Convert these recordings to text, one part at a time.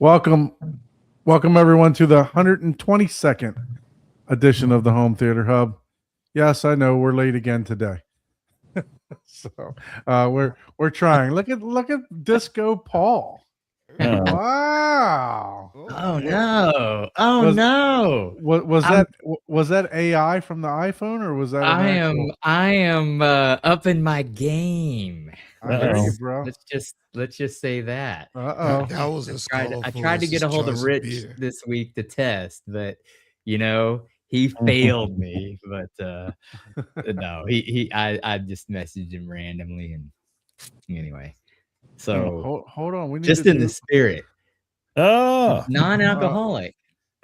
Welcome, welcome everyone to the 122nd edition of the Home Theater Hub. Yes, I know we're late again today. So we're trying. Look at Disco Paul. Oh, Wow. oh no! Oh Was no! was I'm, that AI from the iPhone or was that an I actual? am I am up in my game. I hear you, Let's Uh-oh. bro. let's just say that. Uh That was as I colorful tried to as get his a hold of choice of Rich beer. this week to test, but he failed me. But no, I just messaged him randomly, and anyway. So hold on. We need just to in the do spirit, Ah. non-alcoholic.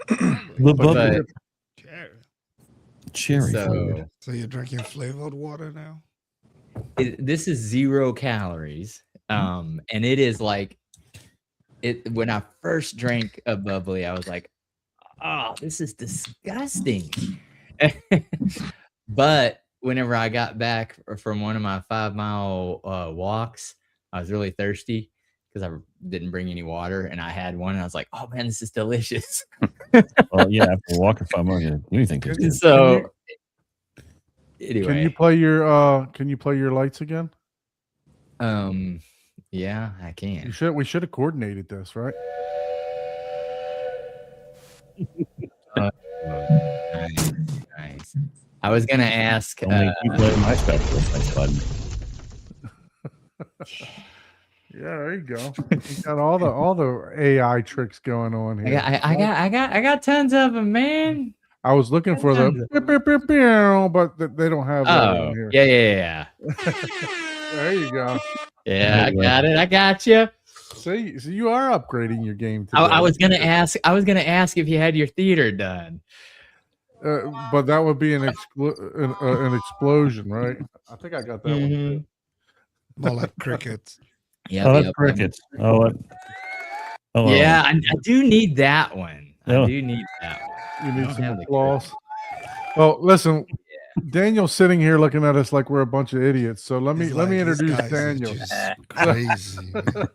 The but But cherry so flavored. So you're drinking flavored water now? this is 0 calories. And it is like when I first drank a bubbly, I was like, oh, this is disgusting. But whenever I got back from one of my 5-mile walks, I was really thirsty because I didn't bring any water, and I had one, and I was like, oh man, this is delicious. Well, yeah, after walking 5 miles, anything tastes good. So Can anyway, you play your lights again? yeah, I can. We should have coordinated this, right? Nice. I was gonna ask. Only you play my specialist next button. Yeah, there you go. You got all the AI tricks going on here. I got tons of them, man. I was looking for the but they don't have that Oh, on here. yeah. There you go. Yeah, I got it. I got you. See, so you are upgrading your game today. I was gonna ask. I was gonna ask if you had your theater done. But that would be an explosion, right? I think I got that one. More like crickets. Yeah, Oh, that's crickets. Oh, yeah. I do need that one. Yeah. I do need that one. You I need don't some have the applause. Oh, listen, Daniel's sitting here looking at us like we're a bunch of idiots. So let me It's like, these introduce guys are Daniel. just crazy. Man.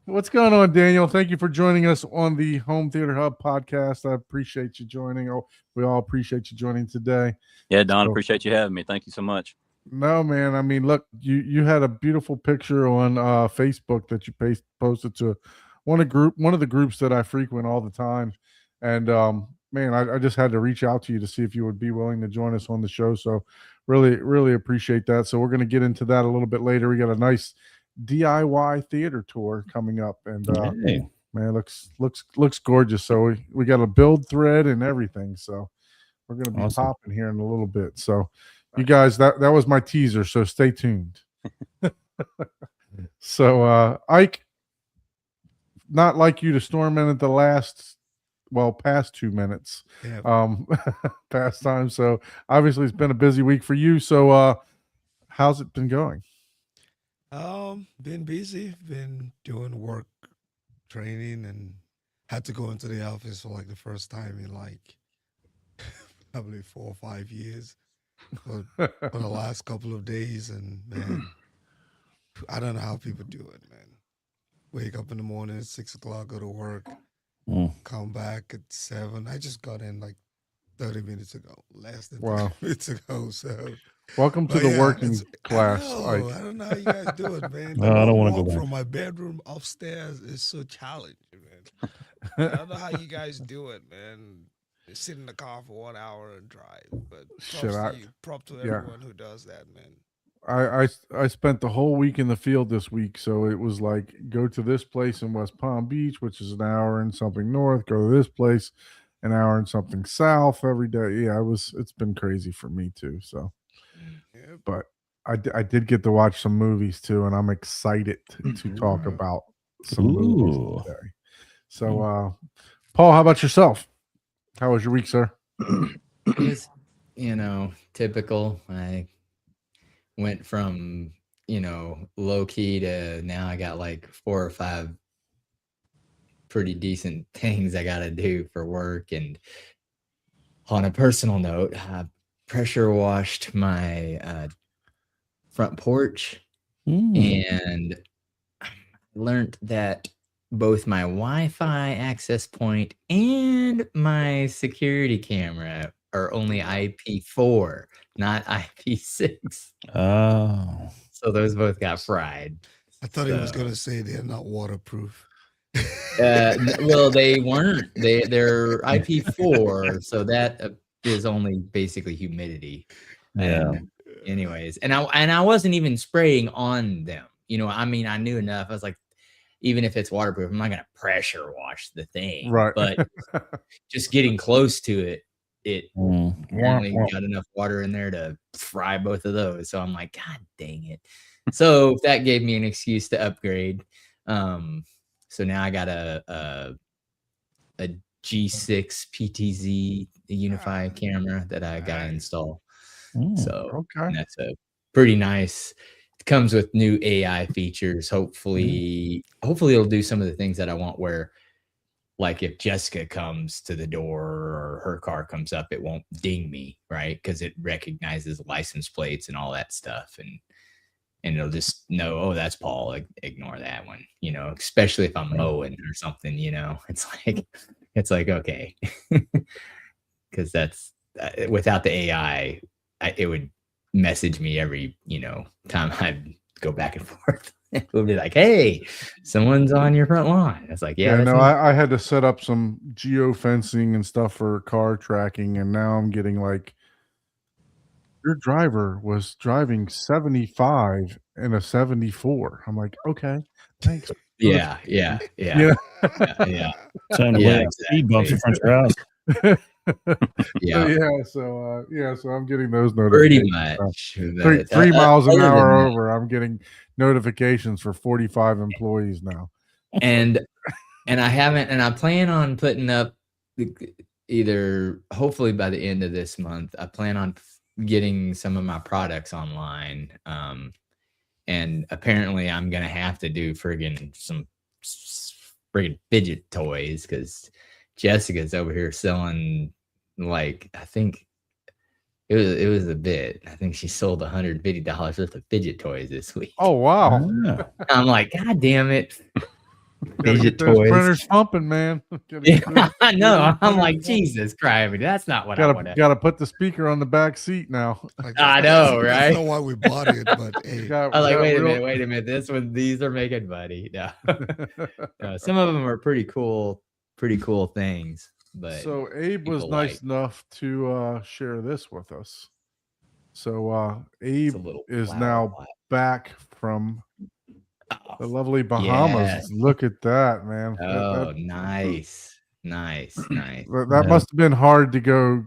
What's going on, Daniel? Thank you for joining us on the Home Theater Hub podcast. I appreciate you joining. Oh, we all appreciate you joining today. Yeah, Don, So- appreciate you having me. Thank you so much. No, man. I mean, look, you had a beautiful picture on Facebook that you posted to one of the groups that I frequent all the time, and man, I just had to reach out to you to see if you would be willing to join us on the show. So, really appreciate that. So we're going to get into that a little bit later. We got a nice DIY theater tour coming up, and Hey. man, looks gorgeous. So we got a build thread and everything. So we're going to be Awesome. popping here in a little bit. So. You guys, that was my teaser, so stay tuned. So Ike, not like you to storm in at the past 2 minutes. Yeah. Past time. So obviously it's been a busy week for you. So how's it been going? Been busy, been doing work training, and had to go into the office for like the first time in like probably 4 or 5 years. For the last couple of days, and man, I don't know how people do it, man. Wake up in the morning at 6 o'clock, go to work, come back at 7. I just got in like 30 minutes ago, less than 30 minutes ago. So welcome to the working class. I don't know how you guys do it, man. No, I don't want to walk go back. from my bedroom upstairs is so challenging, man. I don't know how you guys do it, man. Sit in the car for 1 hour and drive, but prop to everyone who does that, man. I spent the whole week in the field this week, so it was like go to this place in West Palm Beach, which is an hour and something north, go to this place an hour and something south every day. Yeah, it's been crazy for me too. So but I did get to watch some movies too, and I'm excited to talk about some movies today. So Paul, how about yourself? How was your week, sir? It was, typical. I went from, low key to now I got like 4 or 5 pretty decent things I got to do for work. And on a personal note, I pressure washed my front porch and learned that both my Wi-Fi access point and my security camera are only IP4, not IP6. Oh. So those both got fried. I thought he was So- gonna say they're not waterproof. Well, they weren't. They're IP4, so that is only basically humidity. Yeah. And anyways, and I wasn't even spraying on them. You know, I mean, I knew enough. I was like, even if it's waterproof, I'm not gonna pressure wash the thing. Right. But just getting close to it, it Mm. apparently got enough water in there to fry both of those. So I'm like, God dang it. So that gave me an excuse to upgrade. So now I got a G6 PTZ Unify camera that I got to Nice. install. Mm. So Okay. that's a pretty nice. It comes with new AI features. Hopefully it'll do some of the things that I want. Where, like, if Jessica comes to the door or her car comes up, it won't ding me, right? Because it recognizes license plates and all that stuff, and it'll just know, oh, that's Paul. Like, ignore that one, you know. Especially if I'm mowing or something, you know. It's like okay, because that's without the AI, it would message me every time I'd go back and forth. It would be like, hey, someone's on your front lawn. It's like, yeah, that's no, me. I had to set up some geo fencing and stuff for car tracking, and now I'm getting like, your driver was driving 75 in a 74. I'm like, okay, thanks. Yeah. Yeah. Yeah. Time to Yeah, lay out speed bumps in front of your house. So I'm getting those Pretty notifications. much. Three miles an other than hour that, over, I'm getting notifications for 45 employees now. and I plan on putting up either, hopefully by the end of this month, I plan on getting some of my products online. And apparently I'm gonna have to do some friggin' fidget toys, because Jessica's over here selling, like, I think it was a bit. I think she sold $150 worth of fidget toys this week. Oh wow! Yeah. I'm like, God damn it. Gotta Fidget get those toys. printers pumping, man. Yeah, I know. I'm like, Jesus Christ, that's not what I want to. Gotta put the speaker on the back seat now. I know, That's right? not why we bought it, but hey, Got- I was like, got wait a real- minute. These are making money. No. No, some of them are pretty cool things. But So Abe was people nice like- enough to share this with us. So it's Abe a little is flower now pot. back from Oh, the lovely Bahamas. yes. Look at that, man. Oh, nice. That Yeah. must have been hard to go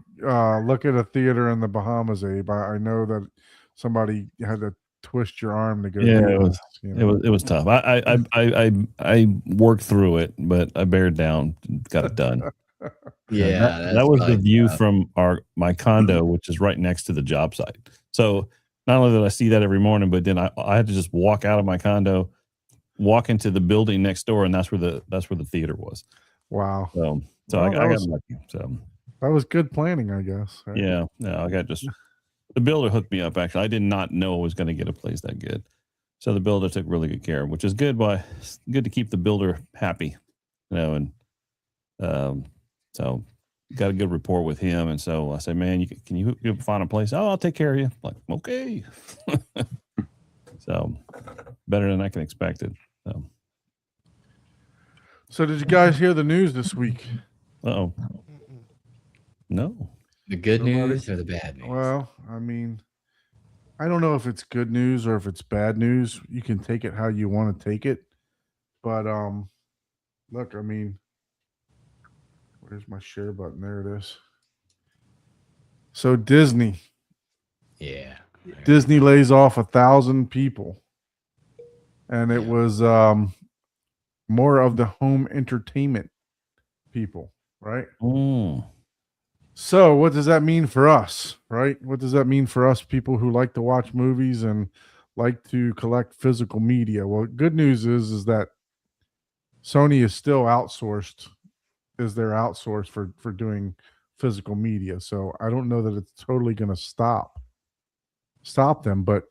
look at a theater in the Bahamas, Abe. I know that somebody had to twist your arm to go. Yeah, do it was- this, you know. It was tough. I worked through it, but I bared down, got it done. Yeah, that was the probably view tough. from my condo, which is right next to the job site. So not only did I see that every morning, but then I had to just walk out of my condo, walk into the building next door, and that's where the theater was. Wow. So Well, I that got was- lucky. So That was good planning, I guess. right? yeah, no, I got the builder hooked me up. Actually, I did not know I was going to get a place that good. So the builder took really good care, which is good. But it's good to keep the builder happy, and so got a good rapport with him. And so I said, man, can you find a place? Oh, I'll take care of you. Like, okay. So better than I can expected. So, So did you guys hear the news this week? oh no. The good Nobody- news or the bad news? Well, I mean, I don't know if it's good news or if it's bad news. You can take it how you want to take it. But look, I mean, where's my share button? There it is. So Disney Yeah. lays off 1,000 people. And it was more of the home entertainment people, right? Mm. So what does that mean for us, right? What does that mean for us people who like to watch movies and like to collect physical media? Well, good news is that Sony is still outsourced, is their outsource for doing physical media. So I don't know that it's totally going to stop them, but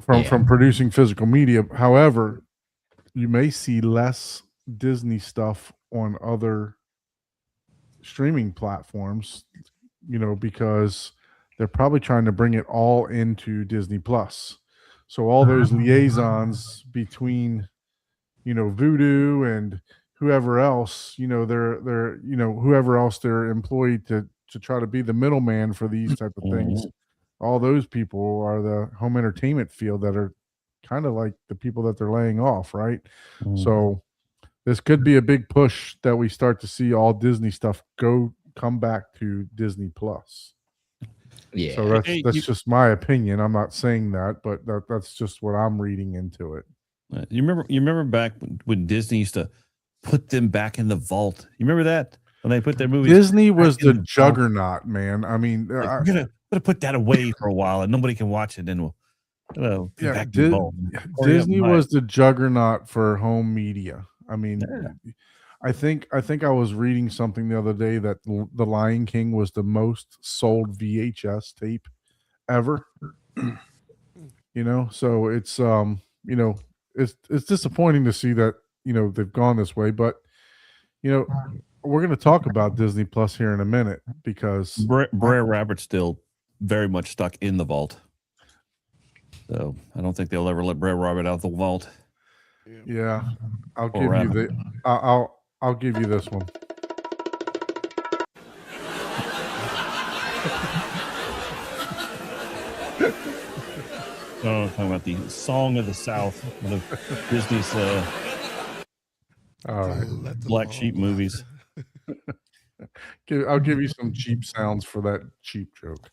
from producing physical media. However, you may see less Disney stuff on other streaming platforms, because they're probably trying to bring it all into Disney Plus. So all those liaisons between, Voodoo and whoever else, they're whoever else they're employed to try to be the middleman for these type of things. All those people are the home entertainment field that are kind of like the people that they're laying off, right? So this could be a big push that we start to see all Disney stuff come back to Disney Plus. Yeah. So that's just my opinion. I'm not saying that, but that's just what I'm reading into it. You remember back when Disney used to put them back in the vault? You remember that when they put their movies? Disney was back in the vault? juggernaut, man. I mean, Like, we're gonna put that away for a while, and nobody can watch it. Then we'll put it back in the vault. Hurry up Disney and buy was it. the juggernaut for home media. I mean, Yeah. I think I was reading something the other day that The Lion King was the most sold VHS tape ever. So it's it's disappointing to see that they've gone this way, but we're going to talk about Disney Plus here in a minute because Brer Rabbit's still very much stuck in the vault. So I don't think they'll ever let Brer Rabbit out of the vault. yeah, I'll Or give rabbit. you I'll give you this one. Oh, talking about the Song of the South, one of Disney's All right. Let the Black law Sheep go movies. I'll give you some cheap sounds for that cheap joke.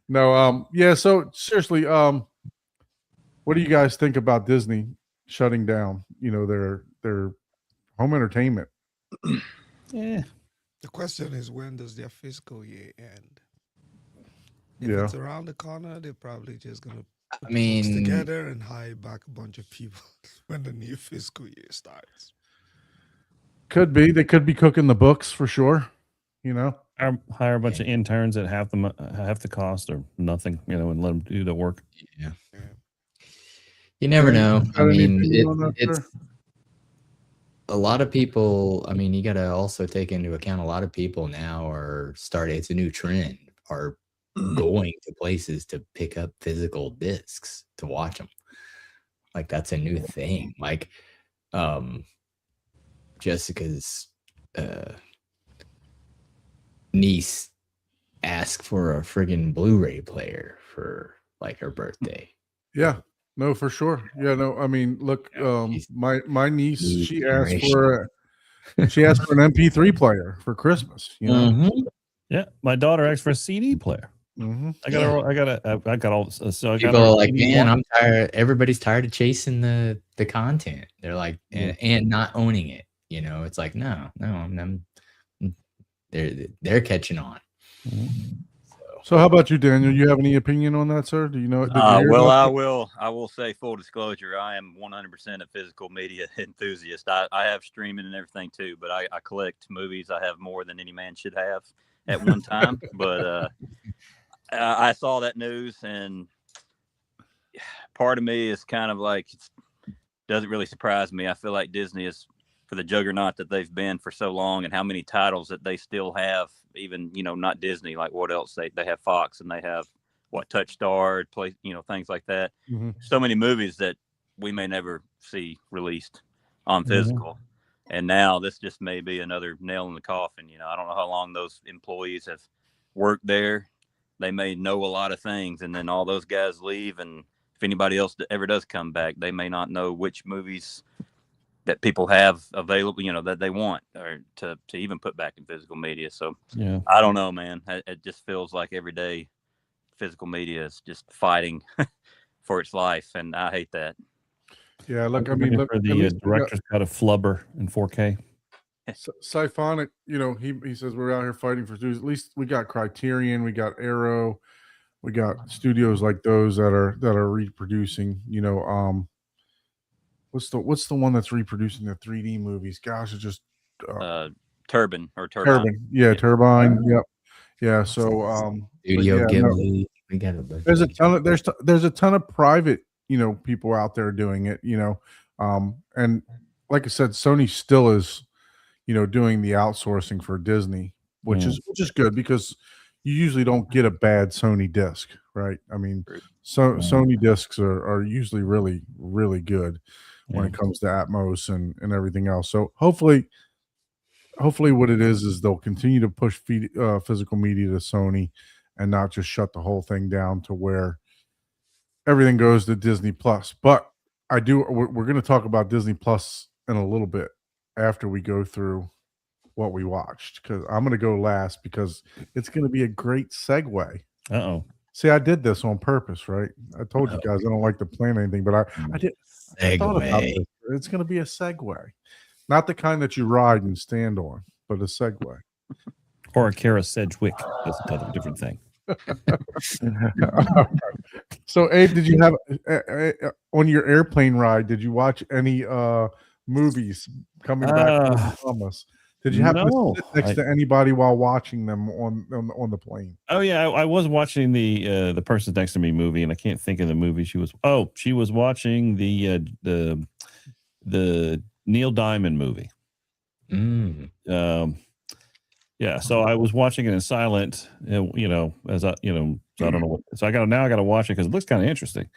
No, yeah. So seriously, what do you guys think about Disney shutting down? Their home entertainment. Yeah. The question is, when does their fiscal year end? If Yeah. it's around the corner, they're probably just gonna I put books mean, together and hire back a bunch of people when the new fiscal year starts. Could be. They could be cooking the books for sure. Hire a bunch of interns at half the cost or nothing, and let them do the work. yeah. Yeah. You never Yeah, know. got I any mean, opinion on that, it's sir? a lot of people. I mean, you got to also take into account a lot of people now it's a new trend, are going to places to pick up physical discs to watch them. Like that's a new thing. Like, Jessica's niece asked for a friggin' Blu-ray player for like her birthday. Yeah. No, for sure. Yeah. No. I mean, look. She's My niece. new She asked generation. for an MP3 player for Christmas. Mhm. Yeah, my daughter asked for a CD player. Mm-hmm. I got all. So I got People her are like, CD man, one. I'm tired. Everybody's tired of chasing the content. They're like, and not owning it. It's like, no, I'm they're catching on. So, how about you, Daniel? You have any opinion on that, sir? Do you know? Did you hear Well, about I will say full disclosure. I am 100% a physical media enthusiast. I have streaming and everything too, but I collect movies. I have more than any man should have at one time. But I saw that news, and part of me is kind of like, it doesn't really surprise me. I feel like Disney is, for the juggernaut that they've been for so long, and how many titles that they still have, even, not Disney, like what else they have Fox, and they have Touchstar, play, things like that. Mhm. So many movies that we may never see released on physical. And now this just may be another nail in the coffin. I don't know how long those employees have worked there. They may know a lot of things, and then all those guys leave, and if anybody else ever does come back, they may not know which movies that people have available, that they want, or to even put back in physical media. So Yeah. I don't know, man. It just feels like every day physical media is just fighting for its life, and I hate that. Yeah, look, I I'm mean, waiting look, for at the least we got director's cut of Flubber in 4K. Symphonic, he says we're out here fighting for studios. At least we got Criterion, we got Arrow, we got studios like those that are reproducing. What's the one that's reproducing the 3D movies? Gosh, it's just Turbine. Turbine. Yeah, Turbine. Yep. Yeah. So but Studio yeah, no, Ghibli. We got a bunch. there's a ton of private people out there doing it, and like I said, Sony still is, doing the outsourcing for Disney, which is good because you usually don't get a bad Sony disc, right? I mean, Sony discs are usually really, really good when it comes to Atmos and everything else. So hopefully what it is they'll continue to push physical media to Sony and not just shut the whole thing down to where everything goes to Disney Plus. But we're going to talk about Disney Plus in a little bit after we go through what we watched, because I'm going to go last because it's going to be a great segue. Uh-oh. See, I did this on purpose, right? I told you guys I don't like to plan anything, but I did. I thought about this. It's going to be a segue, not the kind that you ride and stand on, but a segue. Or a Kara Sedgwick. That's a totally different thing. So, Abe, did you have on your airplane ride? Did you watch any movies coming back from Thomas? Did you have to sit next to anybody while watching them on the plane? Oh yeah, I was watching the person next to me movie, and I can't think of the movie she was. Oh, she was watching the Neil Diamond movie. Yeah, so I was watching it in silent, as I, so I don't know what. So I got to watch it because it looks kind of interesting.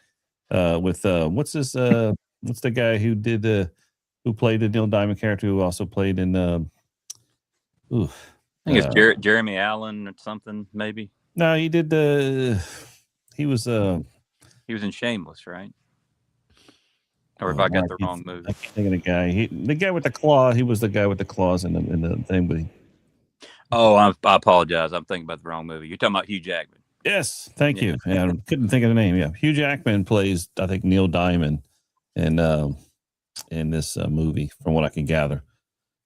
With what's the guy who did who played the Neil Diamond character, who also played in I think it's Jeremy Allen or something, maybe. No, he did he was in Shameless, right? Or if I got the wrong movie. I can't think of the guy. The guy with the claw. He was the guy with the claws in the thing. But I apologize. I'm thinking about the wrong movie. You're talking about Hugh Jackman. Yes, thank you. Yeah, I couldn't think of the name. Yeah, Hugh Jackman plays, I think, Neil Diamond in this movie, from what I can gather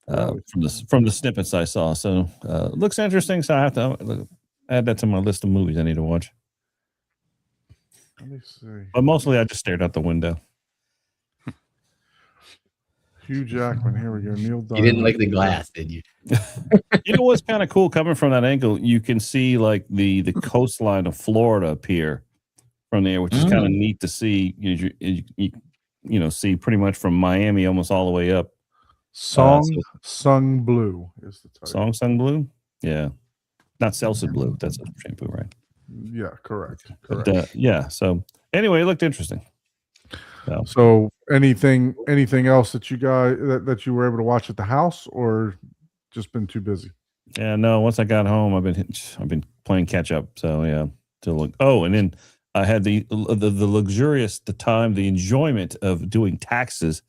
from the snippets I saw. So it looks interesting. So I have to add that to my list of movies I need to watch. Let me see. But mostly, I just stared out the window. Hugh Jackman. Here we go. Neil Diamond. You didn't like the glass, did you? You know what's kind of cool coming from that angle? You can see like the coastline of Florida appear from there, which is kind of neat to see. You see pretty much from Miami almost all the way up. Sung Blue is the title. Sung Blue? Yeah. Not Celsius Blue. That's a shampoo, right? Yeah, correct. But, yeah. So anyway, it looked interesting. So anything else that you guys that you were able to watch at the house, or just been too busy? Yeah, no. Once I got home, I've been playing catch up. So yeah, and then I had the luxurious time, the enjoyment of doing taxes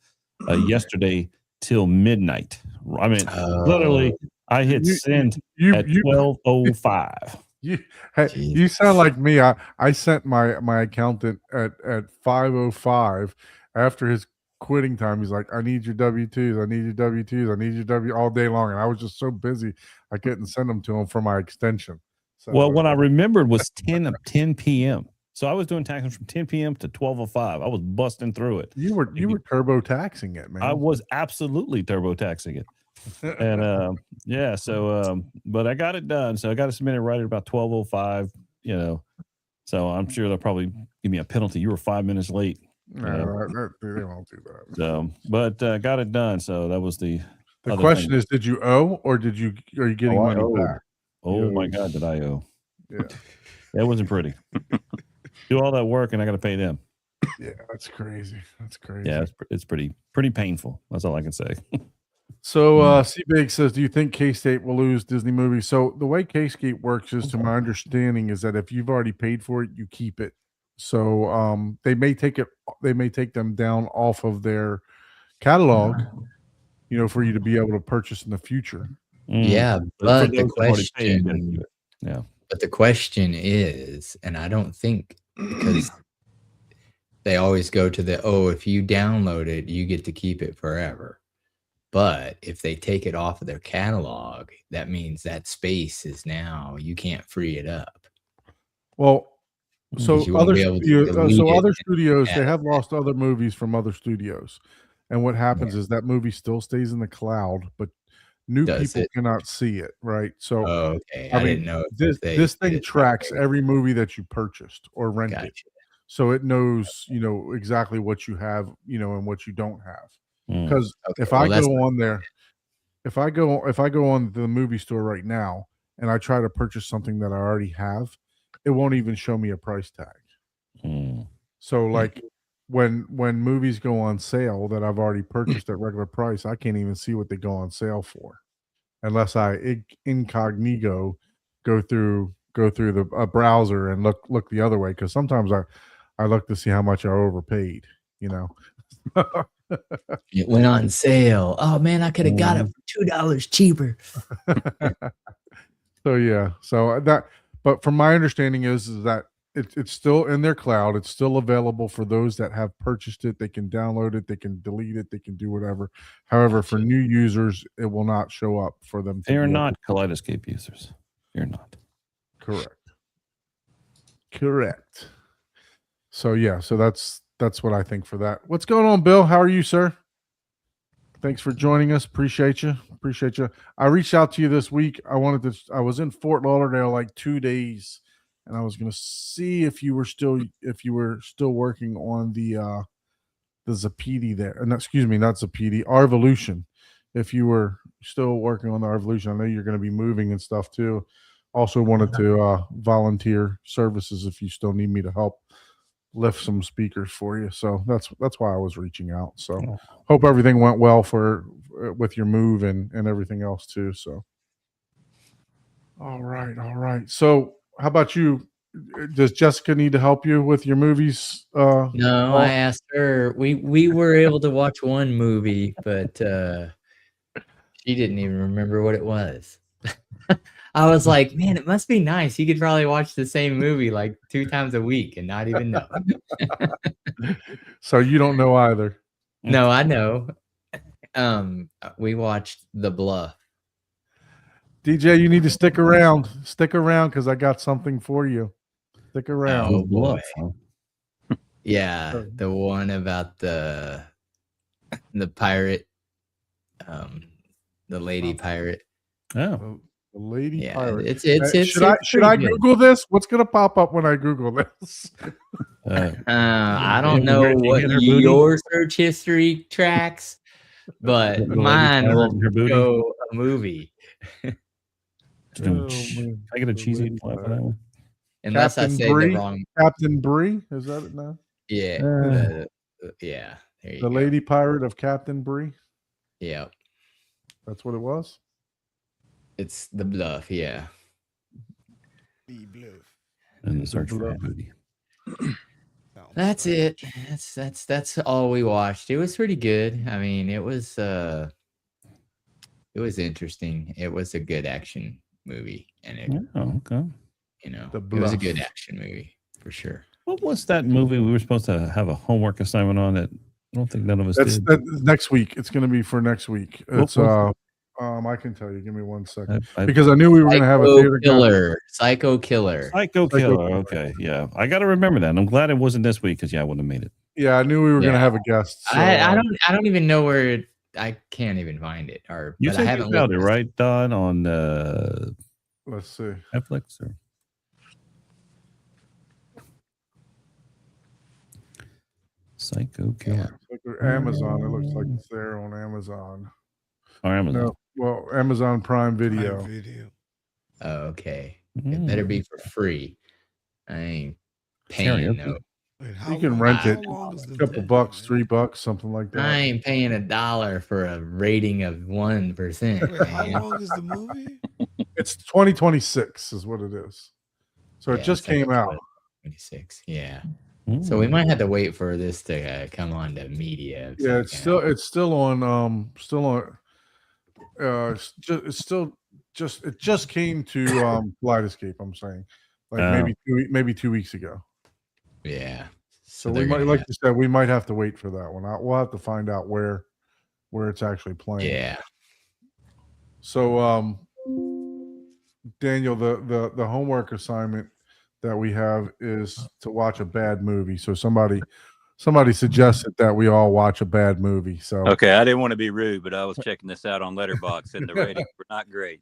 yesterday till midnight. I mean, literally, I hit send at 12:05. You sound like me. I sent my accountant at 5:05 after his quitting time. He's like, I need your W-2s. I need your W-2s. I need your W all day long. And I was just so busy I couldn't send them to him for my extension. So, well, what I remembered was 10 p.m. So I was doing taxes from 10 p.m. to 12:05. I was busting through it. You were turbo taxing it, man. I was absolutely turbo taxing it. And but I got it done. So I got it submitted right at about 12:05. So I'm sure they'll probably give me a penalty. You were 5 minutes late. No, they won't do that. So, but got it done. So that was the question is, did you owe, or are you getting money back? Oh my God, did I owe? Yeah, that wasn't pretty. Do all that work and I got to pay them. Yeah, that's crazy. Yeah, it's pretty painful. That's all I can say. So C-Big says, do you think K-State will lose Disney movies? So the way K-State works is, to my understanding, is that if you've already paid for it, you keep it. So they may take them down off of their catalog, for you to be able to purchase in the future. Yeah, but the question, yeah. But the question is, and I don't think, because they always go to if you download it, you get to keep it forever. But if they take it off of their catalog, that means that space is now, you can't free it up. Well, so other studios, they have lost other movies from other studios. And what happens is that movie still stays in the cloud, but new people cannot see it, right? So okay. I didn't know this thing tracks every movie that you purchased or rented. Gotcha. so it knows, you know, exactly what you have, you know, and what you don't have. Mm. Because Okay, if well, I that's go on there, if I go on the movie store right now and I try to purchase something that I already have, it won't even show me a price tag. Mm. So like when movies go on sale that I've already purchased at regular price, I can't even see what they go on sale for, unless I incognito go through the browser and look the other way. Because sometimes I look to see how much I overpaid. You know. it went on sale. Oh man, I could have got it for $2 cheaper. So yeah, so that, but from my understanding is that it's still in their cloud. It's still available for those that have purchased it. They can download it. They can delete it. They can do whatever. However, for Gotcha. new users, it will not show up for them. They are be able not Kaleidoscape users. You're not. Correct. Correct. So yeah, so that's what I think for that. What's going on, Bill? How are you, sir? Thanks for joining us. Appreciate you. Appreciate you. I reached out to you this week. I was in Fort Lauderdale like 2 days, and I was going to see if you were still working on the Zapedi there. No, excuse me, not Zapedi, Arvolution. If you were still working on the Arvolution, I know you're going to be moving and stuff too. Also wanted to volunteer services if you still need me to help lift some speakers for you. So that's why I was reaching out. So hope everything went well with your move and everything else too. So all right. So how about you? Does Jessica need to help you with your movies? No, I asked her. We were able to watch one movie, but she didn't even remember what it was. I was like, man, it must be nice. You could probably watch the same movie like 2 times a week and not even know. So you don't know either. No, I know. We watched The Bluff. DJ, you need to stick around. Stick around because I got something for you. Stick around. Oh, boy. Bluff, huh? Yeah, the one about the pirate, the lady pirate. Oh, The lady Yeah, pirate. it's should I pretty good. Google this? What's gonna pop up when I Google this? I don't Did know you what hit her booty? your search history tracks, but The lady mine pirate will and her booty? show a movie. Oh, Can I get a cheesy Lady fly for pirate. that one? Unless I Captain say Bree? the wrong. Captain Bree, is that it now? Yeah. Yeah. There you The go. lady pirate of Captain Bree. Yeah. That's what it was. It's The Bluff. Yeah. Be bluff. And the search for her Bluff. booty. That's it. That's all we watched. It was pretty good. I mean, it was interesting. It was a good action movie, and it, Oh, okay. The it was a Bluff. good action movie for sure. What was that movie we were supposed to have a homework assignment on that I don't think none of us did? That's next week. It's going to be for next week. What It's was I can tell you. Give me 1 second I- because I knew we were going to have a theater Psycho Killer. Psycho Killer. Okay, yeah, I got to remember that. I'm glad it wasn't this week because I wouldn't have made it. Yeah, I knew we were going to Yeah. have a guest. So, I don't even know where I can't even find it. Or You but I said haven't you found it, looked this- right, Don, on let's see. Netflix or Psycho Killer It's like Amazon. It looks like it's there on Amazon. or Amazon? No, well, Amazon Prime Video. Prime Video. Oh, okay. It better be for free. I ain't Harry, paying okay. no. Wait, You can rent it. A couple bucks, $3, something like that. I ain't paying $1 for a rating of 1%. Wait, how man. long is the movie? It's 2026 is what it is. So it Yeah, just Psycho came out. Killer 26. Yeah. Mm. So we might have to wait for this to come on to media. of Yeah, some it's still on it just came to Kaleidoscape, I'm saying. Like Oh. maybe 2 weeks ago. kind. Yeah. So we they're might, gonna like have- you said, we might have to wait for that one. We'll have to find out where it's actually playing. yeah. So Daniel, the homework assignment that we have is to watch a bad movie. So somebody suggested that we all watch a bad movie. So Okay, I didn't want to be rude, but I was checking this out on Letterboxd, and the ratings were not great.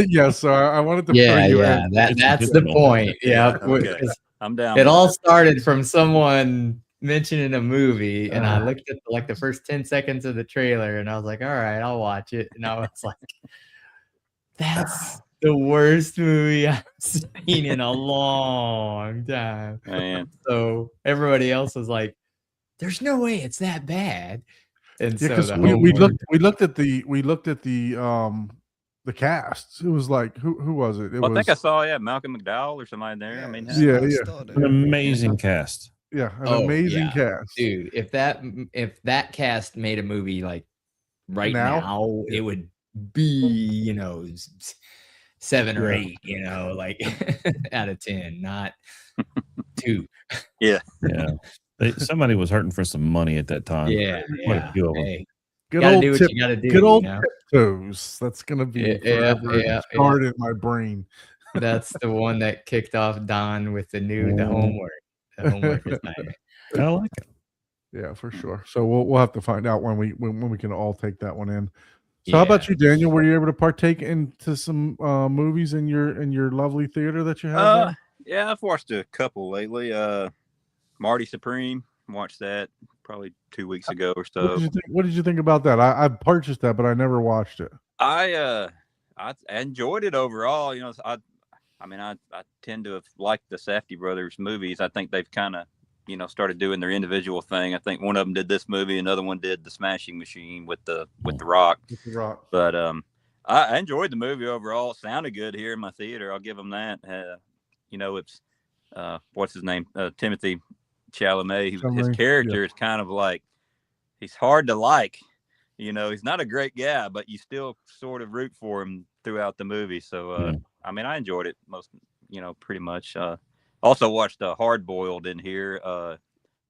yeah, so I wanted to Yeah, fill you yeah. in. That's the difficult. point. Yeah. Okay. I'm down. It with all that. started from someone mentioning a movie, and I Ah. looked at like the first 10 seconds of the trailer, and I was like, "All right, I'll watch it." And I was like, "That's the worst movie I've seen in a long time." Man. So everybody else was like, "There's no way it's that bad." And Yeah, so because the we homework. looked at the cast. It was like who was it? It Well, I was think I saw Malcolm McDowell or somebody there. I mean, Yeah, yeah. An amazing cast. yeah, an Oh, amazing yeah. cast. Dude, if that cast made a movie like right Now? now, it would be 7 or Yeah. 8, like out of 10, not 2. Yeah. Somebody was hurting for some money at that time. Yeah, Quite a yeah. few of 'em. Hey, Good gotta old do what tip, you gotta do. good old You know? Tiptoes. That's gonna be Yeah, forever yeah. scarred in my brain. That's the one that kicked off Don with the homework, the homework assignment. I like it. Yeah, for sure. So we'll have to find out when we can all take that one in. So how about Yeah. you, Daniel? Were you able to partake into some movies in your lovely theater that you have there? Yeah, I've watched a couple lately. Marty Supreme, watched that probably 2 weeks ago or What so. did you think? What did you think about that? I purchased that, but I never watched it. I enjoyed it overall. I tend to have liked the Safdie brothers movies. I think they've kind of started doing their individual thing. I think one of them did this movie, another one did The Smashing Machine with the Rock. With the Rock. But I enjoyed the movie overall. It sounded good here in my theater. I'll give them that. It's what's his name? Timothy Chalamet. His Chalamet, character is kind of like, he's hard to like. He's not a great guy, but you still sort of root for him throughout the movie. So, I enjoyed it pretty much. Also watched Hard Boiled in here. I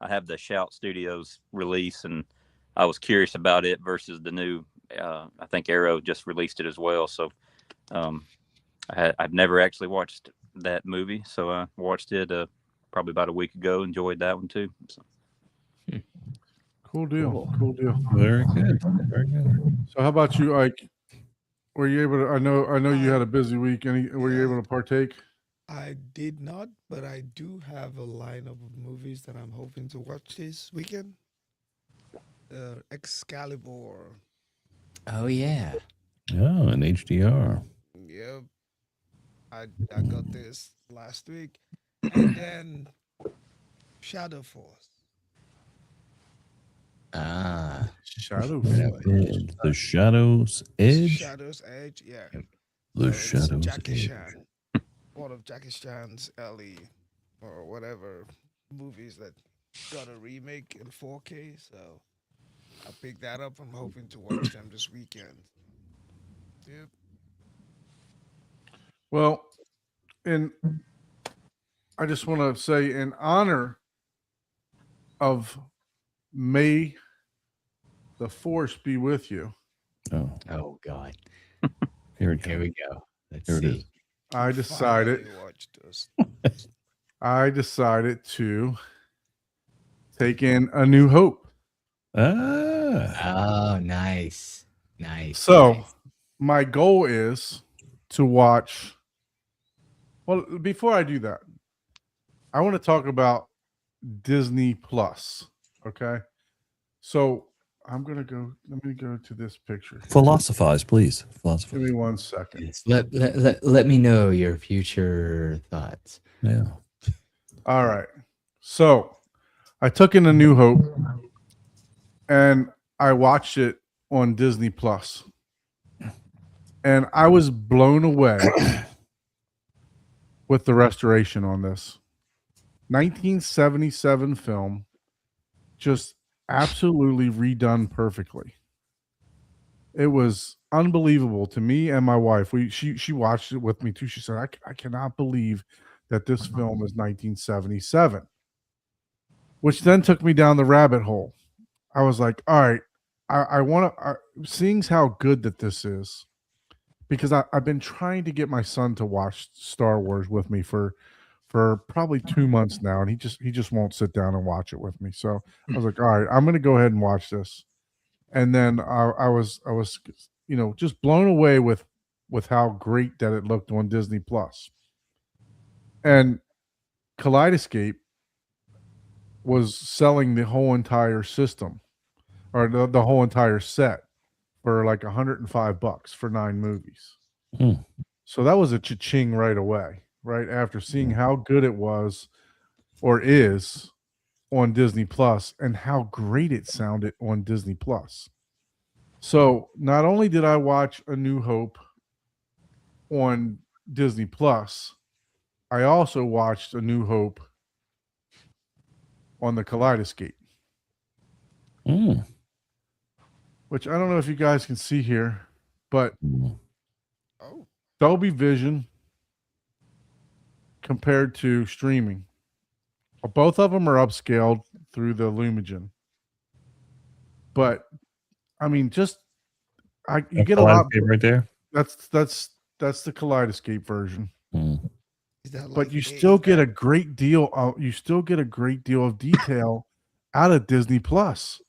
have the Shout Studios release, and I was curious about it versus the new. I think Arrow just released it as well. So, I've never actually watched that movie, so I watched it probably about a week ago. Enjoyed that one too. So. Cool deal. Cool deal. Very good. Very good. So how about you, Ike? Were you able to? I know you had a busy week. Were you able to partake? I did not, but I do have a lineup of movies that I'm hoping to watch this weekend. Excalibur. Oh yeah. Oh, an HDR. Yep. I got this last week. And then Shadow Force. Ah. Shadow. The Shadow's Edge. Shadow's Edge, yeah. The It's Shadow's Jackie Edge. Chan. One of Jackie Chan's early or whatever movies that got a remake in 4K. So I picked that up. I'm hoping to watch them this weekend. Yep. Well, and I just want to say, in honor of May the Force be with you, Oh God. Here it Here comes. we go. Let's Here it see. is. I decided Finally watched this. to take in A New Hope. Ah. Oh, nice. Nice. So nice. my goal is to watch. Well, before I do that, I want to talk about Disney Plus. Okay. So I'm gonna go. Let me go to this picture. Philosophize, please. Give Philosophize. me 1 second. Yes, let me know your future thoughts. Yeah. All right. So I took in A New Hope and I watched it on Disney Plus. And I was blown away with the restoration on this 1977 film, just absolutely redone perfectly. It was unbelievable to me and my wife. She watched it with me too. She said, I cannot believe that this film is 1977, which then took me down the rabbit hole. I was like, all right, I want to, seeing how good that this is, because I've been trying to get my son to watch Star Wars with me for probably 2 months now, and he just won't sit down and watch it with me. So I was like, all right, I'm going to go ahead and watch this. And then I was just blown away with how great that it looked on Disney Plus. And Kaleidoscape was selling the whole entire system or the whole entire set for like $105 for 9 movies. Hmm. So that was a cha-ching right away, right after seeing how good it was or is on Disney Plus and how great it sounded on Disney Plus. So not only did I watch A New Hope on Disney Plus, I also watched A New Hope on the Kaleidoscape, Mm. which I don't know if you guys can see here, but Mm. Oh, Dolby Vision compared to streaming. Both of them are upscaled through the Lumigen. But I mean, just you get a lot. Kaleidoscape right there. That's the Kaleidoscape version. Mm. is that But like you is still get that- a great deal. You still get a great deal of detail out of Disney Plus.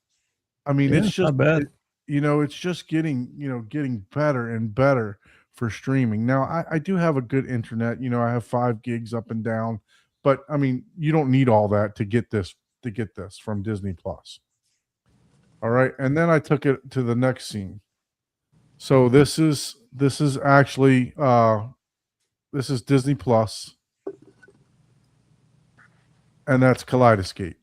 I mean, Yeah, it's just not bad. it's just getting getting better and better for streaming. Now, I do have a good internet. I have 5 gigs up and down, but I mean, you don't need all that to get this from Disney Plus. All right, and then I took it to the next scene. So this is actually this is Disney Plus, and that's Kaleidoscape.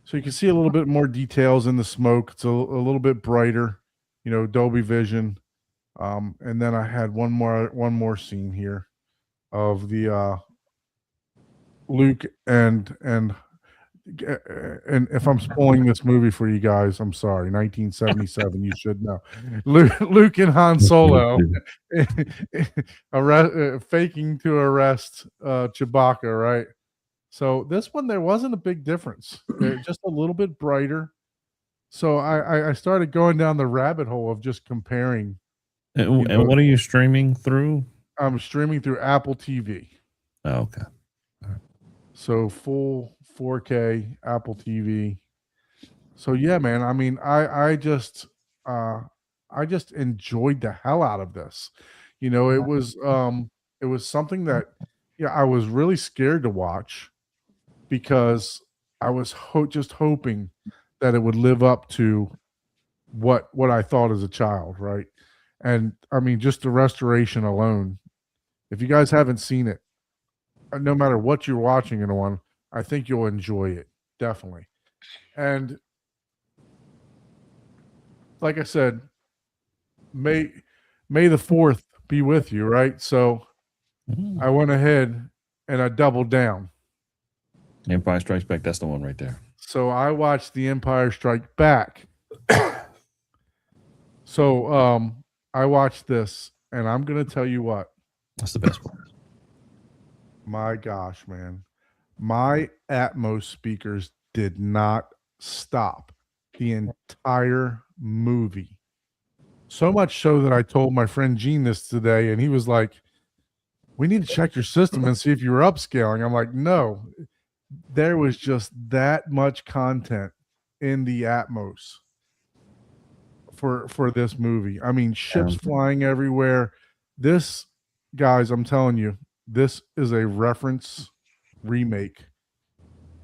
So you can see a little bit more details in the smoke. It's a little bit brighter, Dolby Vision. And then I had one more scene here of the Luke and if I'm spoiling this movie for you guys, I'm sorry. 1977, you should know. Luke and Han Solo faking to arrest Chewbacca, right? So this one, there wasn't a big difference. Just a little bit brighter. So I started going down the rabbit hole of just comparing. And what are you streaming through? I'm streaming through Apple TV. Oh, okay. So full 4K Apple TV. So yeah, man. I mean, I just enjoyed the hell out of this. It was something that I was really scared to watch because I was just hoping that it would live up to what I thought as a child, right? And I mean, just the restoration alone. If you guys haven't seen it, no matter what you're watching it on, I think you'll enjoy it, definitely. And like I said, May the 4th be with you, right? So Mm. I went ahead and I doubled down. Empire Strikes Back. That's the one right there. So I watched The Empire Strike Back. So I watched this, and I'm gonna tell you what. That's the best one. My gosh, man. My Atmos speakers did not stop the entire movie. So much so that I told my friend Gene this today, and he was like, we need to check your system and see if you were upscaling. I'm like, no. There was just that much content in the Atmos for this movie. I mean, ships flying everywhere. This, guys, I'm telling you, this is a reference remake.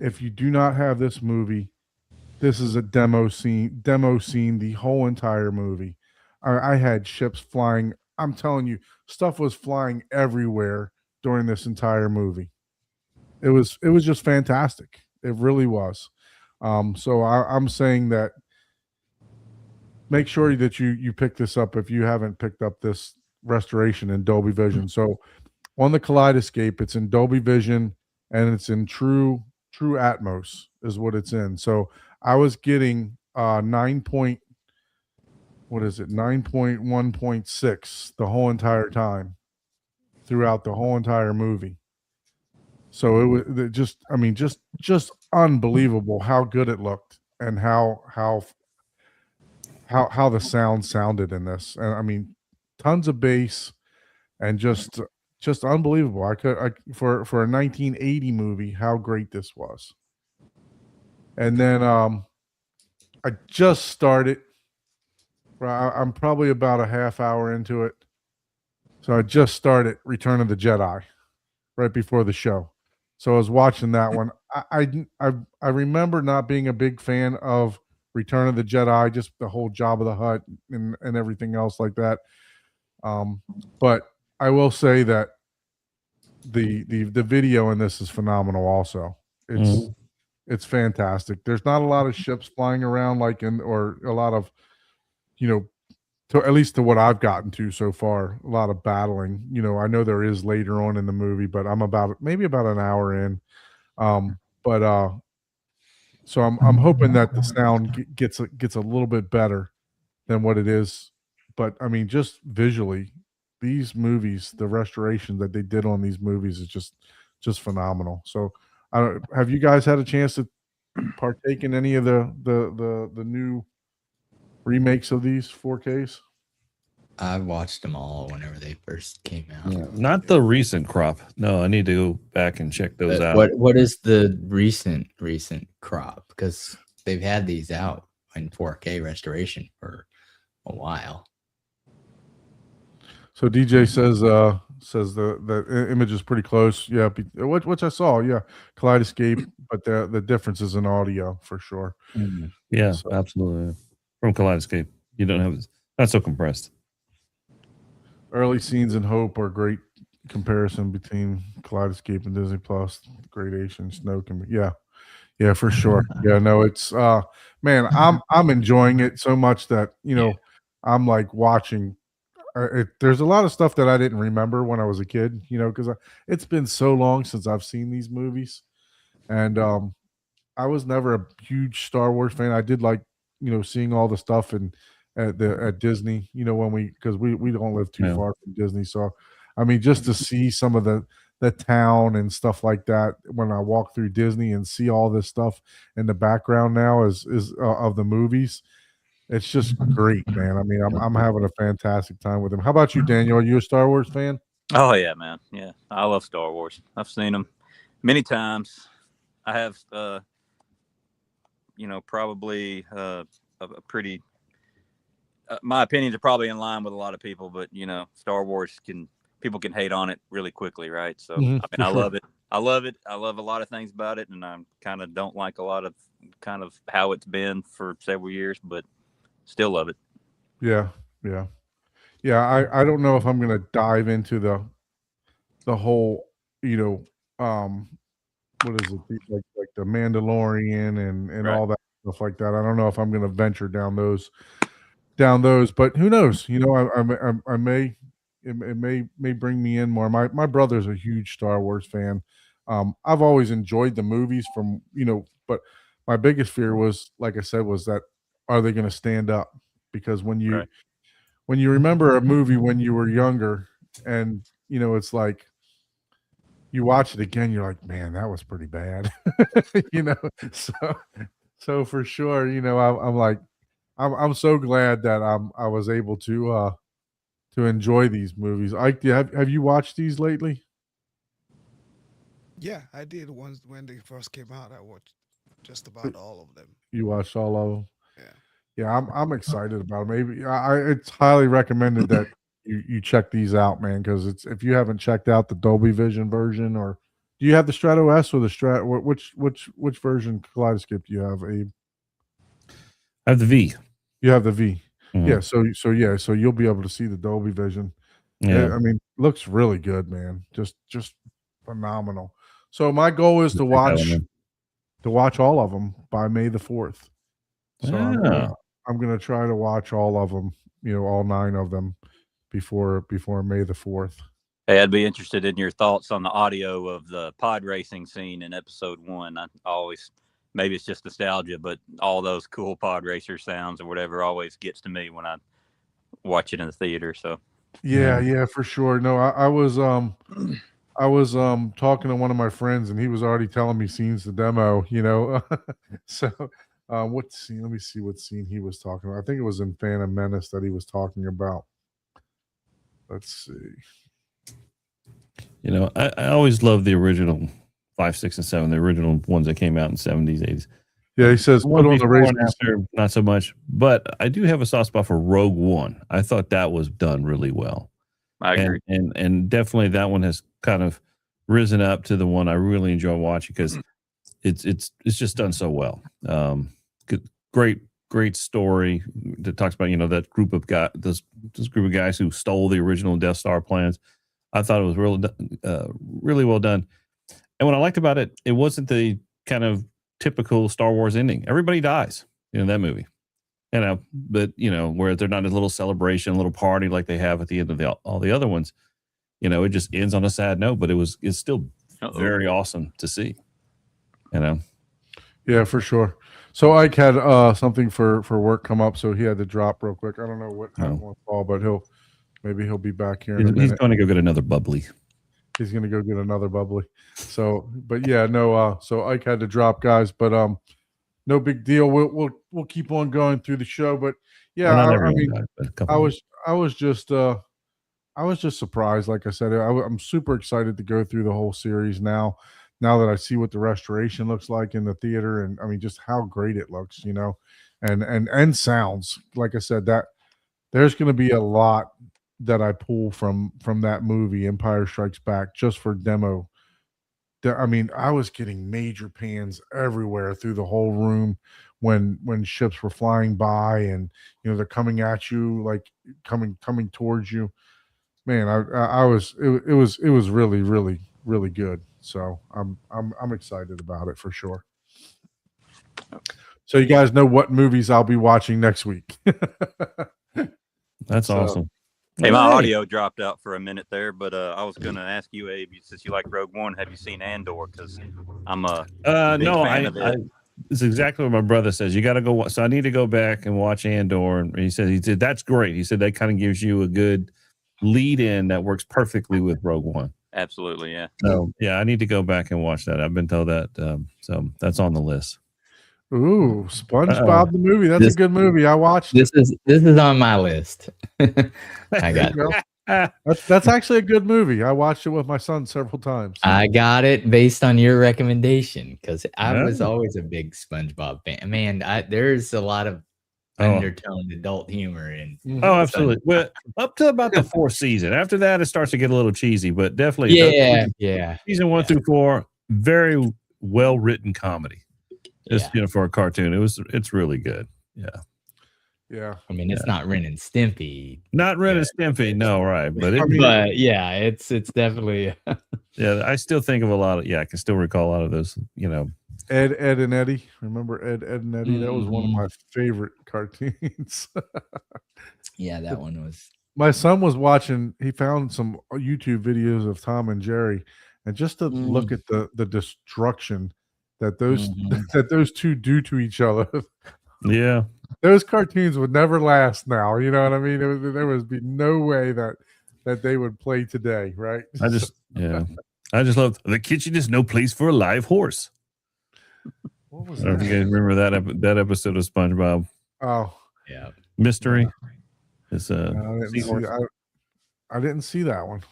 If you do not have this movie, this is a demo scene, the whole entire movie. I had ships flying. I'm telling you, stuff was flying everywhere during this entire movie. It was just fantastic. It really was. So I'm saying that make sure that you pick this up if you haven't picked up this restoration in Dolby Vision. So on the Kaleidoscape, it's in Dolby Vision and it's in true Atmos is what it's in. So I was getting 9.1.6 the whole entire time throughout the whole entire movie. So it was just unbelievable how good it looked and how the sound sounded in this. And I mean, tons of bass and just unbelievable. For a 1980 movie, how great this was. And then I just started. I'm probably about a half hour into it. So I just started Return of the Jedi right before the show. So I was watching that one. I remember not being a big fan of Return of the Jedi, just the whole Jabba the Hutt and everything else like that. But I will say that the video in this is phenomenal. Also, it's fantastic. There's not a lot of ships flying around or a lot of, to at least to what I've gotten to so far, a lot of battling. I know there is later on in the movie, but I'm maybe about an hour in. So I'm hoping that the sound gets a little bit better than what it is. But I mean, just visually, these movies, the restoration that they did on these movies is just phenomenal. So have you guys had a chance to partake in any of the new remakes of these 4Ks? I watched them all whenever they first came out. Yeah, not the recent crop. No, I need to go back and check those But out. what is the recent crop? Because they've had these out in 4K restoration for a while. So DJ says the image is pretty close. Yeah, which I saw. Yeah, Kaleidoscape, but the difference is in audio for sure. Yeah, So- absolutely. From Kaleidoscape, you don't have not so compressed. Early scenes in Hope are great comparison between Kaleidoscape and Disney Plus. Gradation, snow can be yeah, for sure. Yeah, no, it's man, I'm enjoying it so much that I'm like watching. There's a lot of stuff that I didn't remember when I was a kid, because it's been so long since I've seen these movies, and I was never a huge Star Wars fan. I did like seeing all the stuff at Disney, because we don't live too far from Disney, so I mean just to see some of the town and stuff like that when I walk through Disney and see all this stuff in the background now is of the movies. It's just great, man. I mean, I'm having a fantastic time with them. How about you, Daniel? Are you a Star Wars fan? Oh yeah, man. Yeah, I love Star Wars. I've seen them many times. I have, probably a pretty. My opinions are probably in line with a lot of people, but Star Wars people can hate on it really quickly, right? So I mean, I love it. I love it. I love a lot of things about it, and I kind of don't like a lot of kind of how it's been for several years, but still love it. Yeah. I don't know if I'm gonna dive into the whole, what is it, like the Mandalorian and Right. all that stuff like that. I don't know if I'm gonna venture down those, but who knows? I may it may bring me in more. My brother's a huge Star Wars fan. I've always enjoyed the movies but my biggest fear was, like I said, was that are they going to stand up? Because when you Right. remember a movie when you were younger, and it's like you watch it again, you're like, man, that was pretty bad. So for sure, I'm like, I'm so glad that I was able to enjoy these movies. Ike, have you watched these lately? Yeah, I did once when they first came out. I watched just about all of them. You watched all of them? Yeah. Yeah, I'm excited about them. Maybe it's highly recommended that you check these out, man. Because if you haven't checked out the Dolby Vision version, or do you have the Strato S or the which version Kaleidoscape do you have, Abe? I have the V. You have the V. Mhm. Yeah. So you'll be able to see the Dolby Vision. Yeah. I mean, looks really good, man. Just phenomenal. So my goal is to watch all of them by May the 4th. So I'm gonna try to watch all of them, all 9 of them before May the 4th. Hey, I'd be interested in your thoughts on the audio of the pod racing scene in episode 1. I always, maybe it's just nostalgia, but all those cool pod racer sounds or whatever always gets to me when I watch it in the theater. So Yeah, for sure. No, I was talking to one of my friends, and he was already telling me scenes to demo, So what scene? Let me see what scene he was talking about. I think it was in Phantom Menace that he was talking about. Let's see. I always loved the original 5, 6, and 7, the original ones that came out in the 70s, 80s. Yeah, he says put on the Before race. and after, not so much, but I do have a soft spot for Rogue One. I thought that was done really well. I agree. And definitely that one has kind of risen up to the one I really enjoy watching because it's just done so well. Great story that talks about that group of guys, this group of guys who stole the original Death Star plans. I thought it was really well done. And what I liked about it, it wasn't the kind of typical Star Wars ending. Everybody dies in that movie, but where they're not a little celebration, a little party like they have at the end of all the other ones. It just ends on a sad note, but it's still very awesome to see. Yeah, for sure. So Ike had something for work come up, so he had to drop real quick. I don't know what happened with Paul, but he'll be back here in a minute. He's going to go get another bubbly. He's going to go get another bubbly. So, but yeah, no. So Ike had to drop, guys. But no big deal. We'll keep on going through the show. But yeah, I was just surprised. Like I said, I'm super excited to go through the whole series now. Now that I see what the restoration looks like in the theater, and I mean just how great it looks, and sounds. Like I said, that there's going to be a lot that I pull from that movie, Empire Strikes Back, just for demo. I mean, I was getting major pans everywhere through the whole room when ships were flying by, and they're coming at you, like coming towards you. Man, it was really, really, really good. So I'm excited about it for sure. So you guys know what movies I'll be watching next week. That's awesome. Hey, my audio dropped out for a minute there, but I was going to ask you, Abe, since you like Rogue One, have you seen Andor? Because I'm a big fan of it. It's exactly what my brother says. You got to go. So I need to go back and watch Andor. And he said that's great. He said that kind of gives you a good lead in that works perfectly with Rogue One. Absolutely, yeah. So yeah, I need to go back and watch that. I've been told that. So that's on the list. Ooh, SpongeBob the movie. That's a good movie. I watched. This is on my list. I got it. That's actually a good movie. I watched it with my son several times. I got it based on your recommendation because I was always a big SpongeBob fan. Man, there's a lot of undertoned adult humor in. Oh, absolutely. Well, up to about the fourth season. After that, it starts to get a little cheesy, but definitely, season 1 through 4, very well written comedy. Just for a cartoon, it's really good. Yeah. I mean, it's not Ren and Stimpy. Not Ren and Stimpy, no, right? But it's definitely. Yeah, I still think of a lot of. Yeah, I can still recall a lot of those. Ed and Eddie. Remember Ed and Eddie? That was one of my favorite cartoons. Yeah, that one was. My son was watching. He found some YouTube videos of Tom and Jerry, and just to look at the destruction that those two do to each other. Yeah, those cartoons would never last now. You know what I mean? There would be no way that they would play today, right? I just love the kitchen is no place for a live horse. What was I don't know if you guys remember that episode of SpongeBob. Oh, yeah, Mystery. It's I didn't see that one.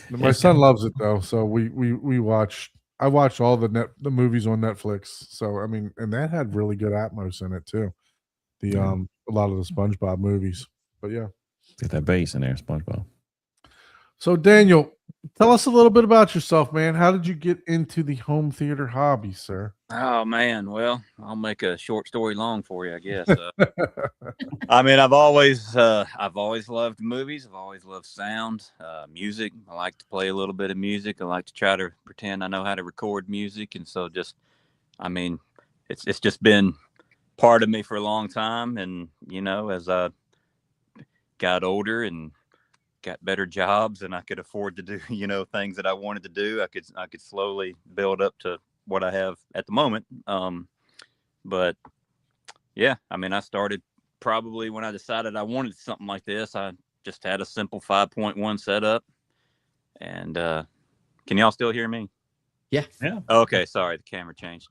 My son loves it though, so we watch. I watched all the movies on Netflix. So I mean, and that had really good atmos in it too. A lot of the SpongeBob movies. But yeah, get that bass in there, SpongeBob. So Daniel, tell us a little bit about yourself, man. How did you get into the home theater hobby, sir? Oh man, well, I'll make a short story long for you, I guess. I mean, I've always loved movies. I've always loved sound, music. I like to play a little bit of music. I like to try to pretend I know how to record music, and so it's just been part of me for a long time. And as I got older and got better jobs and I could afford to do, things that I wanted to do, I could slowly build up to what I have at the moment. But yeah, I mean, I started probably when I decided I wanted something like this. I just had a simple 5.1 setup. And can y'all still hear me? Yeah. Okay, sorry, the camera changed.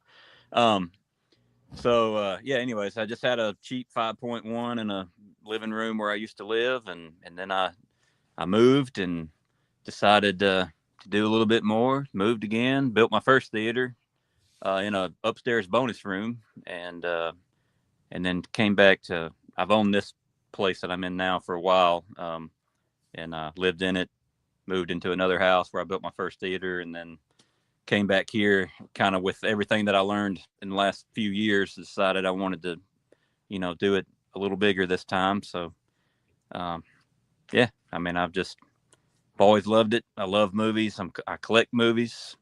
Anyways, I just had a cheap 5.1 in a living room where I used to live, and then I moved and decided to do a little bit more. Moved again, built my first theater in a upstairs bonus room, and then came back to. I've owned this place that I'm in now for a while, and lived in it moved into another house where I built my first theater, and then came back here kind of with everything that I learned in the last few years, decided I wanted to, do it a little bigger this time. So, yeah, I mean, I've always loved it. I love movies. I collect movies.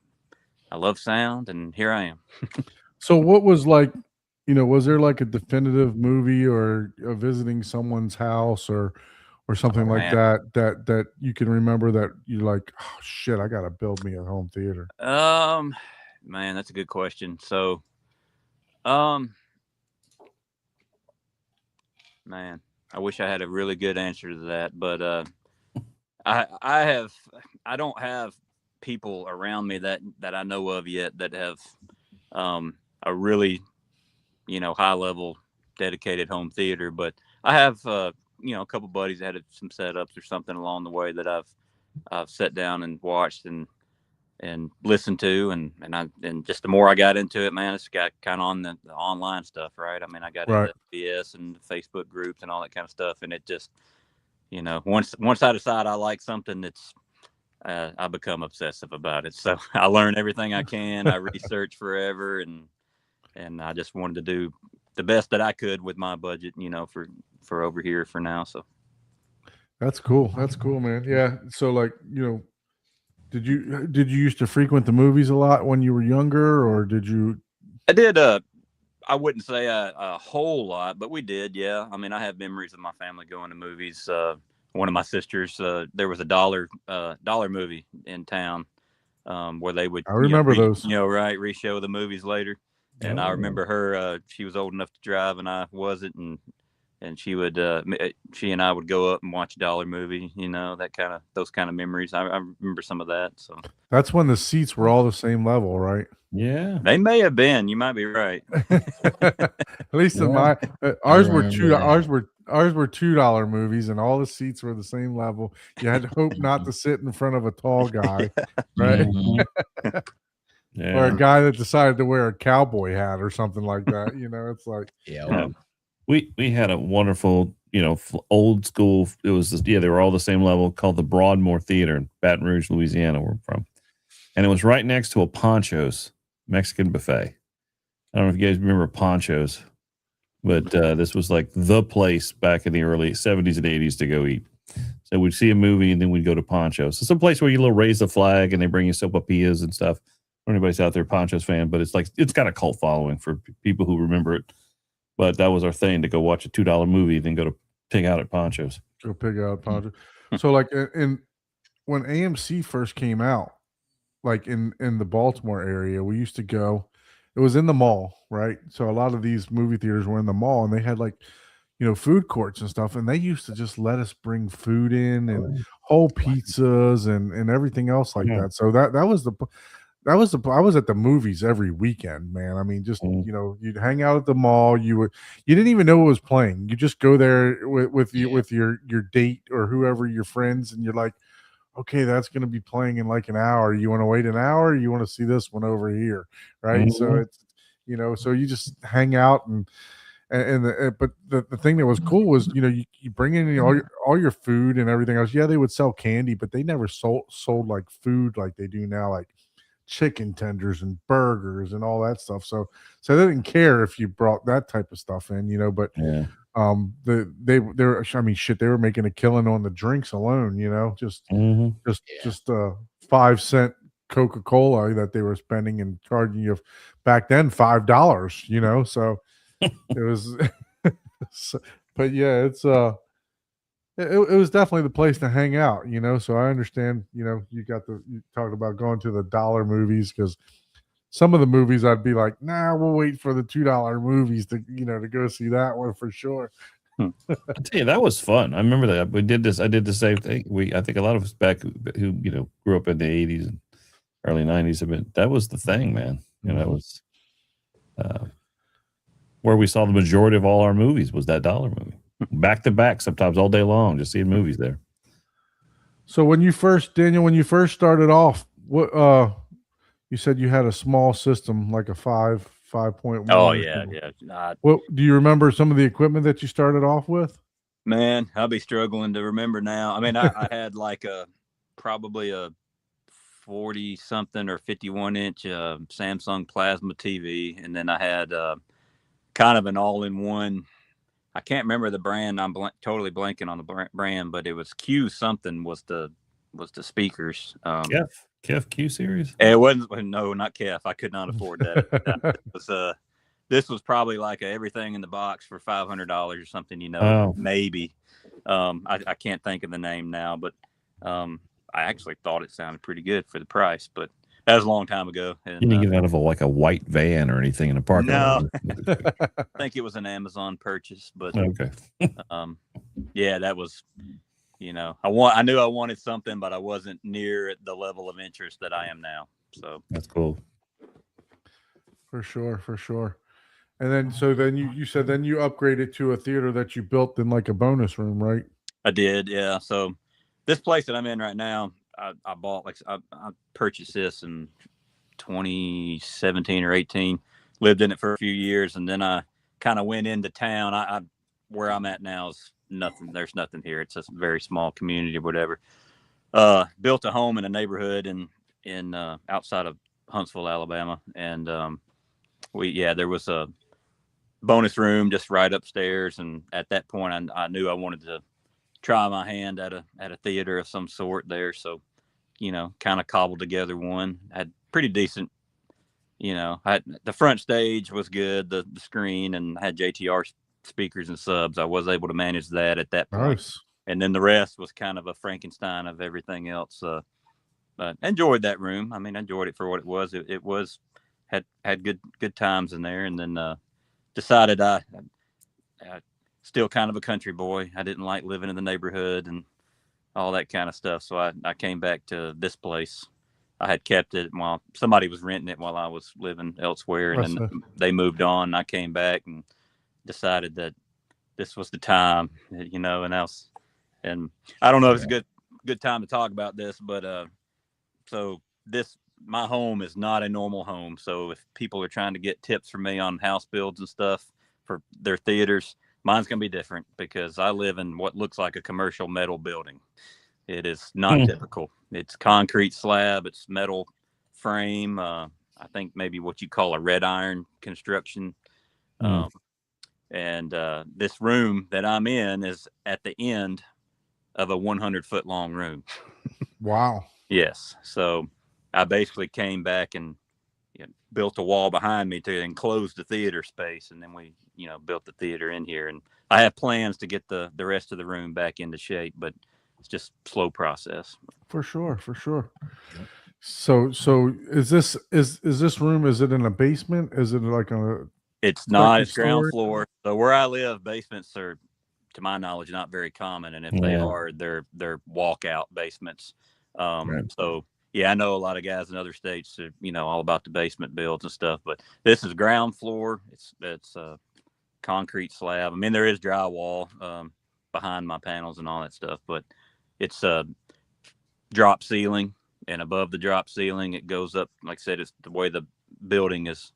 I love sound, and here I am. So what was like, was there like a definitive movie or visiting someone's house or something like man. that you can remember that you're like, oh shit, I gotta build me a home theater? Man, that's a good question. So, man, I wish I had a really good answer to that, but I don't have people around me that I know of yet that have a really high level dedicated home theater. But I have a couple buddies that had some setups or something along the way that I've sat down and watched and listened to, and just the more I got into it, man, it's got kind of on the online stuff, right? I mean, I got Right. into BS and Facebook groups and all that kind of stuff, and it just once I decide I like something, it's I become obsessive about it. So I learn everything I can. I research forever, and I just wanted to do the best that I could with my budget, for over here for now. So That's cool. That's cool, man. Yeah. So like, did you used to frequent the movies a lot when you were younger, or did you? I did. I wouldn't say a whole lot, but we did. Yeah. I mean, I have memories of my family going to movies. One of my sisters, there was a dollar movie in town where they would. I remember those. Right, re-show the movies later. And I remember her. She was old enough to drive, and I wasn't, and she would. She and I would go up and watch a dollar movie. Those kind of memories. I remember some of that. So That's when the seats were all the same level, right? Yeah. they may have been. You might be right. At least in Yeah. my ours were remember two that. ours were $2 movies, and all the seats were the same level. You had to hope not to sit in front of a tall guy, right? Mhm. Or a Yeah. guy that decided to wear a cowboy hat or something like that. It's like, Yeah. Yeah. We had a wonderful, old school. It was they were all the same level, called the Broadmoor Theater in Baton Rouge, Louisiana, where I'm from, and it was right next to a Ponchos Mexican buffet. I don't know if you guys remember Ponchos, but this was like the place back in the early 70s and 80s to go eat. So we'd see a movie and then we'd go to Ponchos. It's a place where you raise the flag and they bring you sopapillas and stuff. I don't know if anybody's out there Ponchos fan, but it's got a cult following for people who remember it. But that was our thing, to go watch a $2 movie, then go to pig out at Ponchos. go pig out Poncho. So like when AMC first came out, like in the Baltimore area, we used to go. It was in the mall, right? So a lot of these movie theaters were in the mall, and they had like food courts and stuff, and they used to just let us bring food in and whole pizzas and everything else like Yeah. that. So that was the I was at the movies every weekend, man. I mean, just you'd hang out at the mall. You didn't even know what was playing. You just go there with your date or whoever, your friends, and you're like, okay, that's going to be playing in like an hour. You want to wait an hour? Or you want to see this one over here, right? So Mhm. it's so you just hang out but the thing that was cool was you bring in all your food and everything else. Yeah, they would sell candy, but they never sold like food like they do now, like chicken tenders and burgers and all that stuff. So they didn't care if you brought that type of stuff in, but Yeah. they were, I mean, shit, they were making a killing on the drinks alone, just Mhm. just 5-cent Coca-Cola that they were spending and charging you back then $5, so it was but yeah, it's it was definitely the place to hang out, so I understand, you talked about going to the dollar movies, because some of the movies I'd be like, nah, we'll wait for the $2 movies to to go see that one for sure. I tell you, that was fun. I remember that we did this. I did the same thing. I think a lot of us back who grew up in the 80s and early 90s. That was the thing, man. That was where we saw the majority of all our movies, was that dollar movie, back to back, sometimes all day long, just seeing movies there. So when you first started off, what you said you had a small system, like a 5.1. Oh or yeah, something. yeah. What do you remember some of the equipment that you started off with? Man, I'll be struggling to remember now. I mean, I had like a probably a 40 something or 51-inch Samsung plasma TV, and then I had kind of an all-in-one. I can't remember the brand. I'm totally blanking on the brand, but it was Q something was the speakers. Kef Q series. It wasn't. No, not Kef. I could not afford that. It was this was probably like everything in the box for $500 or something. Oh. Maybe. I can't think of the name now, but I actually thought it sounded pretty good for the price. But that was a long time ago. And, You didn't get it out of a white van or anything in a parking lot. No. I think it was an Amazon purchase, but Okay. yeah, that was. I knew I wanted something, but I wasn't near the level of interest that I am now. So That's cool. For sure. And then, so then you said then you upgraded to a theater that you built in like a bonus room, right? I did, yeah. So this place that I'm in right now, I bought I purchased this in 2017 or 18. Lived in it for a few years, and then I kind of went into town. I where I'm at now is nothing. There's nothing here. It's a very small community or whatever. Built a home in a neighborhood in outside of Huntsville, Alabama, and there was a bonus room just right upstairs. And at that point, I knew I wanted to try my hand at a theater of some sort there. So, kind of cobbled together one. Had pretty decent. The front stage was good, the screen, and I had JTR speakers and subs. I was able to manage that at that point. Nice. And then the rest was kind of a Frankenstein of everything else. But enjoyed that room. I mean, I enjoyed it for what it was. It was had good times in there. And then decided I still kind of a country boy. I didn't like living in the neighborhood and all that kind of stuff. So I came back to this place. I had kept it while somebody was renting it while I was living elsewhere, and then they moved on. And I came back and decided that this was the time, and else. And I don't know if it's a good time to talk about this, but my home is not a normal home. So if people are trying to get tips from me on house builds and stuff for their theaters, mine's going to be different because I live in what looks like a commercial metal building. It is not typical. It's concrete slab. It's metal frame. I think maybe what you call a red iron construction. And this room that I'm in is at the end of a 100-foot long room. Wow. Yes. So I basically came back and built a wall behind me to enclose the theater space. And then we, built the theater in here. And I have plans to get the rest of the room back into shape, but it's just slow process. For sure. So is this room, is it in a basement? Is it like it's not, it's ground floor. So where I live, basements are, to my knowledge, not very common. And if they are, they're walkout basements. So yeah, I know a lot of guys in other states are, all about the basement builds and stuff, but this is ground floor. It's a concrete slab. I mean, there is drywall behind my panels and all that stuff, but it's a drop ceiling, and above the drop ceiling, it goes up. Like I said, it's the way the building is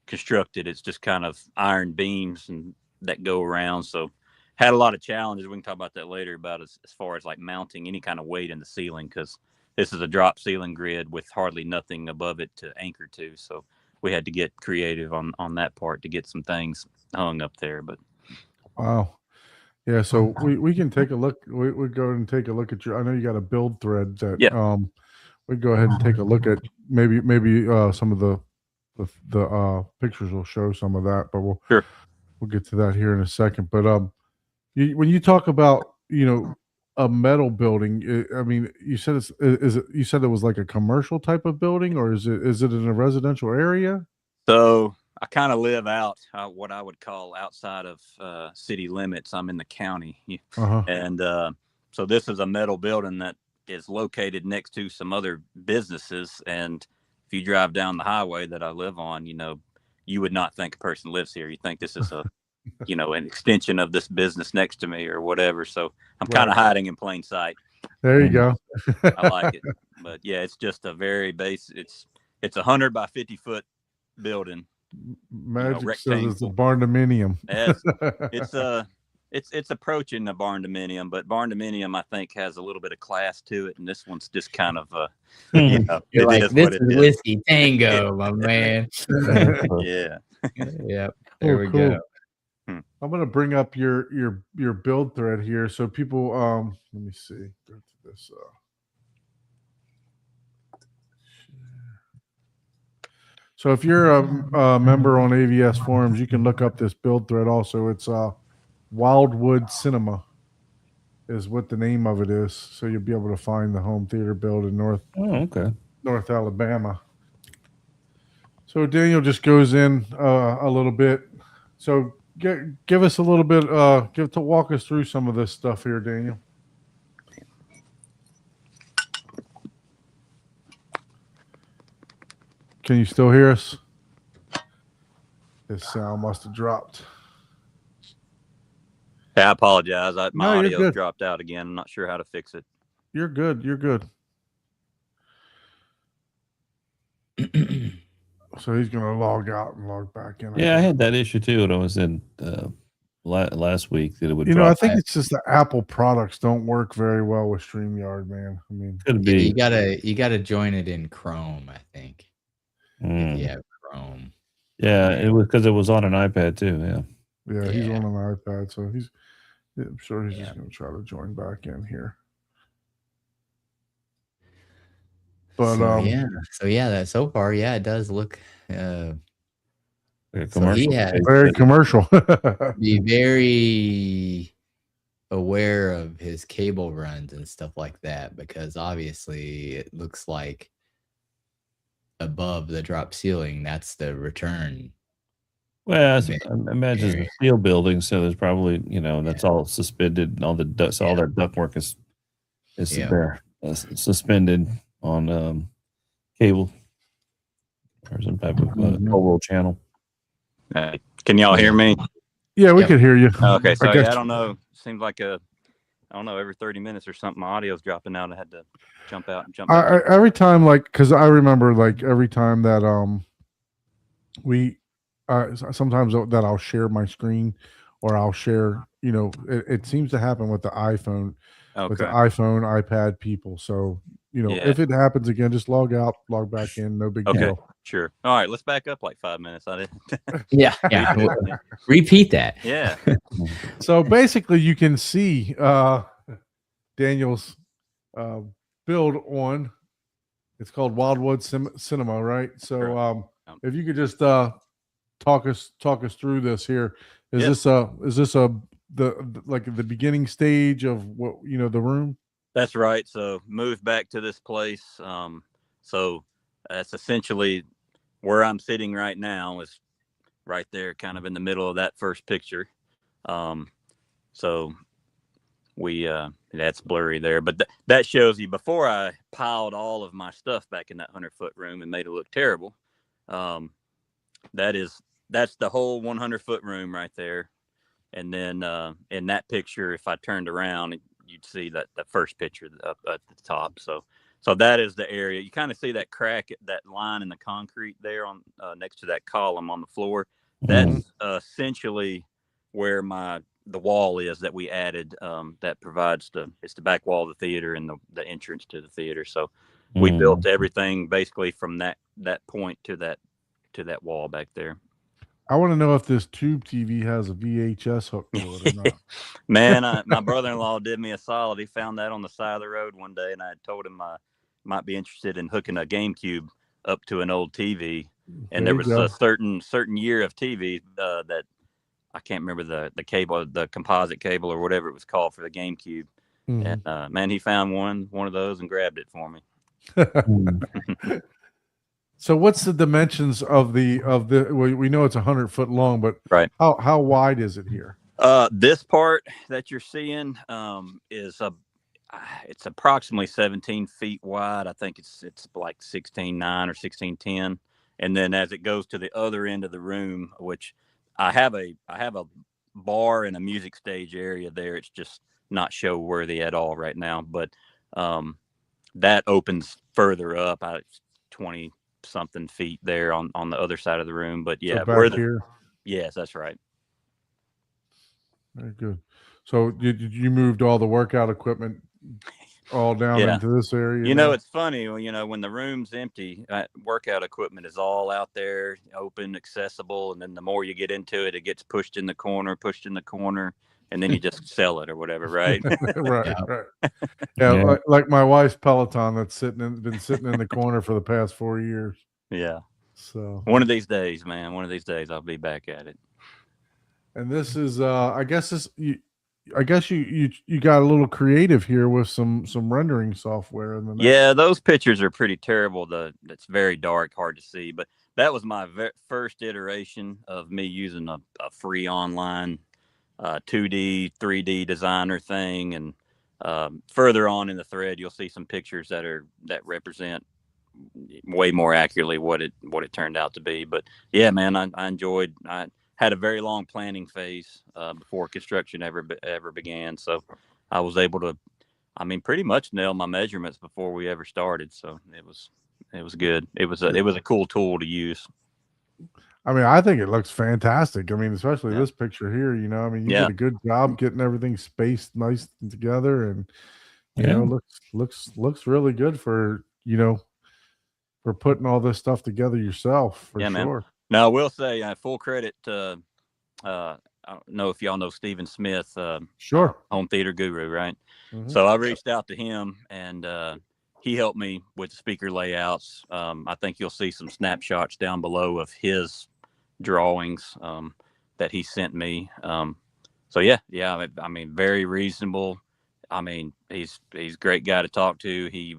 constructed. It's just kind of iron beams and that go around. So had a lot of challenges. We can talk about that later about as far as like mounting any kind of weight in the ceiling, because this is a drop ceiling grid with hardly nothing above it to anchor to. So we had to get creative on that part to get some things hung up there. But wow. Yeah, so we can take a look. We go ahead and take a look at I know you got a build thread that we go ahead and take a look at. Maybe some of the pictures will show some of that, but we'll get to that here in a second. But when you talk about a metal building, I mean, you said you said it was like a commercial type of building, or is it in a residential area? So I kind of live out what I would call outside of city limits. I'm in the county. And so this is a metal building that is located next to some other businesses. And if you drive down the highway that I live on, you would not think a person lives here. You think this is a, an extension of this business next to me or whatever. So I'm kind of hiding in plain sight. There you go. I like it. But yeah, it's just a very it's 100 by 50 foot building. Magic says it's a barndominium. It's it's approaching the barn dominium, but barn dominium I think has a little bit of class to it, and this one's just kind of you know, You're it like, is this what it is is. whiskey tango, my man. Yeah. Yep. There we cool. go. I'm gonna bring up your build thread here so people let me see. Go to this so if you're a member on AVS forums, you can look up this build thread also. It's Wildwood Cinema is what the name of it is. So you'll be able to find the home theater build in North Alabama. So Daniel just goes in a little bit. So give us a little bit walk us through some of this stuff here, Daniel. Can you still hear us? His sound must have dropped. Hey, I apologize. My No, you're audio good. dropped out again. I'm not sure how to fix it. You're good. You're good. So he's going to log out and log back in. Yeah, I had that issue too when I was in last week that it would I drop. think it's just the Apple products don't work very well with StreamYard, man. I mean, Could Yeah, be. you gotta join it in Chrome, I think. If you have Chrome. Yeah, it was because it was on an iPad too. yeah, he's Yeah. on an iPad, so I'm sure he's just going to try to join back in here. But so that so far, it does look Like a So commercial. he had- very commercial. be very aware of his cable runs and stuff like that, because obviously it looks like above the drop ceiling, that's the return. Well, Yeah. I imagine it's a steel building, so there's probably that's all suspended, and all the all that ductwork is Yeah. there suspended on cable or some type of cold roll channel. Can y'all hear me? Yeah, we Yep. could hear you. Okay, so guess- I don't know. Seems like I don't know, every 30 minutes or something, my audio's dropping out. I had to jump out and jump back. Every time, like, because I remember, like, every time that we sometimes that I'll share my screen or I'll share, it seems to happen with the iPhone, Okay. iPad people. So Yeah. if it happens again, just log out, log back in, no big Okay. deal. Sure. All right, let's back up like 5 minutes. I didn't. Yeah. Repeat that. Yeah. So basically, you can see Daniel's build on. It's called Wildwood Cinema, right? So if you could just talk us through this here. Is this the beginning stage of what the room? That's right. So moved back to this place. So that's essentially where I'm sitting right now, is right there, kind of in the middle of that first picture. So we that's blurry there, but that shows you before I piled all of my stuff back in that 100-foot room and made it look terrible. That's the whole 100-foot room right there. And then in that picture, if I turned around, you'd see that the first picture up at the top. So that is the area. You kind of see that crack, that line in the concrete there on next to that column on the floor. That's essentially where the wall is that we added. That provides it's the back wall of the theater and the entrance to the theater. So we built everything basically from that point to that wall back there. I want to know if this tube TV has a VHS hook to it or not. Man, my brother-in-law did me a solid. He found that on the side of the road one day, and I had told him I might be interested in hooking a GameCube up to an old TV. And there was a certain year of TV that I can't remember the cable, the composite cable or whatever it was called for the GameCube. Mhm. And man, he found one of those and grabbed it for me. So what's the dimensions of the we know it's 100-foot long, but Right. How wide is it here? This part that you're seeing is it's approximately 17 feet wide. I think it's like 16.9 or 16.10. And then as it goes to the other end of the room, which I have a bar and a music stage area there. It's just not show worthy at all right now, but that opens further up. 20 something feet there on the other side of the room. But yeah, So back here. Yes, that's right. Very good. So did you moved all the workout equipment all down Yeah. into this area? You know, now? it's funny, when the room's empty, workout equipment is all out there, open, accessible. And then the more you get into it, it gets pushed in the corner, and then you just sell it or whatever, right? right, Yeah. right. Yeah, Yeah. like my wife's Peloton that's been sitting in the corner for the past 4 years. Yeah. So, One of these days, man, I'll be back at it. and this is, I guess you got a little creative here with some rendering software in the next. Yeah, those pictures are pretty terrible. It's very dark, hard to see. But that was my first iteration of me using a free online 2D, 3D designer thing. And further on in the thread, you'll see some pictures that represent way more accurately what it turned out to be. But yeah, man, I enjoyed. I had a very long planning phase before construction ever began, so I was able to, pretty much nail my measurements before we ever started. So it was good. It was a cool tool to use. I think it looks fantastic. Especially Yeah. this picture here, you Yeah. did a good job getting everything spaced nice and together, and Yeah. looks really good for for putting all this stuff together yourself, for Yeah, man. sure. Now, I will say full credit to, I don't know if y'all know Stephen Smith, Sure. home theater guru, right? Mhm. So I reached out to him, and he helped me with the speaker layouts. I think you'll see some snapshots down below of his drawings that he sent me. So yeah, very reasonable. He's a great guy to talk to. He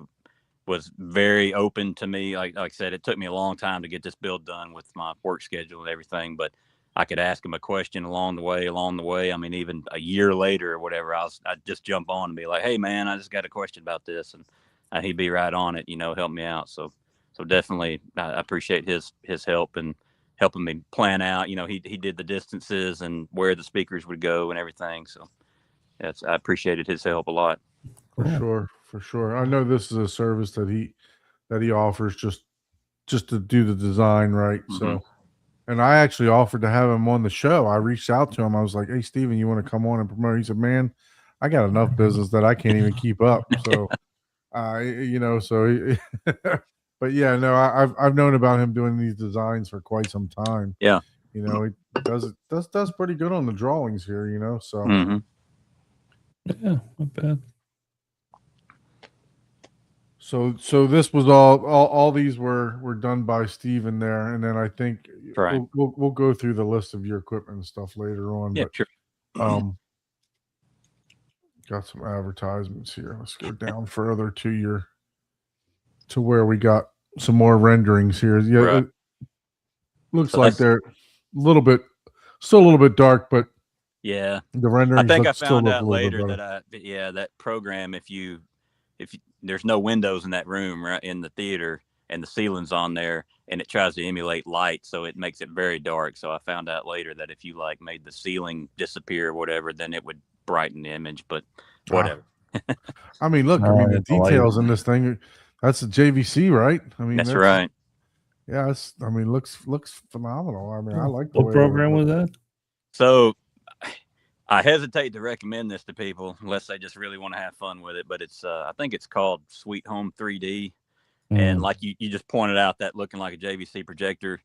was very open to me. Like I said, it took me a long time to get this build done with my work schedule and everything, but I could ask him a question along the way. Even a year later or whatever, I'd just jump on and be like, "Hey man, I just got a question about this." And he'd be right on it, help me out. So definitely I appreciate his help and helping me plan out. He did the distances and where the speakers would go and everything. So I appreciated his help a lot. For sure. I know this is a service that he offers just to do the design right. Mhm. So, and I actually offered to have him on the show. I reached out to him. I was like, "Hey, Steven, you want to come on and promote?" He said, "Man, I got enough business that I can't even keep up." So, but yeah, no, I've known about him doing these designs for quite some time. Yeah. He does pretty good on the drawings here. So. Mm-hmm. Yeah, not bad. So this was all these were done by Steven there, and then I think Right. we'll go through the list of your equipment and stuff later on. Yeah, But sure. got some advertisements here. Let's go down further to where we got some more renderings here. Yeah, Right. it looks So like they're still a little bit dark, but Yeah. the renderings I think I still found look out a little bit later better. that program, if there's no windows in that room, right, in the theater, and the ceiling's on there, and it tries to emulate light, so it makes it very dark. So I found out later that if you made the ceiling disappear or whatever, then it would brighten the image. But whatever. Look, the details in this thing. That's a JVC, right? That's right. Yeah, looks phenomenal. I like the What way program was that? So I hesitate to recommend this to people unless they just really want to have fun with it. But I think it's called Sweet Home 3D. And like you just pointed out, that looking like a JVC projector.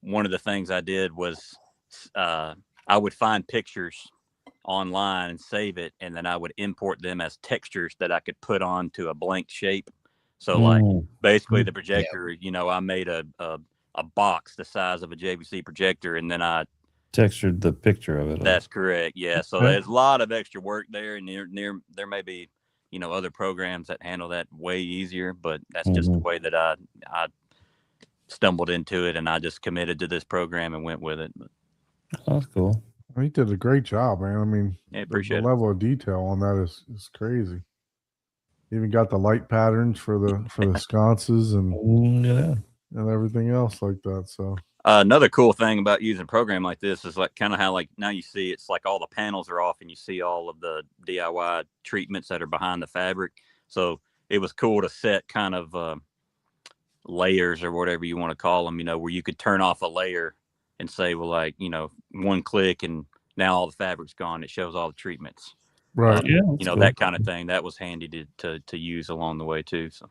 One of the things I did was I would find pictures online and save it, and then I would import them as textures that I could put onto a blank shape. So basically the projector, I made a box the size of a JVC projector, and then I textured the picture of it. That's correct. Yeah. So there's a lot of extra work there, and there may be, other programs that handle that way easier, but that's just the way that I stumbled into it, and I just committed to this program and went with it. But, that's cool. He did a great job, man. I appreciate the level of detail on that is crazy. Even got the light patterns for the sconces and everything else like that. So another cool thing about using a program like this is kind of how now you see it's like all the panels are off and you see all of the DIY treatments that are behind the fabric. So it was cool to set kind of layers or whatever you want to call them, where you could turn off a layer and say, well, one click and now all the fabric's gone. It shows all the treatments. Right. Yeah, you that's know, cool. that kind of thing. That was handy to use along the way too. So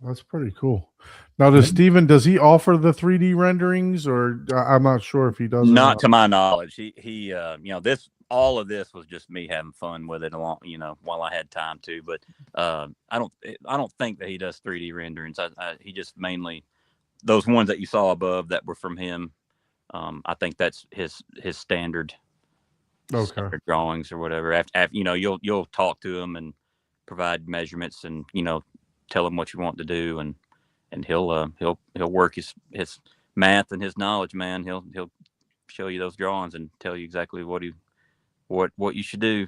That's pretty cool. Now, does Yeah. Steven, does he offer the 3D renderings, or I'm not sure if he does or not not. to my knowledge. He you know, all of this was just me having fun with it along, you know, while I had time to. But I don't think that he does 3D renderings. He just mainly those ones that you saw above that were from him. I think that's his standard drawings or whatever. After you know, you'll talk to him and provide measurements and, you know, tell him what you want to do, and he'll work his math and his knowledge, man. He'll show you those drawings and tell you exactly what you should do.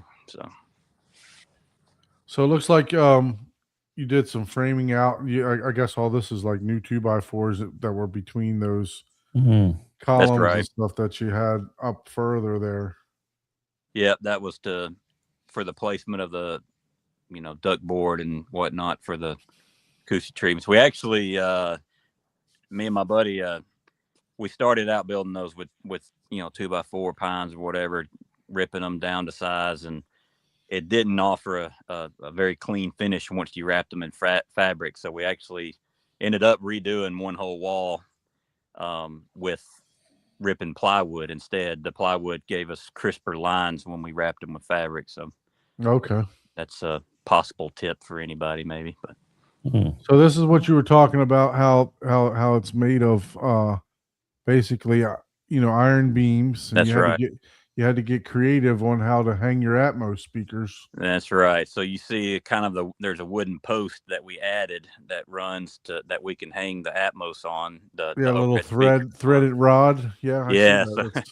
So it looks like you did some framing out. I guess all this is like new 2x4s that were between those Mhm. columns right. and stuff that you had up further there. Yeah, that was for the placement of the, you know, duck board and whatnot for the acoustic treatments. We actually, me and my buddy, we started out building those with you know 2x4 pines or whatever, ripping them down to size, and it didn't offer a very clean finish once you wrapped them in fabric. So we actually ended up redoing one whole wall with ripping plywood instead. The plywood gave us crisper lines when we wrapped them with fabric. So Okay. that's a possible tip for anybody, maybe. But Mhm. So this is what you were talking about, how it's made of basically iron beams, and that's right. you had to get creative on how to hang your Atmos speakers. That's right. So you see kind of there's a wooden post that we added that runs that we can hang the Atmos on the Yeah, a little overhead speakers on. threaded rod. Yeah, I see Yeah, that. so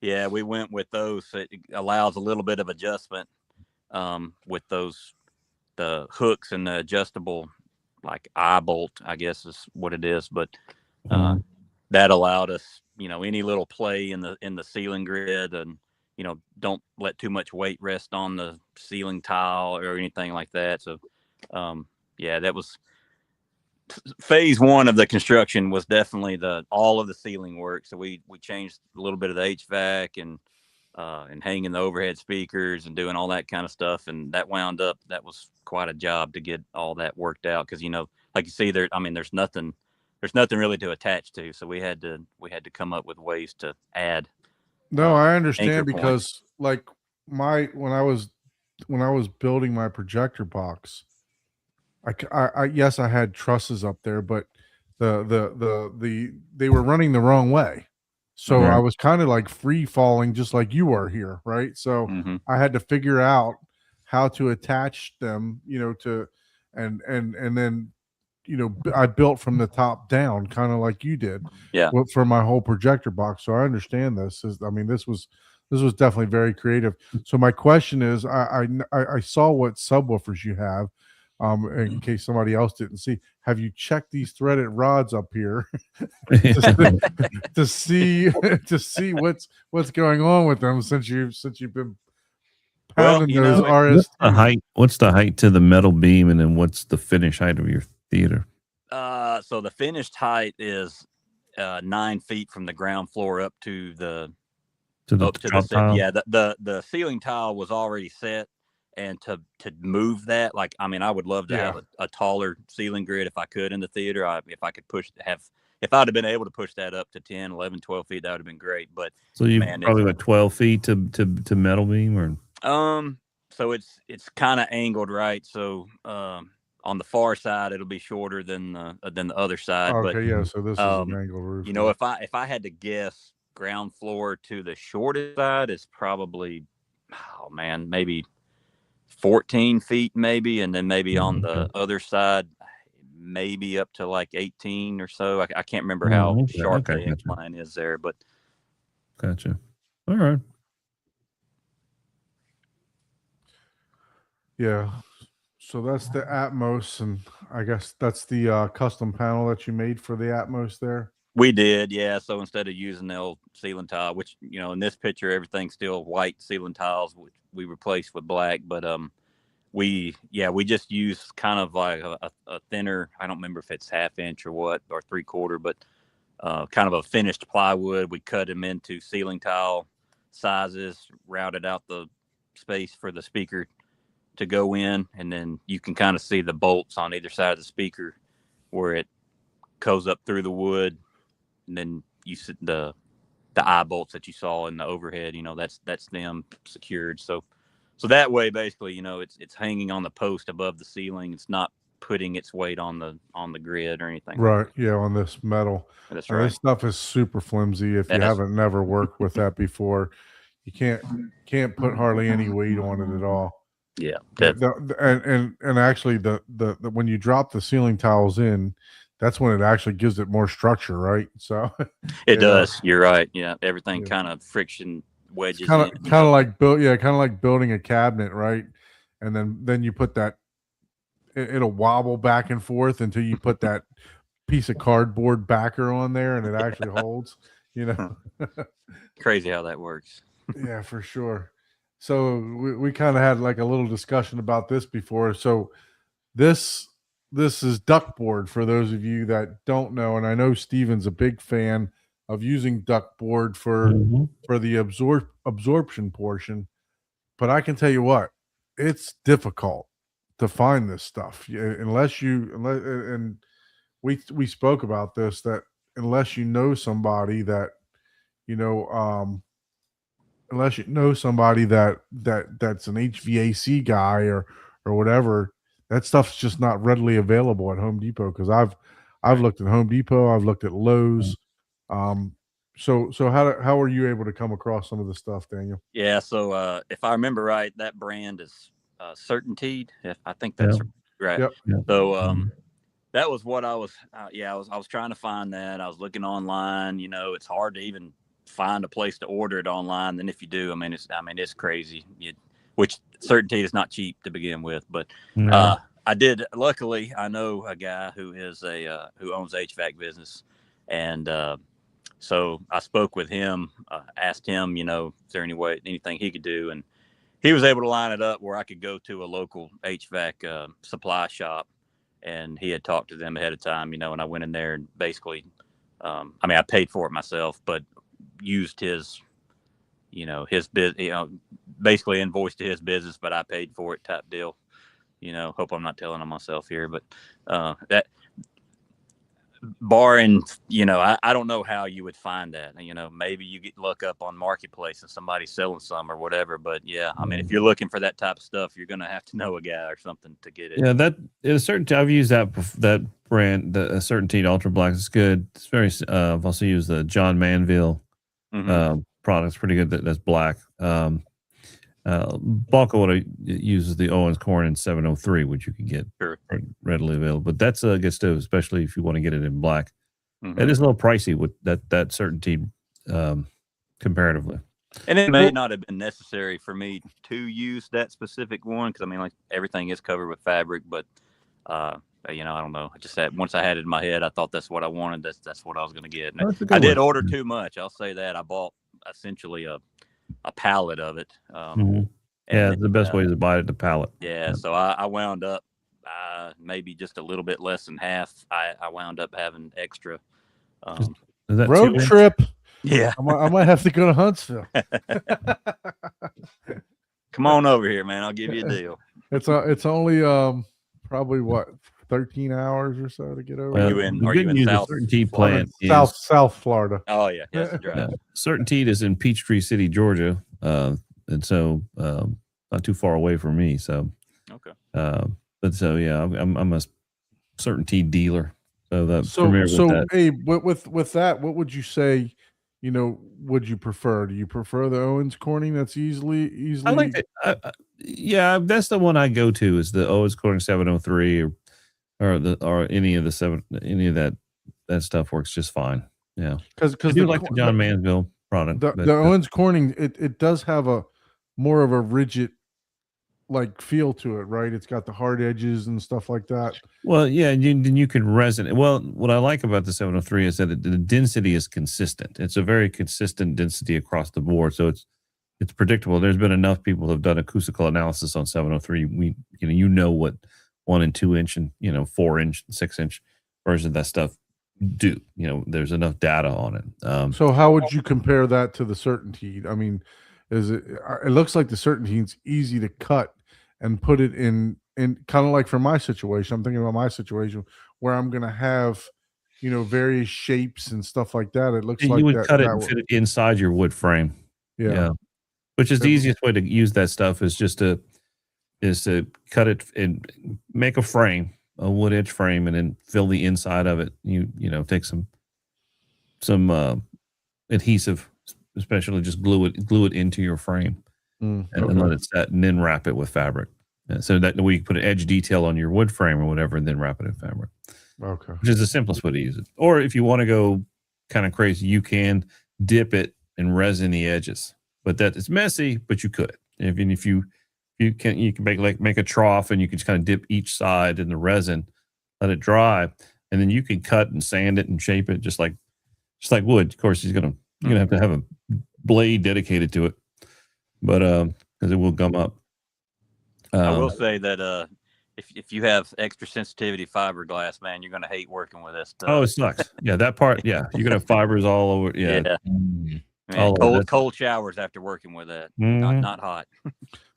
yeah, we went with those. It allows a little bit of adjustment with the hooks and the adjustable like eye bolt, I guess is what it is. But Mhm. that allowed us, you know, any little play in the ceiling grid, and, you know, don't let too much weight rest on the ceiling tile or anything like that. So yeah, that was phase one of the construction, was definitely all of the ceiling work. So we changed a little bit of the HVAC and hanging the overhead speakers and doing all that kind of stuff. And that was quite a job to get all that worked out. Cause, you know, like you see there, I mean, there's nothing really to attach to. So we had to come up with ways to add No, I anchor understand, points. because like when I was building my projector box, yes, I had trusses up there, but they were running the wrong way. So Right. I was kind of like free falling, just like you are here, right? So Mm-hmm. I had to figure out how to attach them, and then I built from the top down, kind of like you did. Yeah. For my whole projector box. So I understand this. This was definitely very creative. So my question is, I saw what subwoofers you have. In case somebody else didn't see, have you checked these threaded rods up here to see to see what's going on with them, since you've been Well, pounding you those know, RST? What's the height to the metal beam, and then what's the finish height of your theater? so the finished height is 9 feet from the ground floor up to the Drop tile? yeah, the ceiling tile was already set, and to move that, like, I mean, I would love to Yeah. have a taller ceiling grid if I could in the theater. If I could if I'd have been able to push that up to 10, 11, 12 feet, that would have been great. But So you man, probably like 12 feet to metal beam, or so it's kind of angled, right? So on the far side it'll be shorter than the other side. But Okay, yeah. So this is an angle roof. you know, if I had to guess, ground floor to the shortest side is probably, oh man, maybe 14 feet, maybe, and then maybe on the Okay. other side, maybe up to like 18 or so. I can't remember Oh, how okay, sharp okay, the gotcha. incline is there, but Gotcha. All right. Yeah. So that's the Atmos, and I guess that's the custom panel that you made for the Atmos there. we did, yeah. So instead of using the old ceiling tile, which, you know, in this picture everything's still white ceiling tiles, which we replaced with black, but we just use kind of like a thinner, I don't remember if it's 1/2 inch or what, or 3/4, but kind of a finished plywood. We cut them into ceiling tile sizes, routed out the space for the speaker to go in, and then you can kind of see the bolts on either side of the speaker where it goes up through the wood, and then you see the eye bolts that you saw in the overhead. That's them secured. So that way, basically, it's hanging on the post above the ceiling. It's not putting its weight on the grid or anything. Right. Yeah. On this metal. That's And right. this stuff is super flimsy. If you Yes. haven't never worked with that before, you can't put hardly any weight on it at all. Yeah. And actually the when you drop the ceiling tiles in, that's when it actually gives it more structure, right? So It Yeah. does. You're right. Yeah. Everything Yeah. kind of friction wedges kind in. of like building a cabinet, right? And then you put that it'll wobble back and forth until you put that piece of cardboard backer on there and it actually holds, Crazy how that works. Yeah, for sure. So we kind of had like a little discussion about this before. So this is duckboard for those of you that don't know, and I know Steven's a big fan of using duckboard for the absorption portion. But I can tell you what, it's difficult to find this stuff unless and we spoke about this, that unless you know somebody that unless you know somebody that's an HVAC guy or whatever, that stuff's just not readily available at Home Depot. Because I've looked at Home Depot, I've looked at Lowe's. So how were you able to come across some of the stuff, Daniel? Yeah. So if I remember right, that brand is Certainteed. I think that's right. Yep. So that was what I was. I was trying to find that. I was looking online. It's hard to even find a place to order it online. Then if you do, it's crazy. Which Certainteed is not cheap to begin with, but I did. Luckily, I know a guy who is who owns HVAC business, and so I spoke with him, asked him, is there anything he could do, and he was able to line it up where I could go to a local HVAC supply shop, and he had talked to them ahead of time, and I went in there and basically, I paid for it myself, but used his basically invoiced to his business, but I paid for it type deal. Hope I'm not telling on myself here, but that barring, I don't know how you would find that. Maybe you get look up on Marketplace and somebody's selling some or whatever. But yeah, if you're looking for that type of stuff, you're gonna have to know a guy or something to get it. Yeah, that is certain. I've used that brand, the Certainteed Ultra Black. It's good. It's very. I've also used the John Manville product. It's pretty good. That's black. Bulk of what I use is the Owens Corning 703, which you can get readily available. But that's a good stove, especially if you want to get it in black. It is a little pricey with that Certainteed comparatively. And it may not have been necessary for me to use that specific one because like everything is covered with fabric. But I don't know. I just had once I had it in my head, I thought that's what I wanted. That's what I was going to get. And I did order too much. I'll say that I bought essentially a pallet of it. Yeah, the best way is to buy it at the pallet. Yeah, so I wound up maybe just a little bit less than half. I wound up having extra. Is that road trip. Yeah, I might have to go to Huntsville. Come on over here, man. I'll give you a deal. It's only probably what 13 hours or so to get over. Are you in South Certainteed plant South Florida? Oh yeah, yes, drive. Certainteed is in Peachtree City, Georgia, and so not too far away from me. So okay, but so yeah, I'm a Certainteed dealer. So that's so that. Hey, with that, what would you say? Would you prefer? Do you prefer the Owens Corning? That's easily. I like it. Yeah, that's the one I go to. Is the Owens Corning 703 or any of that stuff works just fine. Yeah, because I do like the John Manville product. The Owens Corning, it does have a more of a rigid like feel to it, right? It's got the hard edges and stuff like that. Well, yeah, then you can resonate. Well, what I like about the 703 is that the density is consistent. It's a very consistent density across the board, so it's predictable. There's been enough people who have done acoustical analysis on 703. What 1 and 2 inch and 4 inch, 6 inch version of that stuff do. There's enough data on it. So how would you compare that to the Certainteed? Is it looks like the Certainteed's easy to cut and put it in kind of like for my situation. I'm thinking about my situation where I'm going to have, various shapes and stuff like that. It looks You like would that. cut it and fit it inside your wood frame. Yeah. Which is the It- easiest way to use that stuff is just to cut it and make a frame, a wood edge frame, and then fill the inside of it. Take some adhesive, especially just glue it into your frame and okay. let it set, and then wrap it with fabric. So that way you can put an edge detail on your wood frame or whatever, and then wrap it in fabric. Okay. Which is the simplest way to use it. Or if you want to go kind of crazy, you can dip it and resin the edges. But that is messy, but you could. If you can make a trough, and you can just kind of dip each side in the resin, let it dry, and then you can cut and sand it and shape it just like wood. Of course, you're gonna have to have a blade dedicated to it, but because it will gum up. I will say that if you have extra sensitivity fiberglass, man, you're gonna hate working with this stuff. Oh, it sucks. Yeah, that part. Yeah, you're gonna have fibers all over. Yeah. Man, Oh, cold showers after working with that. Mhm. Not hot.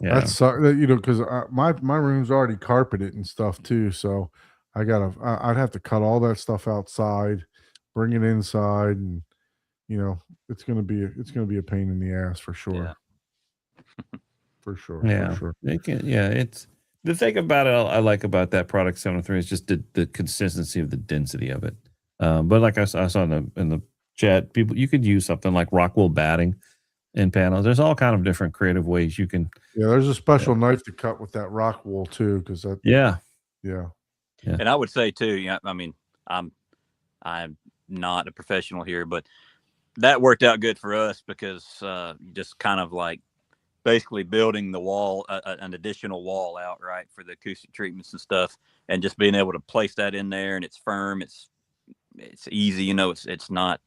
Yeah. That's because my room's already carpeted and stuff too. So I'd have to cut all that stuff outside, bring it inside, and it's gonna be a pain in the ass for sure. Yeah. For sure. Yeah. For sure. It's the thing about it I like about that product 703 is just the consistency of the density of it. But like I saw in the chat, people, you could use something like Rockwell batting in panels. There's all kind of different creative ways you can. Yeah, there's a special knife to cut with that rock wool too, because that. Yeah. Yeah. And I would say too, I mean, I'm not a professional here, but that worked out good for us because just kind of like basically building the wall, an additional wall out, right, for the acoustic treatments and stuff, and just being able to place that in there, and it's firm, it's easy, it's not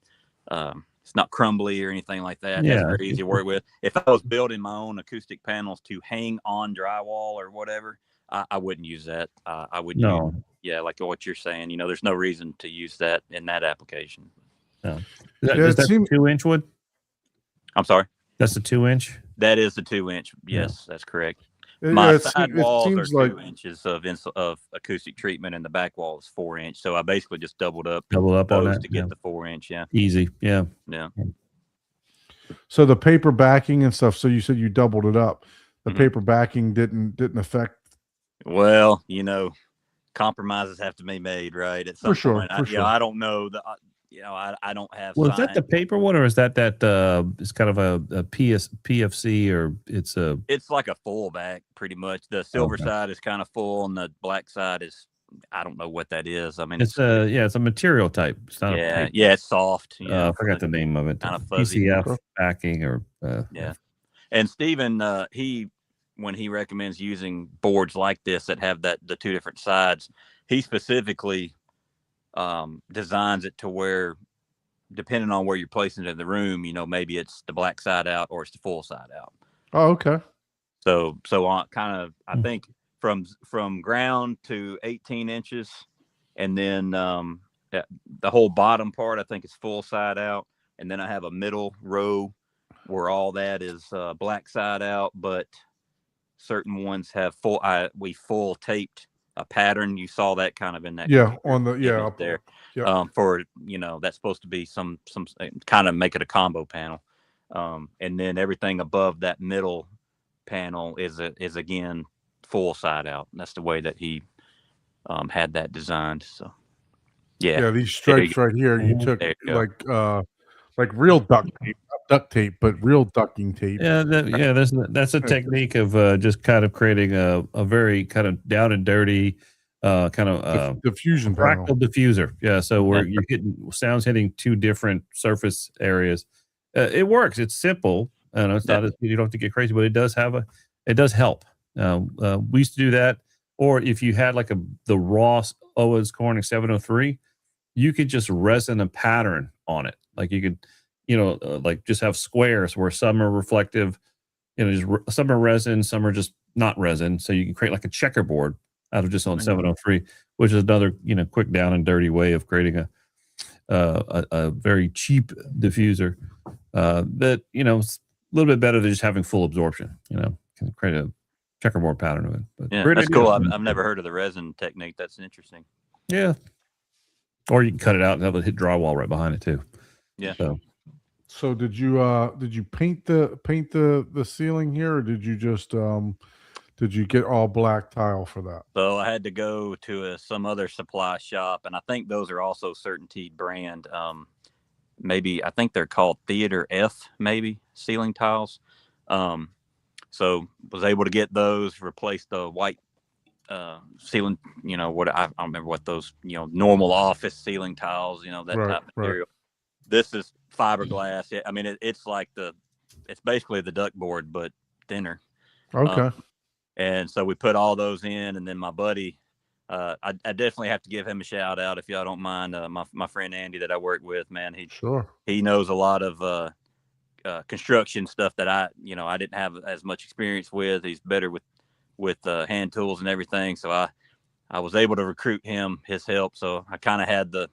crumbly or anything like that. Yeah. It's very easy to work with. If I was building my own acoustic panels to hang on drywall or whatever, I wouldn't use that. I would No. use, like what you're saying, there's no reason to use that in that application. No. Yeah, Is it that seemed- 2-inch wood? I'm sorry. That's the 2-inch. That is the 2-inch. Yes, that's correct. Yeah, My it side seems walls are like 2 inches of acoustic treatment, and the back wall is 4-inch. So I basically just doubled up Double up on those that. to get Yeah. the 4-inch. Yeah, Easy. Yeah. yeah. so the paper backing and stuff. So you said you doubled it up. The Mhm. paper backing didn't affect. Well, compromises have to be made, right? At some For sure, point. for sure. I don't know that. I don't have. Well, is that the science. paper one, or is that it's kind of a PFC, or it's a? It's like a full back, pretty much. The silver Okay. side is kind of full, and the black side is. I don't know what that is. I mean, It's a material type. It's not a paper. it's soft. I forgot the name of it. Kind of fuzzy. PCF backing or Yeah. And Steven, when he recommends using boards like this that have the two different sides, he specifically designs it to where, depending on where you're placing it in the room, maybe it's the black side out or it's the full side out. Oh, okay. So on kind of, I Hmm. think from ground to 18 inches, and then the whole bottom part, I think, is full side out, and then I have a middle row where all that is black side out, but certain ones have we full taped a pattern. You saw that kind of in that. Yeah, on the image there. Yeah. For that's supposed to be some kind of make it a combo panel, and then everything above that middle panel is again full side out. That's the way that he had that designed. So Yeah, these stripes right here, you took There you go. like real duct tape, not duct tape, but real ducking tape. Yeah, that's a technique of just kind of creating a very kind of down and dirty kind of Diffusion panel. fractal diffuser. Yeah, so where you're hitting sounds hitting two different surface areas. It works. It's simple. It's not you don't have to get crazy, but it does help. We used to do that, or if you had like the Ross Owens Corning 703, you could just resin a pattern on it. Like you could, like just have squares where some are reflective, some are resin, some are just not resin. So you can create like a checkerboard out of just on 703, which is another, quick down and dirty way of creating a very cheap diffuser that, it's a little bit better than just having full absorption, can create a checkerboard pattern of it. But Yeah, great that's idea. cool. I've never heard of the resin technique. That's interesting. Yeah. Or you can cut it out and have it hit drywall right behind it too. Yeah. So did you paint the ceiling here, or did you just did you get all black tile for that? So I had to go to some other supply shop, and I think those are also Certainty brand. Maybe I think they're called Theater F, maybe ceiling tiles. So was able to get those, replace the white ceiling. You know what? I don't remember what those normal office ceiling tiles. That Right, type of right. material. This is fiberglass. I mean, it's like it's basically the duck board but thinner. Okay. And so we put all those in, and then my buddy, I definitely have to give him a shout out if y'all don't mind. My friend Andy that I work with, man, Sure. he knows a lot of construction stuff that I didn't have as much experience with. He's better with hand tools and everything. So I was able to recruit his help. So I kind of had the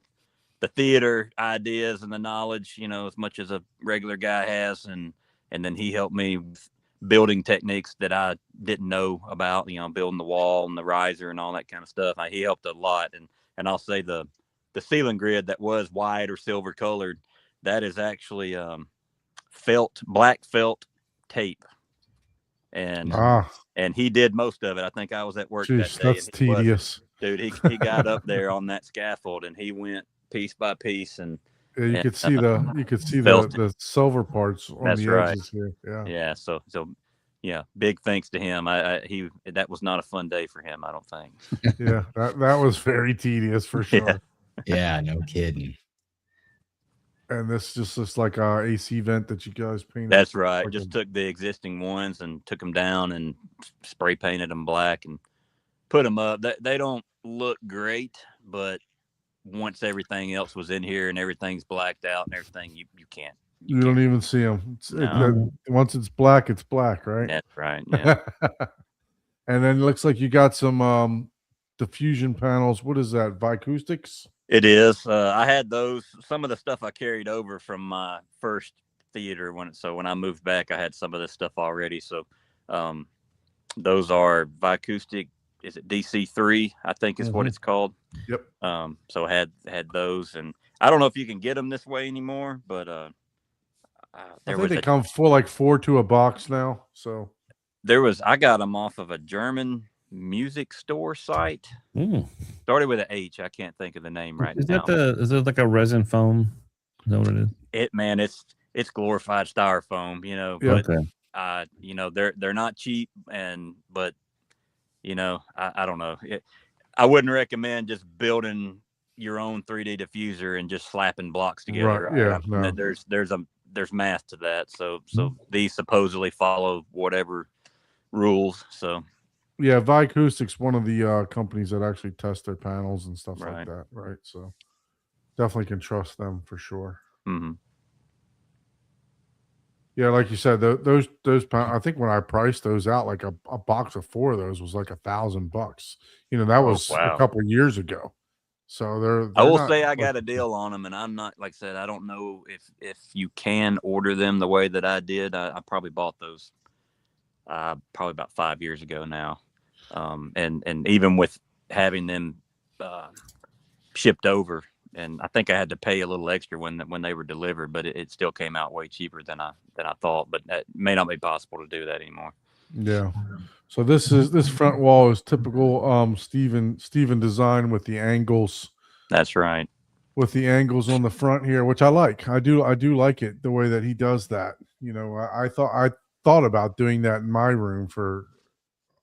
theater ideas and the knowledge, as much as a regular guy has, and then he helped me with building techniques that I didn't know about, building the wall and the riser and all that kind of stuff. He helped a lot. And I'll say the ceiling grid that was white or silver colored, that is actually black felt tape. And he did most of it. I think I was at work Jeez, that day. that's tedious. Dude, he got up there on that scaffold and he went piece by piece, and Yeah, you could see felt the silver parts on That's the right. edges here. Yeah. So yeah, big thanks to him. That was not a fun day for him, I don't think. Yeah. That was very tedious for sure. Yeah. Yeah, no kidding. And this just looks like a AC vent that you guys painted. That's right. Like Just took the existing ones and took them down and spray painted them black and put them up. They don't look great, but once everything else was in here and everything's blacked out and everything, you can't. You don't even see them. No. Once it's black, right? That's right. Yeah. And then it looks like you got some diffusion panels. What is that? Vicoustics? It is. I had those. Some of the stuff I carried over from my first theater when I moved back, I had some of this stuff already. So those are Vicoustic. Is it DC3? I think is what it's called. Yep. So I had those, and I don't know if you can get them this way anymore, but I think they come for like 4 to a box now. So I got them off of a German music store site. Started with an H. I can't think of the name right now. Is it like a resin foam? Is that what it is? It's glorified styrofoam, Yeah. but Okay. they're not cheap, but I don't know. I wouldn't recommend just building your own 3D diffuser and just slapping blocks together. Right. Yeah. I mean, No. there's math to that. So these supposedly follow whatever rules. So Yeah, Vicoustic's one of the companies that actually test their panels and stuff like Right. that, right? So definitely can trust them for sure. mhm. Yeah, like you said, those I think when I priced those out, like a box of 4 of those was like $1,000. That was wow. a couple of years ago. So they're I will not say I like- got a deal on them, and I'm not, like I said, I don't know if you can order them the way that I did. I probably bought those probably about 5 years ago now. And even with having them shipped over, and I think I had to pay a little extra when they were delivered, but it still came out way cheaper than I thought. But that may not be possible to do that anymore. Yeah. So this front wall is typical Steven design with the angles. That's right. With the angles on the front here, which I like. I do like it the way that he does that. I thought about doing that in my room for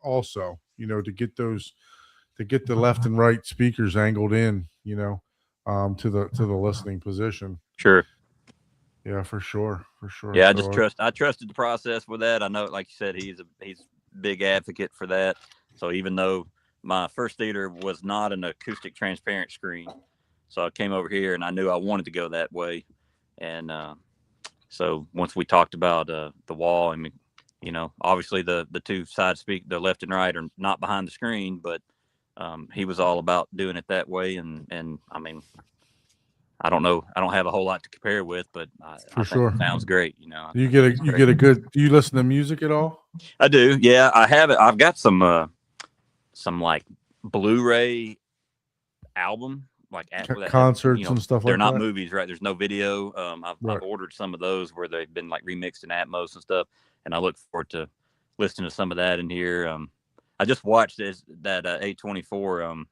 also, to get the left and right speakers angled in, to the listening position. Sure. Yeah, for sure. Yeah, So, I trusted the process with that. I know, like you said, he's a big advocate for that. So even though my first theater was not an acoustic transparent screen, so I came over here and I knew I wanted to go that way. And so once we talked about the wall, I mean, obviously the two side the left and right are not behind the screen, but he was all about doing it that way. And I mean, I don't know. I don't have a whole lot to compare with, but I think sure. it sounds great. You know, You get a good. Do you listen to music at all? I do. Yeah, I have it. I've got some like Blu-ray album like Concerts and stuff they're like not that? movies, right? There's no video. I've Right. ordered some of those where they've been like remixed in Atmos and stuff, and I look forward to listening to some of that in here. I just watched that A24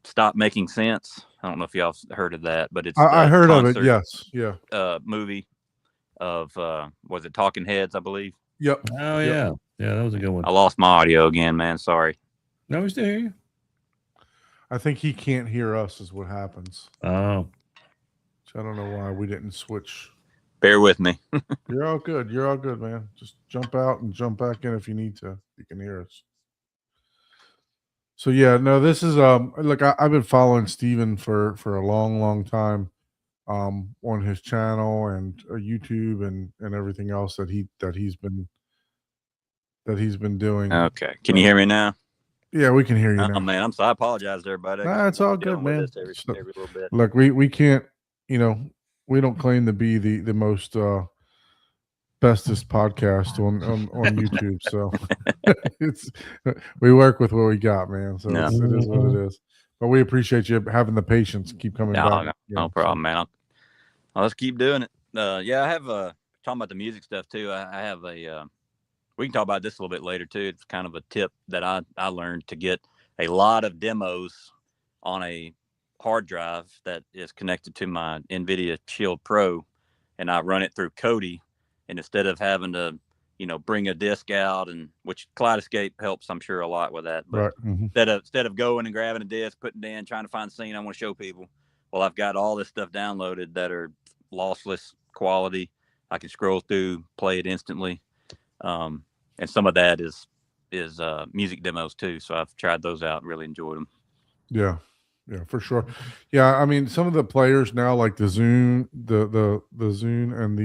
Stop Making Sense. I don't know if y'all heard of that, but it's I heard of it. concert, Yes. Yeah. movie of was it Talking Heads, I believe. Yep. Oh Yep. yeah, yeah, that was a good one. I lost my audio again, man. Sorry. No, we still hear you. I think he can't hear us. Is what happens. Oh, So I don't know why we didn't switch. Bear with me. You're all good. You're all good, man. Just jump out and jump back in if you need to. You can hear us. So yeah, no, this is look, I've been following Steven for a long time on his channel and YouTube and everything else that he's been doing. Okay. Can you hear me now? Yeah, we can hear you Oh now. man, I apologize to everybody. Nah, it's all Dealing good, with man. this every So- little bit. Look, we can't, we don't claim to be the most bestest podcast on YouTube. So it's we work with what we got, man. So No. it is what it is. But we appreciate you having the patience to keep coming No, back. no problem, man. Let's keep doing it. Yeah, I have talking about the music stuff too. I have a we can talk about this a little bit later too. It's kind of a tip that I learned to get a lot of demos on a hard drive that is connected to my NVIDIA Shield Pro, and I run it through Kodi. And instead of having to, bring a disc out, and which Kaleidoscape helps, I'm sure, a lot with that. But Right. Mhm. instead of going and grabbing a disc, putting it in, trying to find a scene I want to show people, well, I've got all this stuff downloaded that are lossless quality. I can scroll through, play it instantly, and some of that is music demos too. So I've tried those out and really enjoyed them. Yeah, for sure. Yeah, I mean, some of the players now, like the Zune, the Zune, and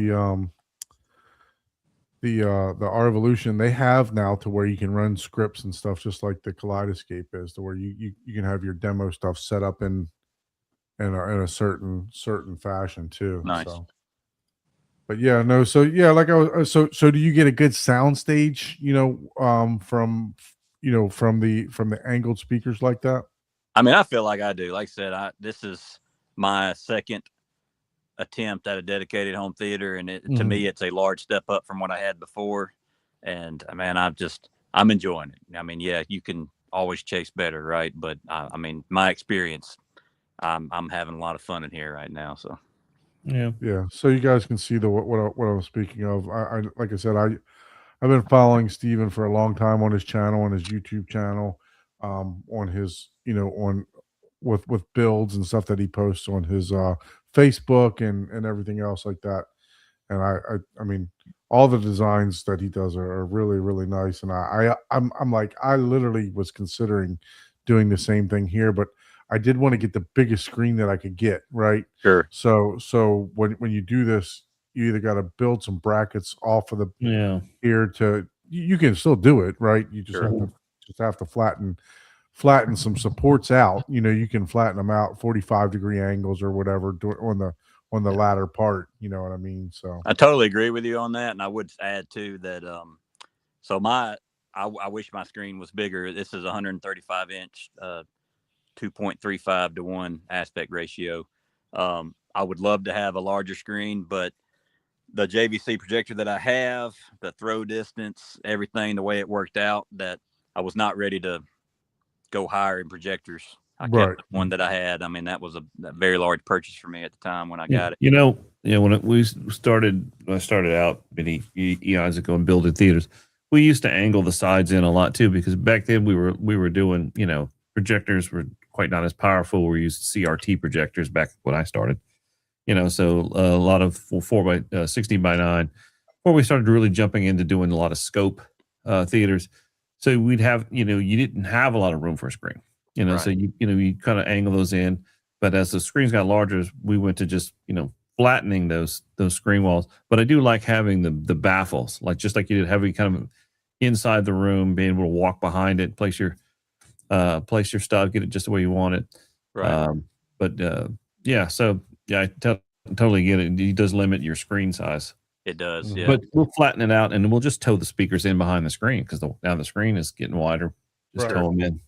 the R Evolution, they have now to where you can run scripts and stuff just like the Kaleidoscape is, to where you can have your demo stuff set up in a certain fashion too. Nice. So. But yeah, no. So yeah, like I was. So do you get a good sound stage? From the angled speakers like that. I mean, I feel like I do. Like I said, this is my second attempt at a dedicated home theater, and to me, it's a large step up from what I had before. And man, I'm enjoying it. I mean, yeah, you can always chase better, right? But I mean, my experience, I'm having a lot of fun in here right now. So. Yeah. So you guys can see what I'm speaking of. I like I said, I've been following Steven for a long time on his channel, on his YouTube channel, on his on with builds and stuff that he posts on his Facebook and everything else like that. And I mean, all the designs that he does are really, really nice. And I'm like, I literally was considering doing the same thing here, but I did want to get the biggest screen that I could get, right? Sure. So when you do this, you either got to build some brackets off of the here to you can still do it, right? You just have to flatten some supports out. You can flatten them out 45-degree angles or whatever on the latter part. You know what I mean? So I totally agree with you on that, and I would add too that so I wish my screen was bigger. This is 135 inch. 2.35 to 1 aspect ratio. I would love to have a larger screen, but the JVC projector that I have, the throw distance, everything, the way it worked out, that I was not ready to go higher in projectors. I kept the one that I had. I mean, that was a very large purchase for me at the time when I got it. When I started out many eons ago and building theaters, we used to angle the sides in a lot too, because back then we were doing, projectors were quite not as powerful. We used CRT projectors back when I started, so a lot of 16:9 before we started really jumping into doing a lot of scope theaters. So we'd have, you didn't have a lot of room for a screen, Right. so you kind of angle those in. But as the screens got larger, we went to just, flattening those screen walls. But I do like having the baffles, just like you did, having kind of inside the room, being able to walk behind it, place your stuff, get it just the way you want it. Right. But Yeah. So yeah, totally get it. It does limit your screen size, It does. Mhm. Yeah. but we'll flatten it out and we'll just tow the speakers in behind the screen because now the screen is getting wider. Just Right. tow them in.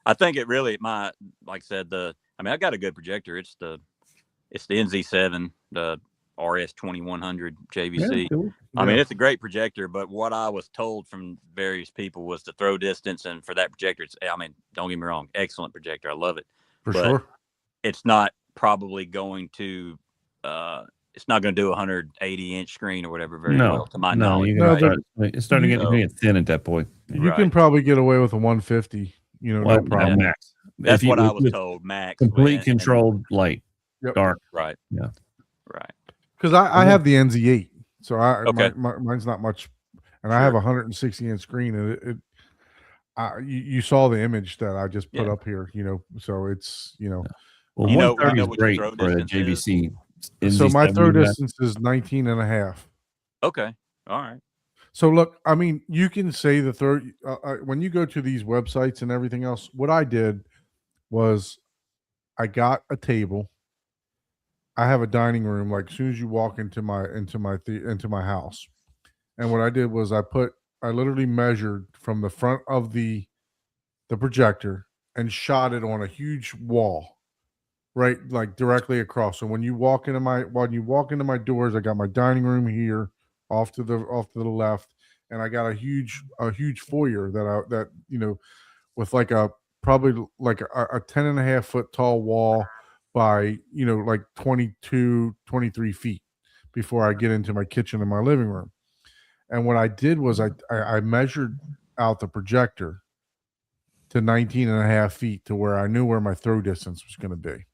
I think it really like I said, I got a good projector. It's the NZ7, the RS2100 JVC. Cool. I mean, Yeah, it's a great projector, but what I was told from various people was the throw distance, and for that projector, don't get me wrong, excellent projector. I love it. for but sure. It's not probably going to, it's not going to do a 180-inch screen or whatever very well, to my knowledge. You're Right? gonna it's starting to You- get thin at that point. You Right. can probably get away with a 150. No Well, problem. max. That's If what I with was told, max. Complete and- controlled light, Yep. dark. Right. Yeah. Right. Because I have the NZ8, so Okay. mine's not much, and I have a 160-inch screen, and you saw the image that I just put Yeah. up here, so it's Well, You know 130 is what your great throw for a distance is? JVC. so my throw NZ70 back. distance is 19 and a half. Okay. All right. So look, I mean, you can say the throw when you go to these websites and everything else. What I did was I got a table. I have a dining room. Like as soon as you walk into my house, and what I did was I literally measured from the front of the projector and shot it on a huge wall, right, like directly across. So when you walk into my doors, I got my dining room here off to the left, and I got a huge foyer that with like probably like a 10 and a half foot tall wall by like 22 23 feet before I get into my kitchen and my living room. And what I did was I measured out the projector to 19 and a half feet to where I knew where my throw distance was going to be.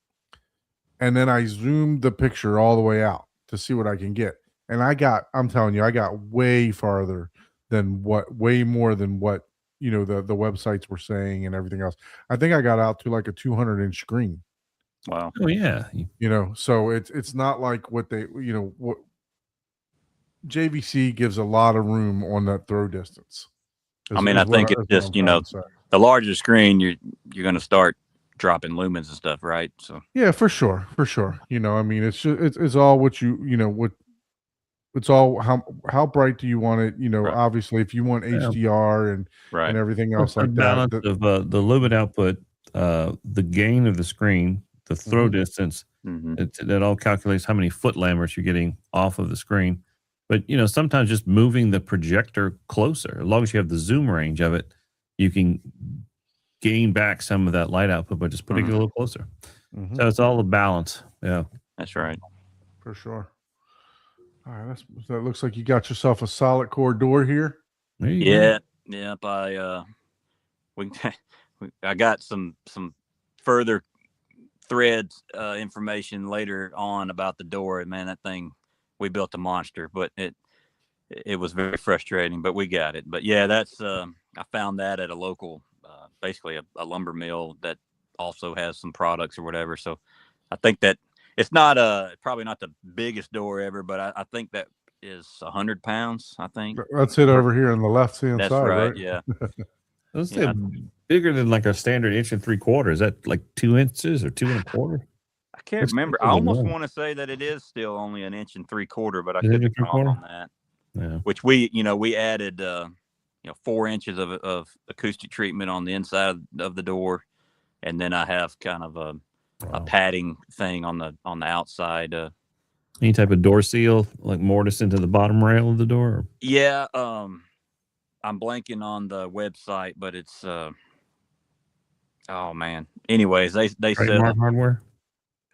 And then I zoomed the picture all the way out to see what I can get. And I'm telling you, I got way more than what the websites were saying and everything else. I think I got out to like a 200-inch screen. Wow. Oh yeah. So it's not like what what JVC gives a lot of room on that throw distance. I think it's just, the larger screen, you're going to start dropping lumens and stuff, right? So yeah, for sure. It's just, it's all what it's all how bright do you want it? Right. Obviously, if you want HDR and right. everything Well, else like balance that. of the lumen output, the gain of the screen, the throw distance. Mhm. That all calculates how many foot lamberts you're getting off of the screen. But sometimes just moving the projector closer, as long as you have the zoom range of it, you can gain back some of that light output by just putting it a little closer. Mhm. So it's all a balance. Yeah. That's right. For sure. All right, that looks like you got yourself a solid core door here. There you go. Yeah. Yep. I got some further threads information later on about the door, and man, that thing, we built a monster, but it was very frustrating, but we got it. But yeah, that's I found that at a local basically a lumber mill that also has some products or whatever. So I think that it's not probably not the biggest door ever, but I think that is 100 pounds, I think. That's it over here on the left hand That's side, right. right? Yeah. Let's say Yeah. bigger than like a standard 1.75 inches. Is that like 2 inches or 2.25? I can't It's remember. I bigger than almost that. want to say that it is still only 1.75 inches, but I Is it could be 1.75? wrong on that. Yeah. Which we added 4 inches of acoustic treatment on the inside of the door, and then I have kind of a Wow. padding thing on the outside. Any type of door seal, like mortise into the bottom rail of the door? Yeah, I'm blanking on the website, but it's oh man. Anyways, they sell. Trademark hardware?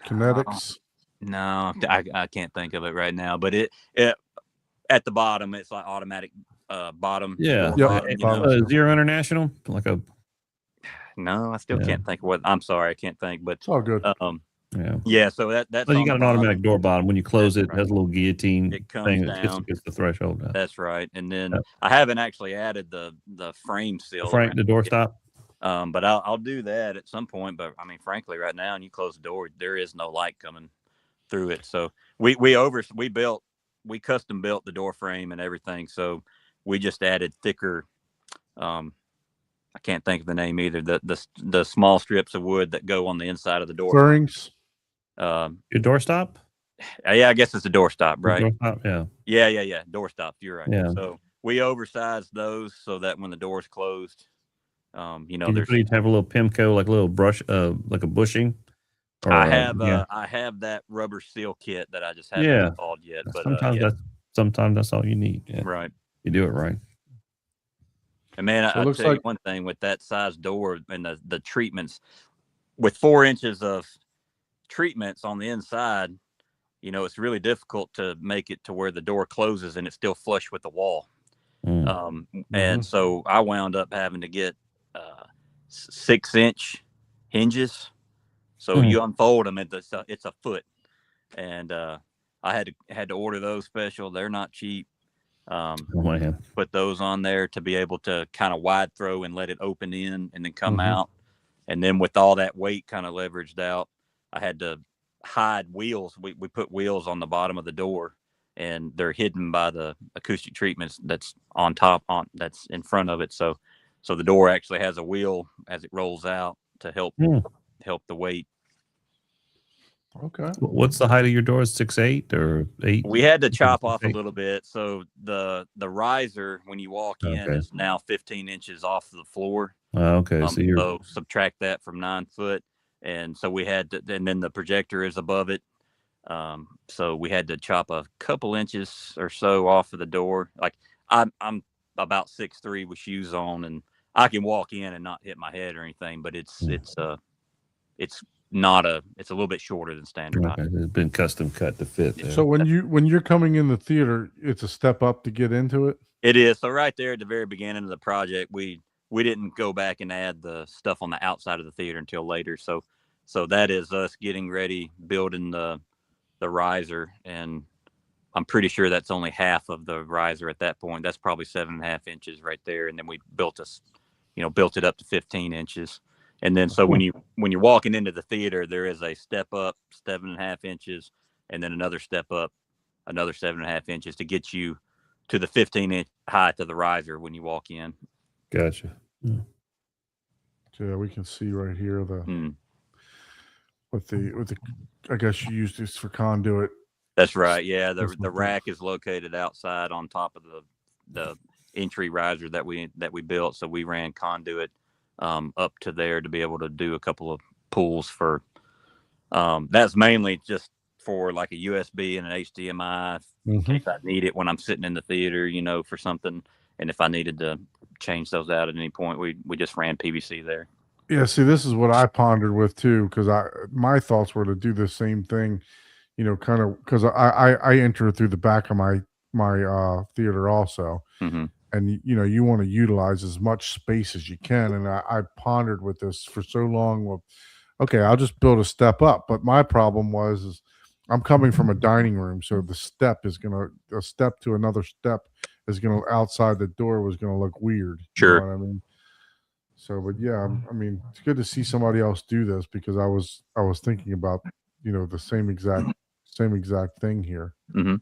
Kinetics. No, I can't think of it right now, but it at the bottom it's like automatic bottom. Yeah. door Yep. bottom, Bottom. Zero International? Like a, No, I still Yeah. can't think of what. I'm sorry, I can't think. But It's all good. yeah. yeah, so that's Well, you on got the an bottom. automatic door bottom. When you close That's it, it has a little guillotine It comes thing that down. gets the threshold down. That's right. And then Yeah. I haven't actually added the frame seal. around The door it. stop? But I'll do that at some point. But I mean, frankly, right now, and you close the door, there is no light coming through it. So we custom built the door frame and everything. So we just added thicker. I can't think of the name either. The small strips of wood that go on the inside of the door. Furrings. Your doorstop? Yeah, I guess it's a doorstop, right? Doorstop? Yeah. Yeah. Doorstop. You're right. Yeah. So we oversized those so that when the door's closed, you know, Can you there's. please have a little Pimco, like a little brush, like a bushing? Or, I have yeah. I have that rubber seal kit that I just haven't Yeah. installed yet. But Sometimes that's all you need. Yeah. right. You do it right. And man, So it I'll looks tell you like- one thing with that size door and the treatments, with 4 inches of treatments on the inside, you know, it's really difficult to make it to where the door closes and it's still flush with the wall. Mm. And so I wound up having to get 6-inch hinges. So you unfold them, it's a foot, and I had to order those special. They're not cheap. Oh man. Put those on there to be able to kind of wide throw and let it open in and then come Mhm. out. And then with all that weight kind of leveraged out, I had to hide wheels. We put wheels on the bottom of the door, and they're hidden by the acoustic treatments that's on top that's in front of it. So the door actually has a wheel as it rolls out to help the weight. Okay. What's the height of your doors? 6'8" or 8? We had to chop 6'8"? off a little bit. So the riser when you walk in Okay. is now 15 inches off the floor. Okay. So you're So subtract that from 9 foot. And so we had to, and then the projector is above it. So we had to chop a couple inches or so off of the door. Like I'm about 6'3" with shoes on, and I can walk in and not hit my head or anything, but it's not it's a little bit shorter than standard height. okay. It's been custom cut to fit. There. So when you're coming in the theater, it's a step up to get into it. It is. So right there at the very beginning of the project, we didn't go back and add the stuff on the outside of the theater until later. So that is us getting ready, building the riser, and I'm pretty sure that's only half of the riser at that point. That's probably 7.5 inches right there, and then we built it up to 15 inches. And then so when you're walking into the theater, there is a step up 7.5 inches, and then another step up another 7.5 inches to get you to the 15-inch height of the riser when you walk in. Gotcha. Yeah, we can see right here Mm, with the I guess you use this for conduit. that's right. Yeah, That's the what- rack is located outside on top of the entry riser that we built. So we ran conduit up to there to be able to do a couple of pulls for. That's mainly just for like a USB and an HDMI in case I need it when I'm sitting in the theater, you know, for something. And if I needed to change those out at any point, we just ran PVC there. Yeah, see, this is what I pondered with too, because my thoughts were to do the same thing, you know, kind of because I enter through the back of my theater also, Mm-hmm. and you know you want to utilize as much space as you can, and I pondered with this for so long. Well, okay, I'll just build a step up, but my problem is I'm coming from a dining room, so the step to another step is gonna outside the door was gonna look weird. Sure. You know what I mean? So, but yeah, I mean, it's good to see somebody else do this because I was thinking about, you know, the same exact thing here. Mm-hmm.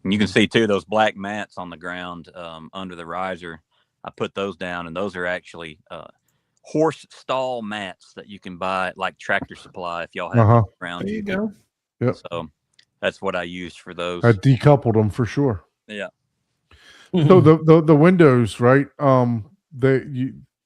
You can see too those black mats on the ground under the riser. I put those down, and those are actually horse stall mats that you can buy at like Tractor Supply if y'all have Uh-huh. around. There you go. Yep. So that's what I used for those. I decoupled them for sure. Yeah. So the windows, right?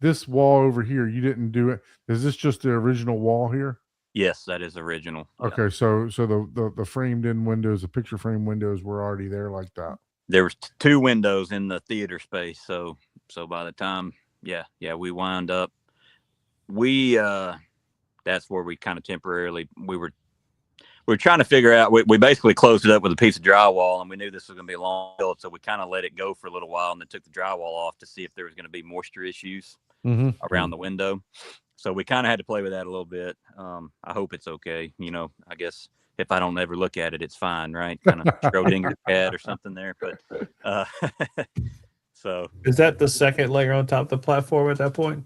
This wall over here, you didn't do it. Is this just the original wall here? Yes, that is original. Yeah. Okay, so the framed in windows, the picture frame windows were already there like that. There was 2 windows in the theater space. So by the time, we wound up, that's where we kind of temporarily, we were trying to figure out, we basically closed it up with a piece of drywall, and we knew this was going to be a long build. So we kind of let it go for a little while and then took the drywall off to see if there was going to be moisture issues around the window. So we kind of had to play with that a little bit. I hope it's okay. You know, I guess if I don't ever look at it, it's fine, right? Kind of Schrodinger cat or something there. But so Is that the second layer on top of the platform at that point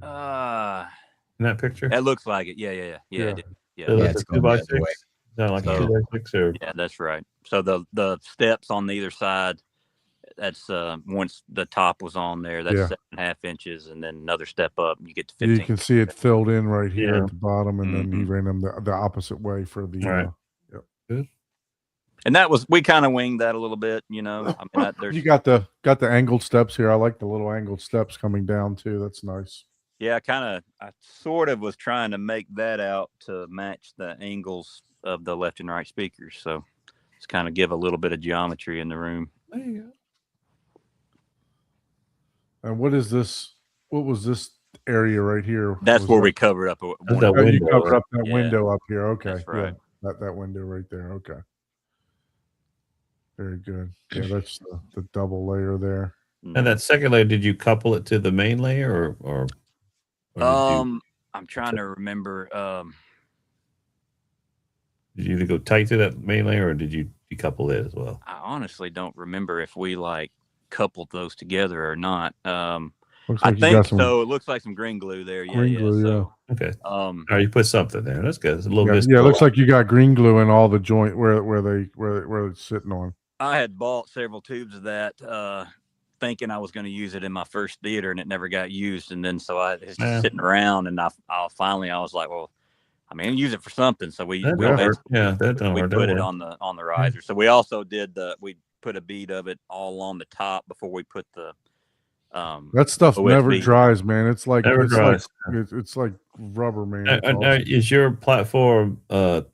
in that picture? that looks like it. Yeah. It did. So Yeah, that's it's a going 2x6? the other way. Is that like So- a 2x6 or? yeah, that's right. So the steps on either side, That's once the top was on there, that's Yeah. 7.5 inches, and then another step up, and you get to You 15. can see it filled in right here Yeah. at the bottom, and then he Mhm. ran them the opposite way for the. Right. And that was, we kind of winged that a little bit, you know. I mean, there's You got the angled steps here. I like the little angled steps coming down too. That's nice. yeah, I sort of was trying to make that out to match the angles of the left and right speakers, so it's kind of give a little bit of geometry in the room. There you go. And what is this? What was this area right here? That's Was where that- we covered up That's one that of Oh, you window, covered right? up that Yeah, window up here. Okay, that's right. Yeah, that window right there. Okay, very good. Yeah, that's the double layer there. And that second layer, did you couple it to the main layer, or did I'm trying to remember. did you either go tight to that main layer, or did you decouple it as well? I honestly don't remember if we like coupled those together or not. Looks I like you think got some so. It looks like some green glue there. Yeah, green glue, So, Okay. All um, right, you put something there. That's good. It's a little Yeah, visible. it looks like you got green glue in all the joint where it's sitting on. I had bought several tubes of that, thinking I was going to use it in my first theater, and it never got used. And then so it's just Yeah. sitting around, and I finally I was like, well, I mean, use it for something. So we That we don't basically hurt. Yeah, that don't we hurt. put Don't it worry. on the riser. So we also did we put a bead of it all on the top before we put the That stuff never OSB. dries, man. It's like Never dries. It's like rubber, man. Now, It's awesome. is your platform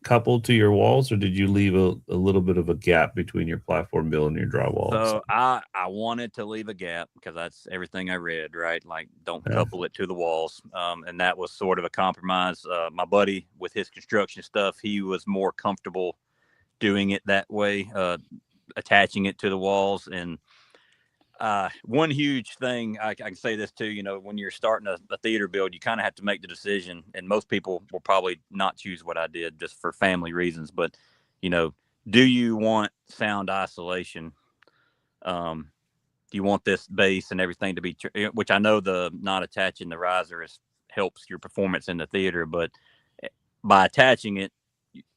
coupled to your walls, or did you leave a little bit of a gap between your platform build and your drywall? So I wanted to leave a gap because that's everything I read, right? Like, don't Yeah. couple it to the walls. And that was sort of a compromise. My buddy with his construction stuff, he was more comfortable doing it that way, attaching it to the walls. And one huge thing I can say this too, you know, when you're starting a theater build, you kind of have to make the decision, and most people will probably not choose what I did just for family reasons, but you know, do you want sound isolation? Do you want this bass and everything to be, which I know the not attaching the riser helps your performance in the theater, but by attaching it,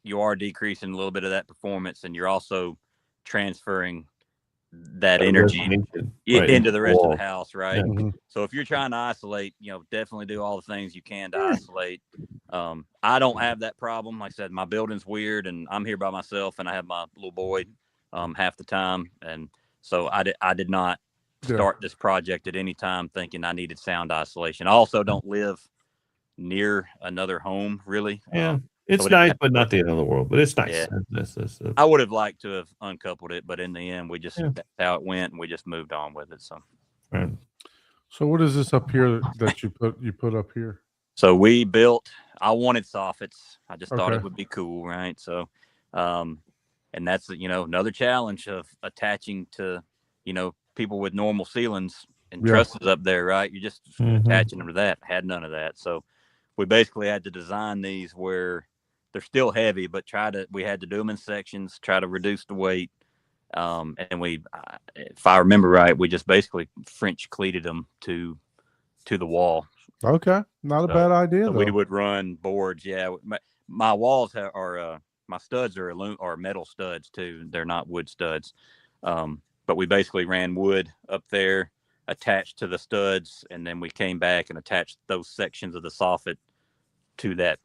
you are decreasing a little bit of that performance, and you're also transferring that energy Right into the rest of wall. the house, right? Yeah. Mhm. So if you're trying to isolate, you know, definitely do all the things you can to isolate. I don't have that problem. Like I said, my building's weird, and I'm here by myself, and I have my little boy half the time, and so I did not Yeah. start this project at any time thinking I needed sound isolation. I also don't live near another home, really. Yeah, it's so it- nice, but not the end of the world. But it's nice. Yeah. That's I would have liked to have uncoupled it, but in the end, we just Yeah. that's how it went, and we just moved on with it. So. right. So what is this up here that you put up here? So we built, I wanted soffits. I just thought Okay. it would be cool, right? So, and that's, you know, another challenge of attaching to, you know, people with normal ceilings and Yeah. trusses up there, right? You're just Mhm. attaching them to that. Had none of that. So we basically had to design these where they're still heavy, but we had to do them in sections, try to reduce the weight. And if I remember right, we just basically French cleated them to the wall. Okay, not a So- bad idea So though. we would run boards. Yeah, my walls are my studs are metal studs too. They're not wood studs. But we basically ran wood up there attached to the studs, and then we came back and attached those sections of the soffit to that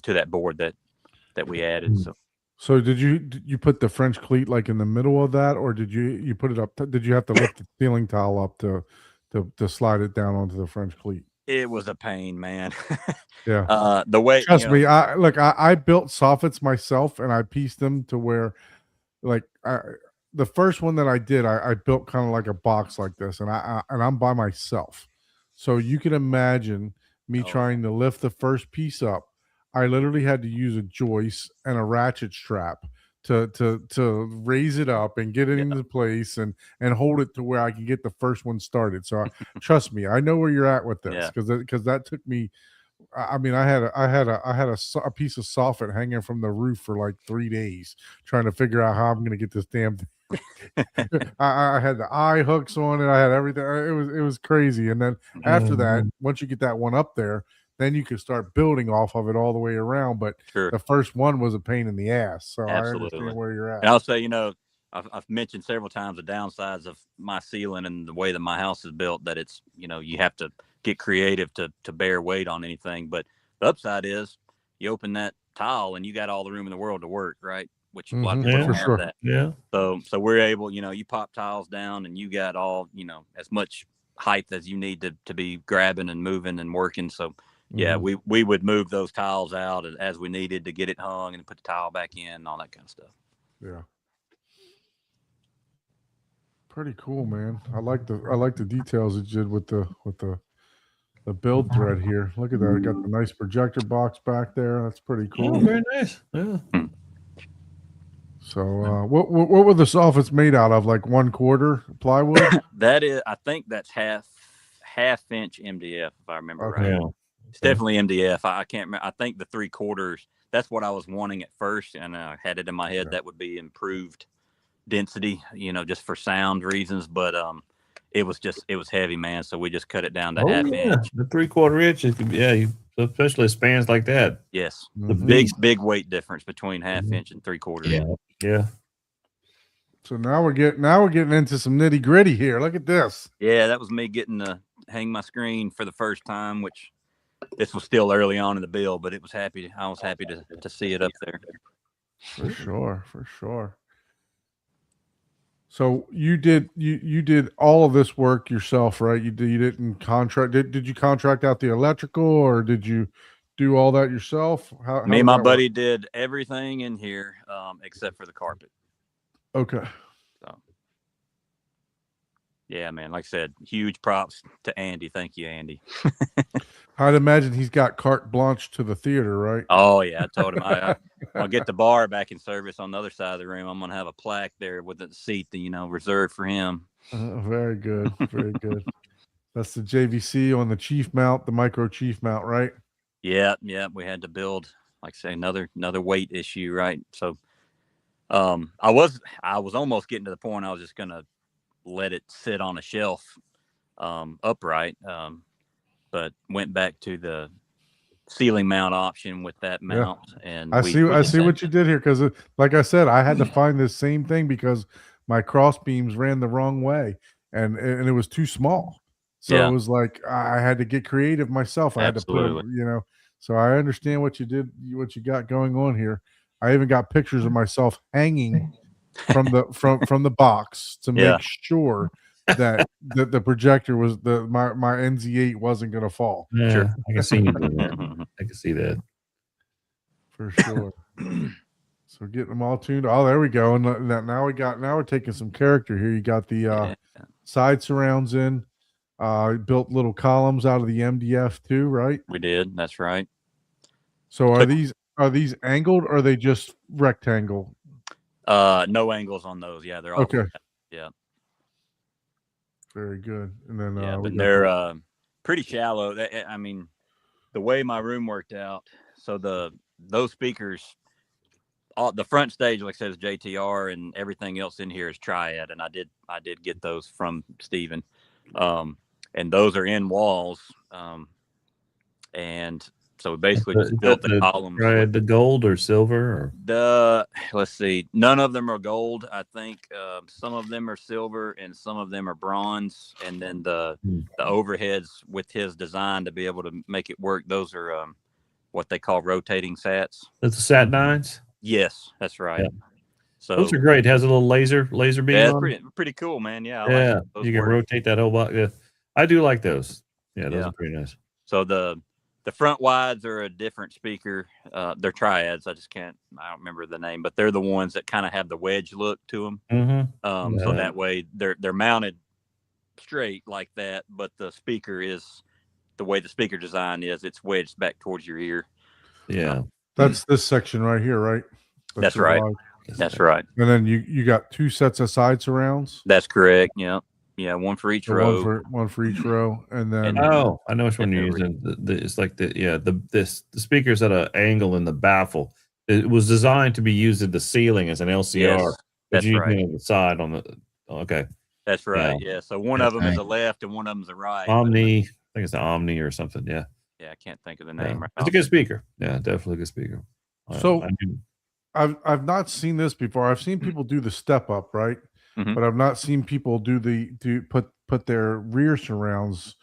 to that board that we added. So So did you put the French cleat like in the middle of that, or did you put it up? Did you have to lift the ceiling tile up to slide it down onto the French cleat? it was a pain, man. Yeah. The way Trust me, I built soffits myself, and I pieced them to where, like, the first one that I did, I built kind of like a box like this, and I'm by myself, so you can imagine me Oh. trying to lift the first piece up. I literally had to use a joist and a ratchet strap to raise it up and get it into place and hold it to where I can get the first one started. So trust me, I know where you're at with this, Yeah. because that took me. I mean, I had a piece of soffit hanging from the roof for like 3 days trying to figure out how I'm going to get this damn thing. I had the eye hooks on it. I had everything. It was crazy. And then after that, once you get that one up there, then you can start building off of it all the way around. But Sure. the first one was a pain in the ass. So I Absolutely. understand where you're at. And I'll say, you know, I've mentioned several times the downsides of my ceiling and the way that my house is built, that it's, you have to get creative to bear weight on anything. But the upside is you open that tile and you got all the room in the world to work, right? Which a lot of Mhm, people Yeah, don't for have sure. that. Yeah. So we're able, you pop tiles down and you got all, as much height as you need to be grabbing and moving and working. So yeah, Mhm. we would move those tiles out as we needed to get it hung and put the tile back in and all that kind of stuff. Yeah. Pretty cool, man. I like the details it did with the build thread here. Look at that. I got the nice projector box back there. That's pretty Oh, cool. very nice. Yeah. So what were the soffits made out of? Like 1/4 plywood? That is, I think that's half inch MDF, if I remember Okay. right. Yeah. It's definitely MDF. I can't remember. I think the 3/4. That's what I was wanting at first, and I had it in my head Yeah. that would be improved density, just for sound reasons. But it was heavy, man. So we just cut it down to Oh, half yeah. inch. The 3/4 inch. Especially spans like that. Yes, Mhm. big weight difference between half Mhm. inch and 3/4. Yeah. Yeah. So now we're getting into some nitty gritty here. Look at this. Yeah, that was me getting to hang my screen for the first time, which this was still early on in the build, but I was happy to see it up there. For sure, for sure. So you did all of this work yourself, right? You didn't contract. Did you contract out the electrical, or did you do all that yourself? How Me did and my that work? buddy did everything in here except for the carpet. Okay. So, yeah, man. Like I said, huge props to Andy. Thank you, Andy. I'd imagine he's got carte blanche to the theater, right? Oh yeah, I told him I'll get the bar back in service on the other side of the room. I'm gonna have a plaque there with the seat, reserved for him. Very good, very good. That's the JVC on the chief mount, the micro chief mount, right? Yeah. We had to build, like I say, another weight issue, right? So, I was almost getting to the point I was just gonna let it sit on a shelf, upright, but went back to the ceiling mount option with that mount. And I see what you did here, because like I said, I had to find this same thing because my cross beams ran the wrong way, and it was too small. So Yeah. it was like I had to get creative myself. I had to put Absolutely. them, so I understand what you did, what you got going on here. I even got pictures of myself hanging from the box to Yeah. make sure that the projector was my NZ8 wasn't going to fall. Yeah. Sure. I can see you doing that. Mhm. I can see that. For sure. So getting them all tuned. Oh, there we go. And now we're taking some character here. You got the Yeah. side surrounds in. Built little columns out of the MDF too, right? We did. That's right. So are these angled, or are they just rectangle? No angles on those. Yeah, they're all Okay. Yeah. Very good. And then Yeah, we but got they're pretty shallow. I mean, the way my room worked out, so those speakers, the front stage, like I said, is JTR, and everything else in here is Triad, and I did get those from Steven. And those are in walls, and so we basically just built the columns. Right, the gold or silver or Let's see, none of them are gold. I think some of them are silver and some of them are bronze. And then the overheads with his design to be able to make it work, those are what they call rotating sats. that's the Sat 9s. Yes, that's right. Yeah. So Those are great. It has a little laser beam yeah, it's on it. pretty cool, man. Yeah, I Yeah, like those you can work. rotate that whole box. Yeah. I do like those. Yeah, those Yeah. are pretty nice. So the front wides are a different speaker. They're Triads. I don't remember the name, but they're the ones that kind of have the wedge look to them. Mm-hmm. So Yeah. that way they're mounted straight like that, but the speaker is the way the speaker design is. It's wedged back towards your ear. Yeah. that's this section right here, right? That's the right. wide. That's right. And then you got two sets of side surrounds. That's correct. Yeah. Yeah. One for each So row. one for each row, and then Oh, I know which one you're Every- using. It's like the speakers at an angle in the baffle. It was designed to be used at the ceiling as an LCR. Yes, but that's you right. on the side on the. Okay. That's right. Yeah. So one That's of them is right. a left and one of them is a right. but- Omni. I think it's the Omni or something. Yeah. Yeah. I can't think of the Yeah. name right It's now. a good speaker. Yeah, definitely a good speaker. So- I do. I've not seen this before. I've seen people do the step up, right? Mhm. But I've not seen people do put their rear surrounds.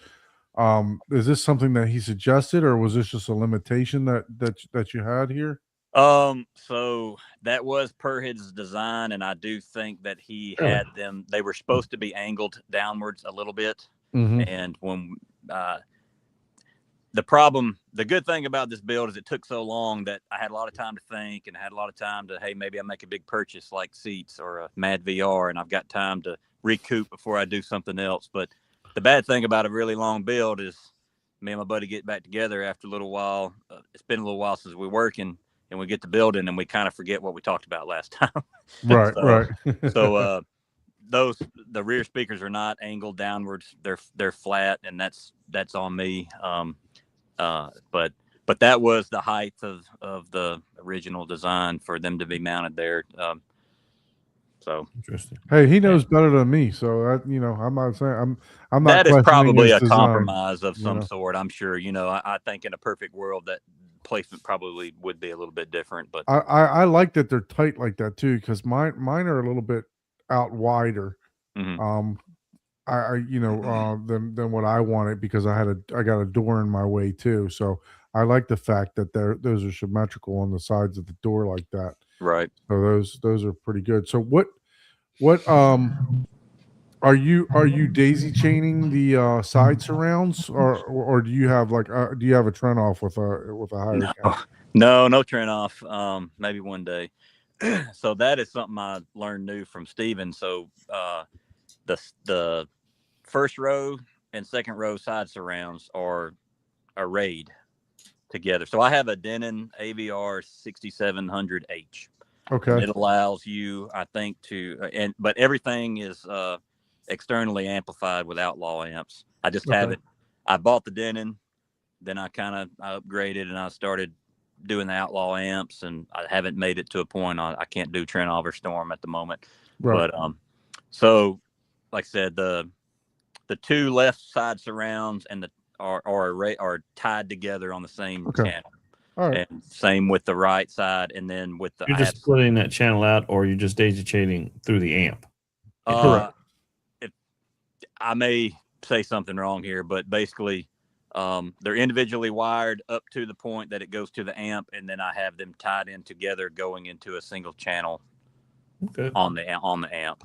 Is this something that he suggested, or was this just a limitation that you had here? So that was per his design, and I do think that he Really? had them. They were supposed to be angled downwards a little bit, Mm-hmm. and when the good thing about this build is it took so long that I had a lot of time to think and I had a lot of time to, hey, maybe I make a big purchase like seats or a Mad VR, and I've got time to recoup before I do something else. But the bad thing about a really long build is me and my buddy get back together after a little while. It's been a little while since we're working, and we get to building and we kind of forget what we talked about last time. Right, so, right. the rear speakers are not angled downwards. They're flat, and that's on me. But that was the height of the original design for them to be mounted there. So Interesting. Hey, he knows better than me, so I'm not saying I'm not that is questioning probably his a design. compromise of you some know. sort. I'm sure. I think in a perfect world that placement probably would be a little bit different, but I like that they're tight like that too, because mine are a little bit out wider. mhm. Than what I wanted, because I got a door in my way too. So I like the fact that those are symmetrical on the sides of the door like that. Right. So those are pretty good. So what are you daisy chaining the side surrounds, or do you have do you have a trend off with a higher count? No trend off. Maybe one day. So that is something I learned new from Steven. So the first row and second row side surrounds are arrayed together. So I have a Denon AVR 6700H. Okay. And it allows you, I think, but everything is externally amplified with Outlaw amps. I just have Okay. it. I bought the Denon, then I upgraded and I started doing the Outlaw amps, and I haven't made it to a point I can't do Trenov or Storm at the moment. Right. But so like I said, the two left side surrounds and are tied together on the same Okay. channel. All right. And same with the right side, and then with the You're just splitting that channel out, or you're just daisy chaining through the amp. Correct. I may say something wrong here, but basically, they're individually wired up to the point that it goes to the amp, and then I have them tied in together, going into a single channel Okay. on the amp.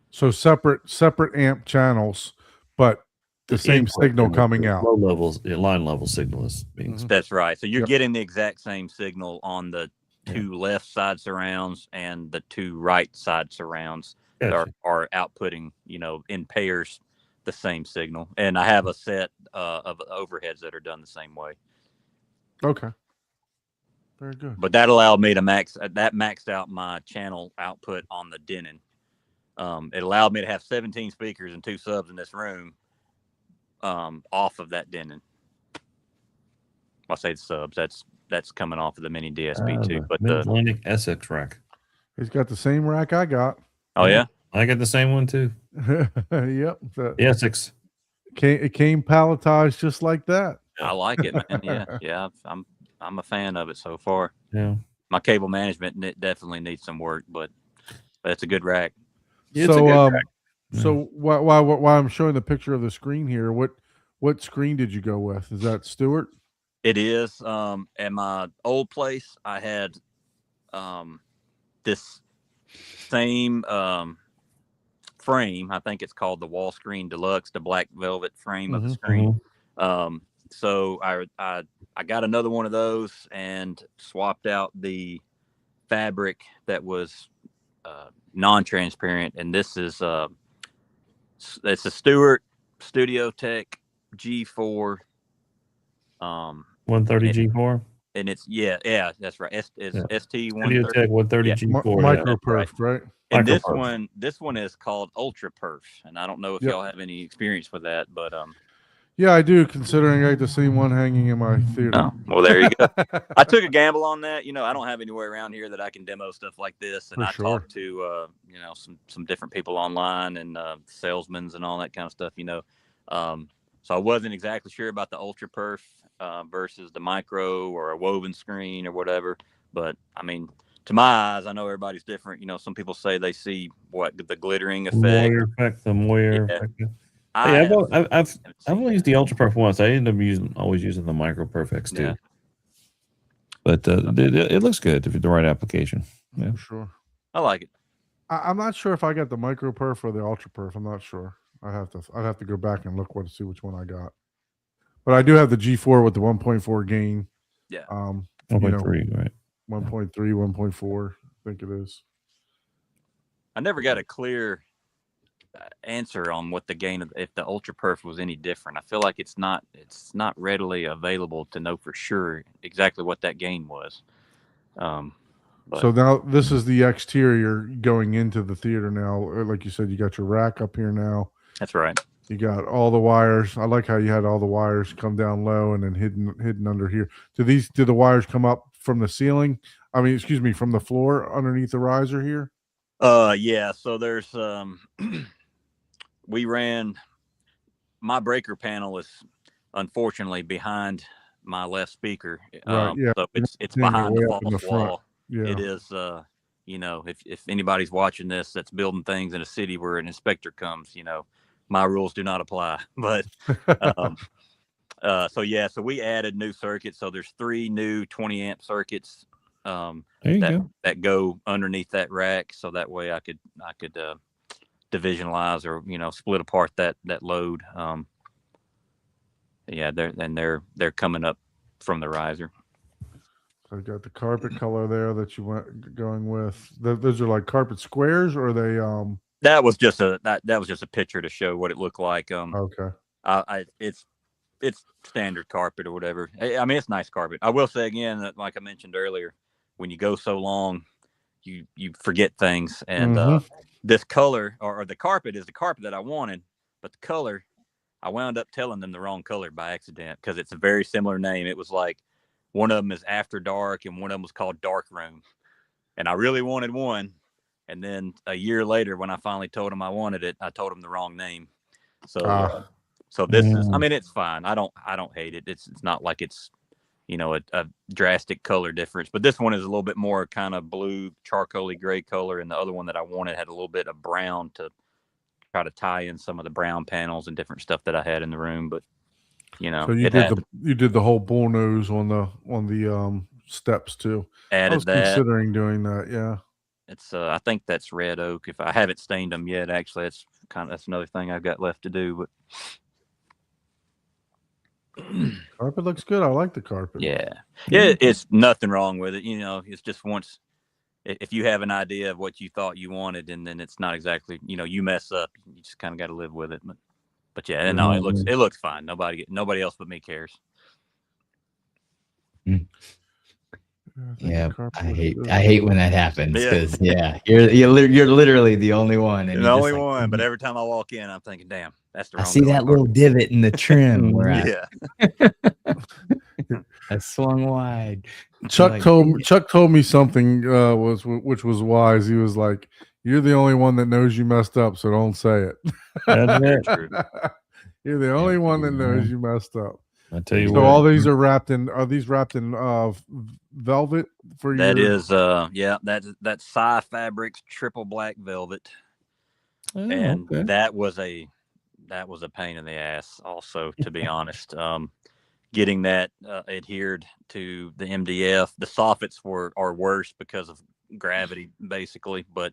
So separate amp channels, but the same input signal and the coming out. Low levels, line level signal is being Mhm. That's right. So you're Yep. getting the exact same signal on the two left side surrounds and the two right side surrounds Gotcha. are outputting, in pairs, the same signal. And I have a set of overheads that are done the same way. Okay. Very good. But that allowed me to maxed out my channel output on the Denon. It allowed me to have 17 speakers and 2 subs in this room off of that Denon. I say the subs. That's coming off of the mini DSP too. But Mid-Atlantic SX rack. He's got the same rack I got. oh yeah, I got the same one too. Yep. The SX. It came palletized just like that. I like it, man. Yeah. I'm a fan of it so far. Yeah. My cable management definitely needs some work, but it's a good rack. It's a So good rack. so while I'm showing the picture of the screen here, what screen did you go with? Is that Stewart? It is. At my old place, I had this same frame. I think it's called the Wall Screen Deluxe, the black velvet frame of the screen. So I got another one of those and swapped out the fabric that was non-transparent, and this is it's a Stewart Studio Tech G4. 130 G4. And it's that's right. It's ST Studio 130. Tech 130 Yeah. G4. Micro right. perf, right? And Micro this one is called Ultra Perf, and I don't know if Yep. y'all have any experience with that, but Yeah, I do, considering I got the same one hanging in my theater. oh, well, there you go. I took a gamble on that. I don't have anywhere around here that I can demo stuff like this, and For I sure. talked to some different people online and salesmen and all that kind of stuff. So I wasn't exactly sure about the Ultra Perf versus the micro or a woven screen or whatever. But I mean, to my eyes, I know everybody's different. You know, some people say they see what the glittering effect. Moyer effect, the Moyer Yeah. effect. I Yeah, haven't I've seen only used the Ultra Perf once. I ended up always using the Micro Perfects too. Yeah. But it looks good if it's the right application. Yeah. For sure. I like it. I'm not sure if I got the micro perf or the ultra perf. I'm not sure. I'd have to go back and look to see which one I got. But I do have the G4 with the 1.4 gain. Yeah. You know, 1.3, right? 1.3, 1.4, I think it is. I never got a clear answer on what the gain of if the Ultra Perf was any different. I feel like it's not readily available to know for sure exactly what that gain was. But So now this is the exterior going into the theater now. Like you said, you got your rack up here now. that's right. You got all the wires. I like how you had all the wires come down low and then hidden under here. Do the wires come up from the ceiling? I mean, excuse me, from the floor underneath the riser here? Yeah. So there's we ran my breaker panel is unfortunately behind my left speaker. Right, yeah. So it's Yeah, behind way the up in the false front. wall. Yeah. It is you know, if anybody's watching this that's building things in a city where an inspector comes, you know, my rules do not apply. But so we added new circuits. So there's 3 new 20 amp circuits There you go. that go underneath that rack. So that way I could divisionalize or, you know, split apart that load. They're coming up from the riser. So you got the carpet color there that you went going with. Those are like carpet squares, or are they That was just a picture to show what it looked like. okay. It's standard carpet or whatever. I mean, it's nice carpet. I will say again that, like I mentioned earlier, when you go so long, you forget things. And this color or the carpet is the carpet that I wanted, but the color, I wound up telling them the wrong color by accident because it's a very similar name. It was like one of them is After Dark and one of them was called Dark Room, and I really wanted one. And then a year later, when I finally told them I wanted it, I told them the wrong name. So, so this is, I mean, it's fine. I don't hate it. It's not like it's, you know, a drastic color difference, but this one is a little bit more kind of blue, charcoaly gray color. And the other one that I wanted had a little bit of brown to try to tie in some of the brown panels and different stuff that I had in the room. But, you know, So you did the whole bull nose on the steps too. I was considering doing that. Yeah. It's I think that's red oak. If I haven't stained them yet, actually, that's another thing I've got left to do. But Carpet looks good. I like the carpet. yeah, it's nothing wrong with it. You know, it's just once if you have an idea of what you thought you wanted, and then it's not exactly, you know, you mess up, you just kind of got to live with it. But yeah, no, it looks fine. Nobody else but me cares. Yeah, I hate when that happens because you're literally the only one. And the only one, but every time I walk in, I'm thinking, damn, that's the wrong. I see that little divot in the trim where I swung wide. Chuck told me something which was wise. He was like, "You're the only one that knows you messed up, so don't say it." That's true. You're the only one that knows you messed up. I tell you so what. all these are wrapped in. Are these wrapped in velvet for that your? That's Psy Fabrics triple black velvet, and okay. that was a pain in the ass. Also, to be honest, getting that adhered to the MDF. The soffits are worse because of gravity, basically. But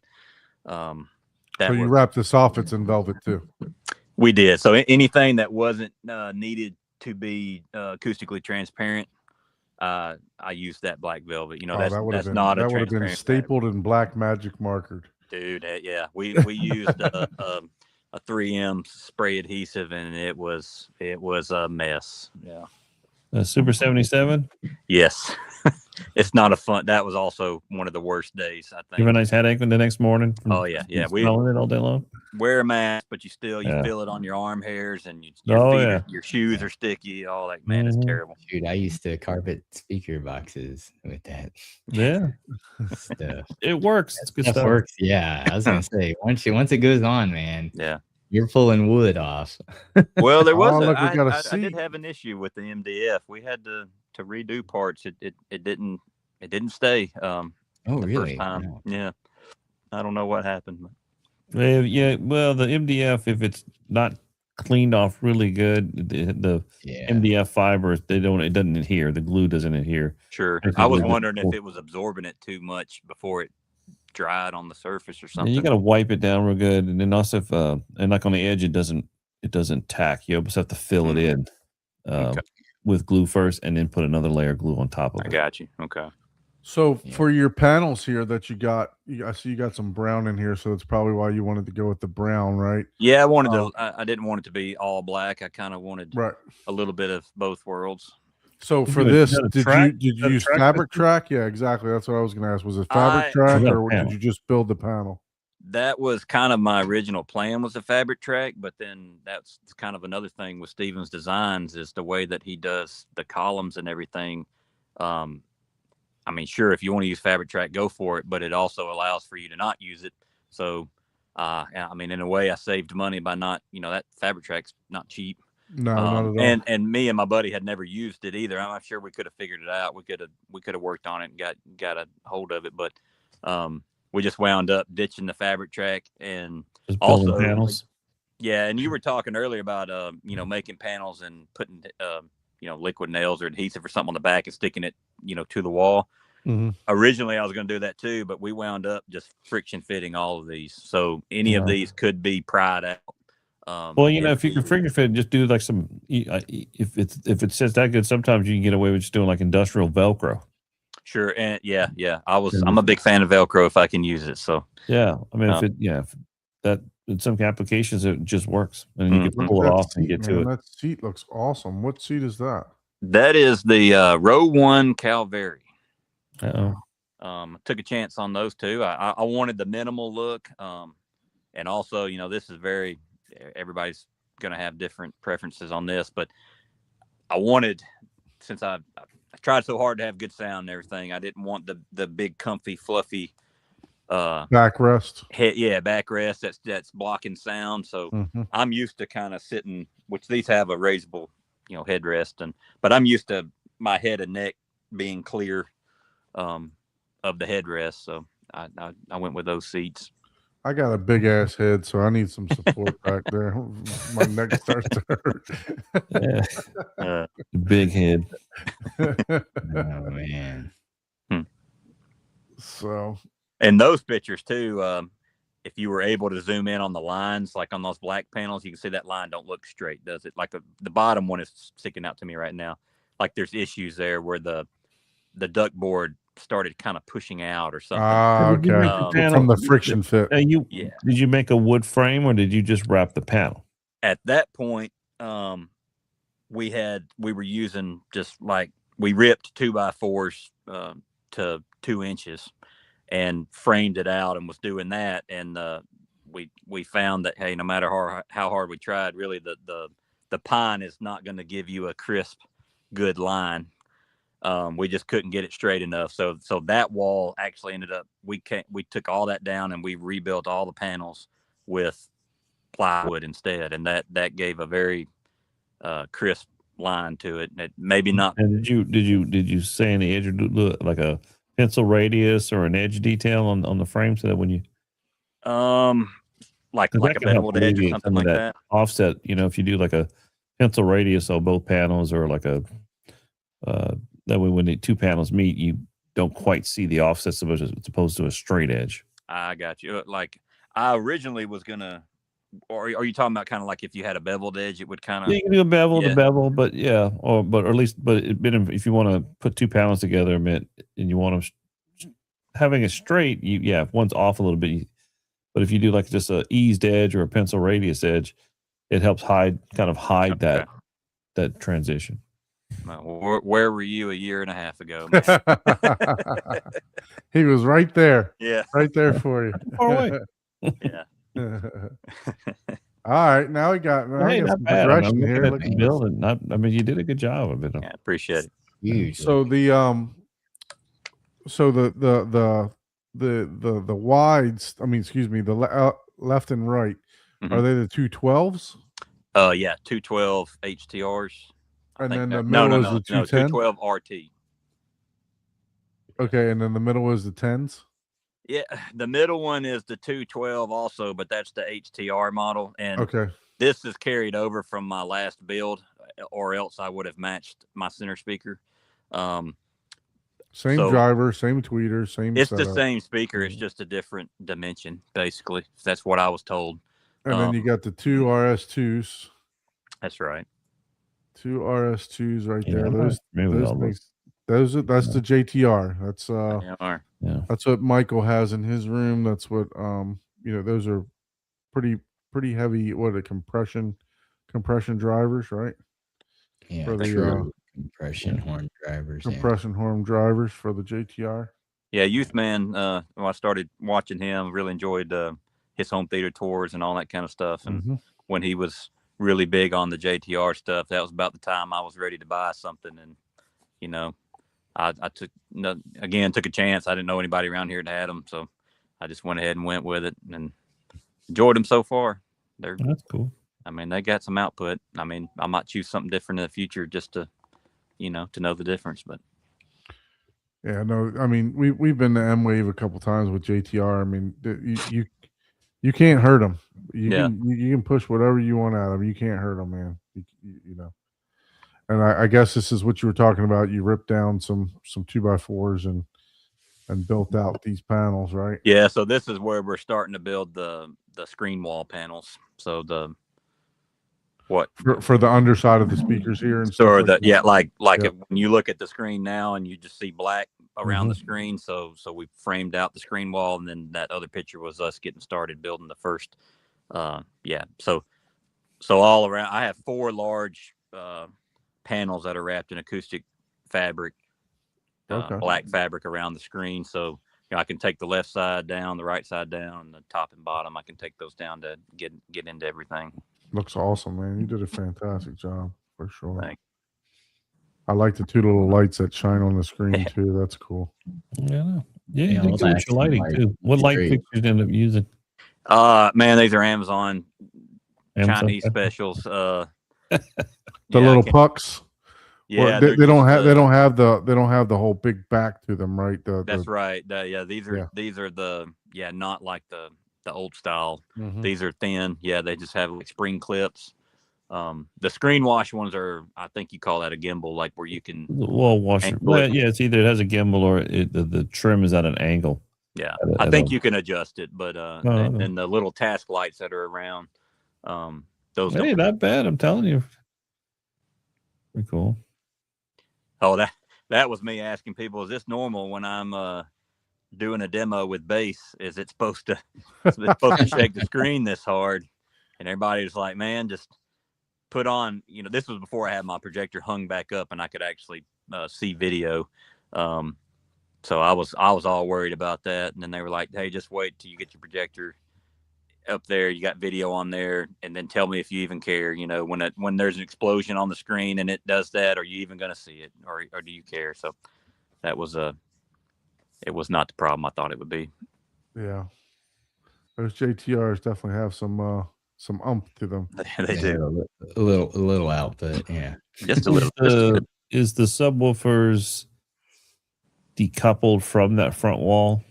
so you wrapped the soffits in velvet too. We did. So anything that wasn't needed to be acoustically transparent, I used that black velvet. You know, that would have been stapled in black magic markered. Dude, yeah, we used a 3M spray adhesive, and it was a mess. Yeah. Super 77. Yes. It's not a fun. That was also one of the worst days, I think. You have a nice headache the next morning. Oh yeah. We smelling it all day long. Wear a mask, but you feel it on your arm hairs, and your shoes are sticky. All that, man, it's terrible. Dude, I used to carpet speaker boxes with that. Yeah, stuff. It works. It's good stuff. Works. Yeah, I was gonna say once it goes on, man. Yeah. You're pulling wood off. Well, there was I did have an issue with the MDF. We had to redo parts. It didn't stay. Oh, the really? first time. Wow. Yeah, I don't know what happened. But Yeah, well, the MDF, if it's not cleaned off really good, the Yeah. MDF fibers, it doesn't adhere. The glue doesn't adhere. sure, Makes it I a was little wondering if difficult. it was absorbing it too much before it dried on the surface or And something. you got to wipe it down real good, and then also if and like on the edge, it doesn't tack. You almost have to fill it in Okay. with glue first, and then put another layer of glue on top of I it. got you. Okay. So Yeah. for your panels here that you got, I see you got some brown in here, so that's probably why you wanted to go with the brown, right? Yeah, I wanted to. I didn't want it to be all black. I kind of wanted Right. a little bit of both worlds. So Is for that a this, track? did you Is that a use track fabric system? track? Yeah, exactly. That's what I was going to ask. Was it fabric I- track, I got a or panel. did you just build the panel? That was kind of my original plan, was a fabric track, but then that's kind of another thing with Steven's designs is the way that he does the columns and everything. I mean, sure, if you want to use fabric track, go for it, but it also allows for you to not use it. So, I mean, in a way, I saved money by not, that fabric track's not cheap. No, not at all. And me and my buddy had never used it either. I'm not sure we could have figured it out. We could have worked on it and got a hold of it, but we just wound up ditching the fabric track. And Just building also, panels. yeah, and you were talking earlier about making panels and putting liquid nails or adhesive or something on the back and sticking it to the wall. Mhm. Originally, I was going to do that too, but we wound up just friction fitting all of these, so any of Yeah. these could be pried out. Well, if you can friction fit, just do like some. If it sits that good, sometimes you can get away with just doing like industrial Velcro. Sure, and yeah, I'm a big fan of Velcro if I can use it. So Yeah, I mean, if that in some applications it just works, and you Mhm. can pull it That off and seat, get to man, it. that seat looks awesome. What seat is that? that is the Row 1 Calvary. Took a chance on those two. I wanted the minimal look, and also this is everybody's going to have different preferences on this, but I wanted, since I tried so hard to have good sound and everything, I didn't want the big comfy fluffy Backrest. backrest that's blocking sound. So Mhm. I'm used to kind of sitting, which these have a raisable headrest, but I'm used to my head and neck being clear of the headrest, so I went with those seats. I got a big ass head, so I need some support back there. My neck starts to hurt. Yeah, big head. Oh man. So And those pictures too, if you were able to zoom in on the lines, like on those black panels, you can see that line don't look straight, does it? Like the bottom one is sticking out to me right now. Like there's issues there where the duct board started kind of pushing out or something. Did you make okay. the panel- From the friction fit. Yeah. Did you make a wood frame or did you just wrap the panel? At that point, we were using just like, we ripped 2x4s to 2 inches and framed it out and was doing that. And we found that, hey, no matter how hard we tried, really the pine is not going to give you a crisp, good line. We just couldn't get it straight enough. So that wall actually ended up, we took all that down and we rebuilt all the panels with plywood instead. And that gave a very crisp line to it. It maybe not. And did you say any edge or do like a pencil radius or an edge detail on the frame so that when you Like that a can help beveled edge or alleviate something some of like that. offset, if you do like a pencil radius on both panels or like a that way when the two panels meet, you don't quite see the offset so much as opposed to a straight edge. I got you. Like I originally was gonna, or are you talking about kind of like if you had a beveled edge, it would kind of. Yeah, you can do a bevel Yeah. to bevel, but if you want to put two panels together, and you want them having it straight, if one's off a little bit, but if you do like just a eased edge or a pencil radius edge, it helps hide Okay. that transition. Where were you a year and a half ago? He was right there. Yeah. Right there for you. Far away. Yeah. All right, now we got Hey, some not bad. I'm progression looking here. at Look the at this. build and you did a good job of it. Yeah, appreciate it. Huge. So the wides, the left and right, Mhm. are they the 212s? Yeah, 212 HTRs. I And think then the no, middle is the 210? 212 RT. Okay, and then the middle is the 10s. Yeah, the middle one is the 212 also, but that's the HTR model, and Okay, this is carried over from my last build, or else I would have matched my center speaker. Um, same So- driver, same tweeter, same it's setup. the same speaker, it's just a different dimension, basically. That's what I was told. And then you got the two RS2s, That's right. two RS2s right Yeah, there. I'm not Those familiar with those all those. makes that's the JTR. They are. Yeah. That's what Michael has in his room. That's what those are pretty heavy. What a compression drivers, right? Yeah, For the, true compression horn drivers. Yeah. Compression horn drivers for the JTR. Yeah, Youth Man. When I started watching him, really enjoyed his home theater tours and all that kind of stuff. And Mhm. when he was really big on the JTR stuff, that was about the time I was ready to buy something. And I took a chance. I didn't know anybody around here that had them, so I just went ahead and went with it and enjoyed them so far. That's cool. I mean, they got some output. I mean, I might choose something different in the future just to know the difference. But Yeah, no, I mean we've been to M Wave a couple times with JTR. I mean, you can't hurt them. You Yeah. can push whatever you want out of them. You can't hurt them, man. You know. And I guess this is what you were talking about. You ripped down some 2x4s and built out these panels, right? yeah, so this is where we're starting to build the screen wall panels. So For the underside of the speakers here and or stuff. like Yep. when you look at the screen now and you just see black around the Mm-hmm. screen. So we framed out the screen wall, and then that other picture was us getting started building the first. So all around, I have 4 large panels that are wrapped in acoustic fabric, Okay. black fabric around the screen. So I can take the left side down, the right side down, and the top and bottom. I can take those down to get into everything. Looks awesome, man. You did a fantastic job for sure. Thanks. I like the 2 little lights that shine on the screen too. That's cool. Yeah. Yeah, Yeah, you all did good with that your lighting light too. What is light great. fixtures you end up using? Man, these are Amazon Amazon? Chinese specials. The I little can't- pucks. Yeah, Well, they're they don't just, have they don't have the whole big back to them, right? That's right. These are Yeah. these are not like the old style. Mhm. These are thin. Yeah, they just have like spring clips. The screen wash ones are, I think you call that a gimbal, like where you can. The wall washer. Angle Well, it. yeah, it's either it has a gimbal or the trim is at an angle. Yeah, I I think don't- you can adjust it, but Oh, and okay. then the little task lights that are around, those. Hey, Don't, not bad. I'm telling you. Pretty cool. oh, that was me asking people, is this normal when I'm doing a demo with bass? Is it supposed to shake the screen this hard? And everybody was like, man, just put on, this was before I had my projector hung back up and I could actually see video. So I was all worried about that. And then they were like, hey, just wait till you get your projector up there. You got video on there, and then tell me if you even care. When there's an explosion on the screen and it does that, are you even going to see it, or do you care? So that was it was not the problem I thought it would be. Yeah. Those JTRs definitely have some umph to them. They Yeah, do a little output. Yeah. just a little. Is the subwoofers decoupled from that front wall?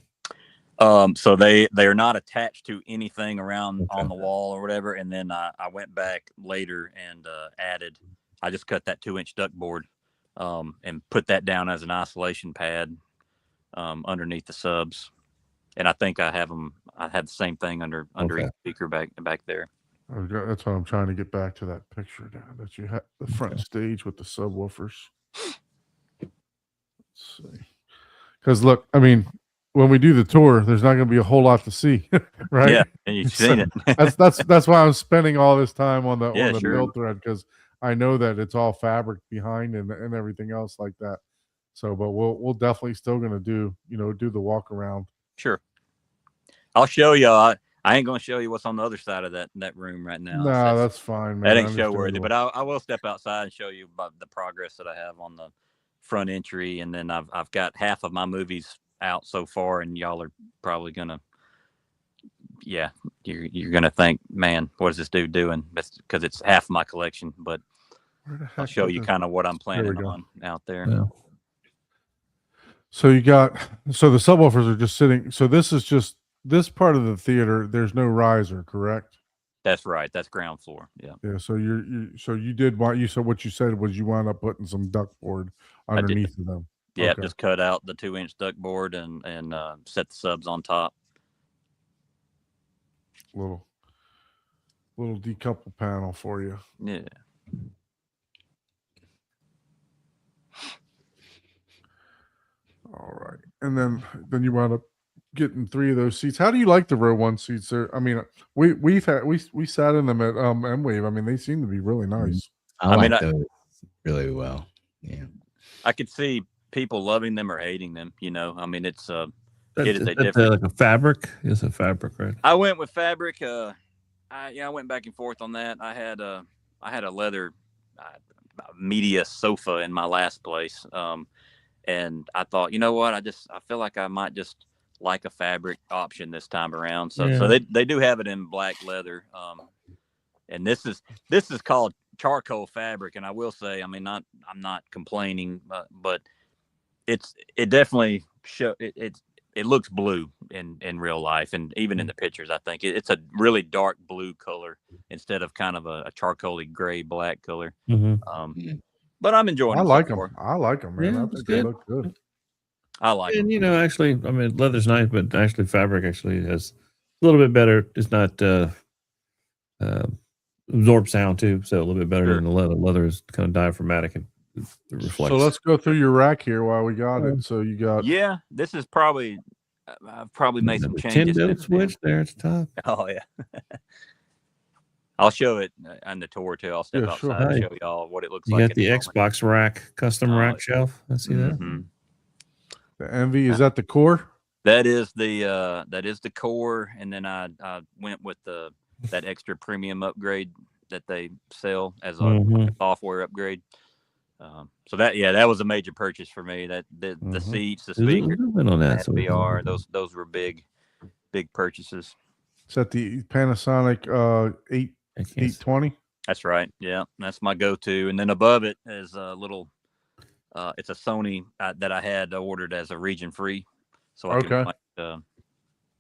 So they are not attached to anything around Okay. on the wall or whatever. And then I went back later and added. I just cut that 2-inch duct board and put that down as an isolation pad underneath the subs. And I think I have them. I had the same thing under Okay. each speaker back there. That's what I'm trying to get back to, that picture there that you had, the front stage with the subwoofers. Let's see. Because look, I mean, when we do the tour, there's not going to be a whole lot to see, right? Yeah, and you've seen it. That's why I'm spending all this time on the Yeah, sure. build thread, because I know that it's all fabric behind and everything else like that. So, but we'll definitely still going to do the walk around. Sure. I'll show you. I ain't going to show you what's on the other side of that room right now. No, that's fine, man. That ain't show worthy, but Understandable. I will step outside and show you about the progress that I have on the front entry, and then I've got half of my movies out so far, and y'all are probably gonna, you're gonna think, man, what is this dude doing? Because it's half my collection, but Where the I'll heck show did you this- kind of what I'm planning go. on out there. Yeah. So you got so the subwoofers are just sitting. So this is just this part of the theater. There's no riser, correct? That's right. That's ground floor. Yeah, Yeah. So so you did want you. So what you said was you wound up putting some duckboard I did. underneath of them. Yeah, Okay. just cut out the 2-inch duct board and set the subs on top. Little decouple panel for you. Yeah. All right. And then you wound up getting 3 of those seats. How do you like the row 1 seats there? I mean, we sat in them at M-Wave. I mean, they seem to be really nice. I mean, like those really well. Yeah. I could see people loving them or hating them. You know, I mean, it's That- it is a that's, different. like a fabric. It's a fabric, right? I went with fabric. I went back and forth on that. I had a leather media sofa in my last place, and I thought, you know what, I feel like I might just like a fabric option this time around. So Yeah. they do have it in black leather, and this is called charcoal fabric. And I will say, I mean, I'm not complaining, but it definitely it looks blue in real life, and even in the pictures, I think it's a really dark blue color instead of kind of a charcoaly gray black color. Mm-hmm. But I'm enjoying. I it like so them. far. I like them, man. Yeah, I it's think they good. look good. I like them. And you know, actually, I mean, leather's nice, but actually, fabric actually has a little bit better. It's not absorb sound too, so a little bit better Sure. than the leather. Leather is kind of diaphragmatic and it reflects. So let's go through your rack here while we got it. So you got Yeah, this is probably I've probably made some The changes. 10-bit since then. switch there at the top. Oh yeah. I'll show it on the tour too. I'll step Yeah, sure. outside and Hey. show y'all what it looks You like. got the Xbox rack, custom Oh, rack shelf. I see that. Mhm. the Envy. Is that the core? That is the core, and then I went with that extra premium upgrade that they sell as a Mhm. software upgrade. So that was a major purchase for me. That the Mhm. seats, the There's a speakers, little bit on that. and VR, those were big purchases. Is that the Panasonic I can't see. 820? That's right. Yeah, that's my go-to. And then above it is a little. It's a Sony that I had ordered as a region free, so I Okay. can like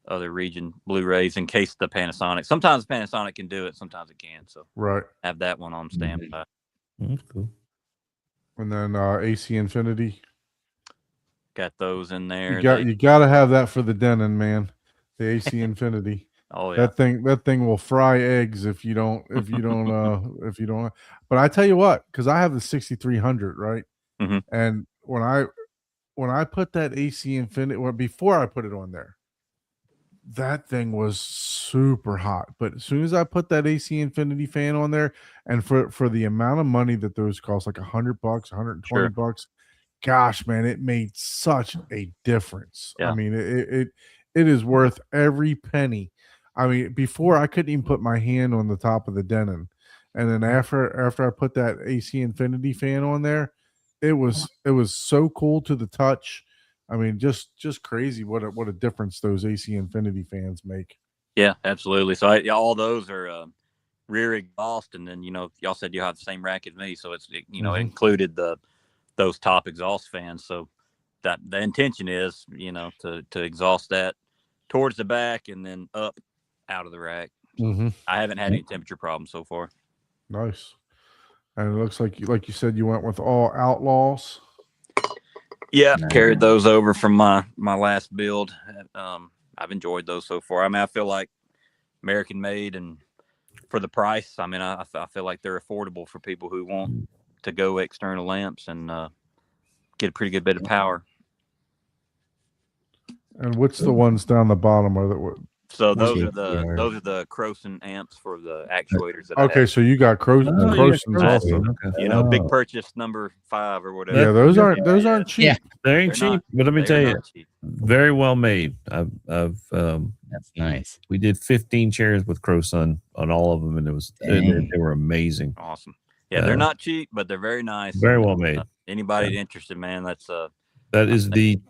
other region Blu-rays in case the Panasonic. Sometimes Panasonic can do it, sometimes it can. So Right. have that one on standby. That's cool. And then AC Infinity. Got those in there. You got to have that for the Denon, man. The AC Infinity. Oh yeah. That thing will fry eggs if you don't if you don't. But I tell you what, because I have the 6300, right? Mhm. And when I put that AC Infinity, well, before I put it on there, that thing was super hot. But as soon as I put that AC Infinity fan on there, and for the amount of money that those cost, like $100, $120 Sure. bucks, gosh, man, it made such a difference. Yeah. I mean, it is worth every penny. I mean, before I couldn't even put my hand on the top of the Denon, and then after I put that AC Infinity fan on there, it was so cool to the touch. I mean, just crazy what a difference those AC Infinity fans make. Yeah, absolutely. So all those are rear exhaust, and then y'all said you have the same rack as me, so it's it Mhm. included those top exhaust fans. So that the intention is to exhaust that towards the back and then up out of the rack. Mm-hmm. I haven't had any temperature problems so far. Nice. And it looks like you said you went with all Outlaws. Yeah, Nice. carried those over from my last build. I've enjoyed those so far. I mean, I feel like American made, and for the price, I mean, I feel like they're affordable for people who want to go external lamps and get a pretty good bit of power. And what's the ones down the bottom? Are that So What's those the are the Croson amps for the actuators that I okay? have. So you got Oh, yeah, Croson's Croson. also. Okay. Big purchase number 5 or whatever. Yeah, those aren't cheap. Yeah. They ain't They're cheap, not- but let me they're tell you, not cheap. very well made. That's nice. We did 15 chairs with Croson on all of them, and they were amazing. Awesome. Yeah, they're not cheap, but they're very nice. Very And, well made. Anybody interested, man? That's That is the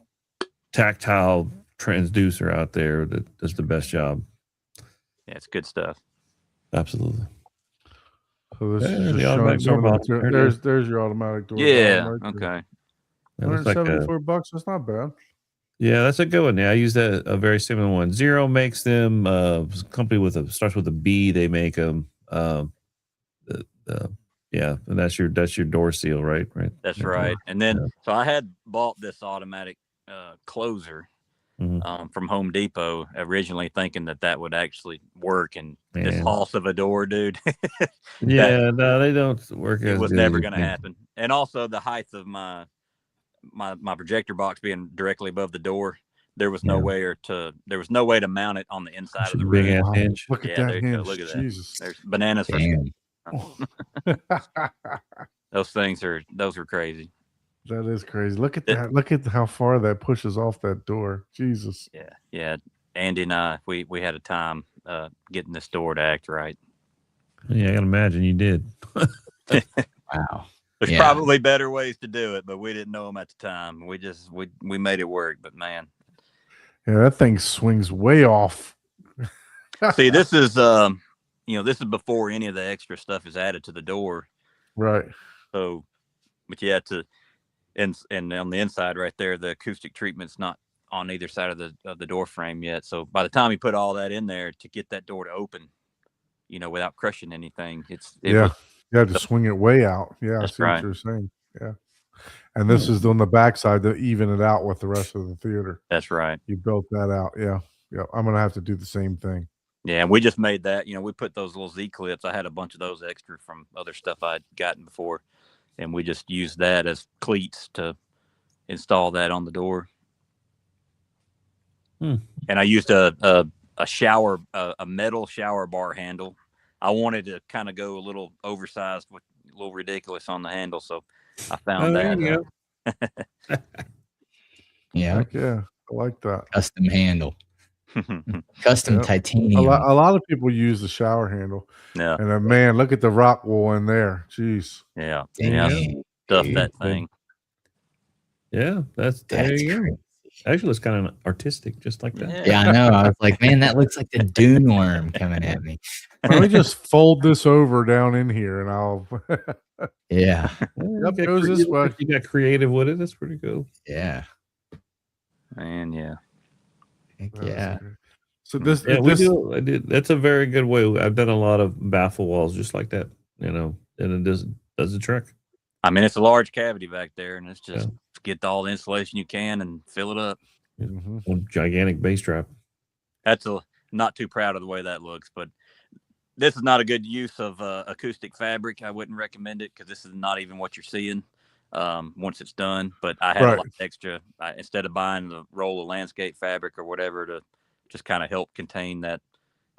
tactile transducer out there that does the best job. yeah, it's good stuff. Absolutely. So this There's is just the showing automatic some door of box. There it the, is. there's your automatic door. Yeah. bottom right there. Okay. That looks like a, $174. That's not bad. yeah, that's a good one. Yeah, I use a very similar one. Zero makes them. Company with starts with a B. They make them. Yeah, and that's your door seal, right? Right. That's There. right. And then, Yeah. so I had bought this automatic closer Mhm. from Home Depot originally, thinking that would actually work. And this Man. loss of a door, dude, Yeah, no, they don't work it as was good never as going to you think. happen. And also the height of my projector box being directly above the door, there was no Yeah. way to mount it on the inside of the Big room. ass Wow. hinge. Look at Yeah, that there you go. hinge. Look at that. Jesus. There's bananas for Damn. those were crazy. That is crazy. Look at that. Look at how far that pushes off that door. Jesus. Yeah. Andy and I, we had a time getting this door to act right. Yeah, I can imagine you did. Wow. There's Yeah. probably better ways to do it, but we didn't know them at the time. We made it work. But man, Yeah, that thing swings way off. see, this is this is before any of the extra stuff is added to the door. Right. So, but yeah, and on the inside right there, the acoustic treatment's not on either side of the door frame yet. So by the time you put all that in there to get that door to open, without crushing anything, You had to swing it way out. Yeah, I That's see right. what you're saying. Yeah. And this is on the backside to even it out with the rest of the theater. That's right. You built that out. Yeah. Yeah. I'm gonna have to do the same thing. Yeah, and we just made that. We put those little Z clips. I had a bunch of those extra from other stuff I'd gotten before, and we just used that as cleats to install that on the door. And I used a metal shower bar handle. I wanted to kind of go a little oversized, with a little ridiculous on the handle, so I found that. Yeah. Heck yeah. I like that. Custom handle. Custom Yep. titanium. A lot of people use the shower handle. Yeah, And then, man, look at the rock wool in there. Jeez. yeah. Dang, Stuff dude. that thing. Yeah, there That's you go. crazy. Actually, it's kind of artistic, just like that. Yeah, I know. I was like, man, that looks like the dune worm coming at me. Let me just fold this over down in here and I'll Yeah. You Yep, got goes this creative- way. You got creative with it. That's pretty cool. Yeah. And yeah. Heck yeah. So this Yeah, we this do. I did. That's a very good way. I've done a lot of baffle walls just like that, and it does the trick. I mean, it's a large cavity back there, and it's just Yeah. get all the insulation you can and fill it up. Mhm. One gigantic bass trap. Not too proud of the way that looks, but this is not a good use of acoustic fabric. I wouldn't recommend it because this is not even what you're seeing once it's done. But I had a lot of extra. Instead of buying the roll of landscape fabric or whatever to just kind of help contain that.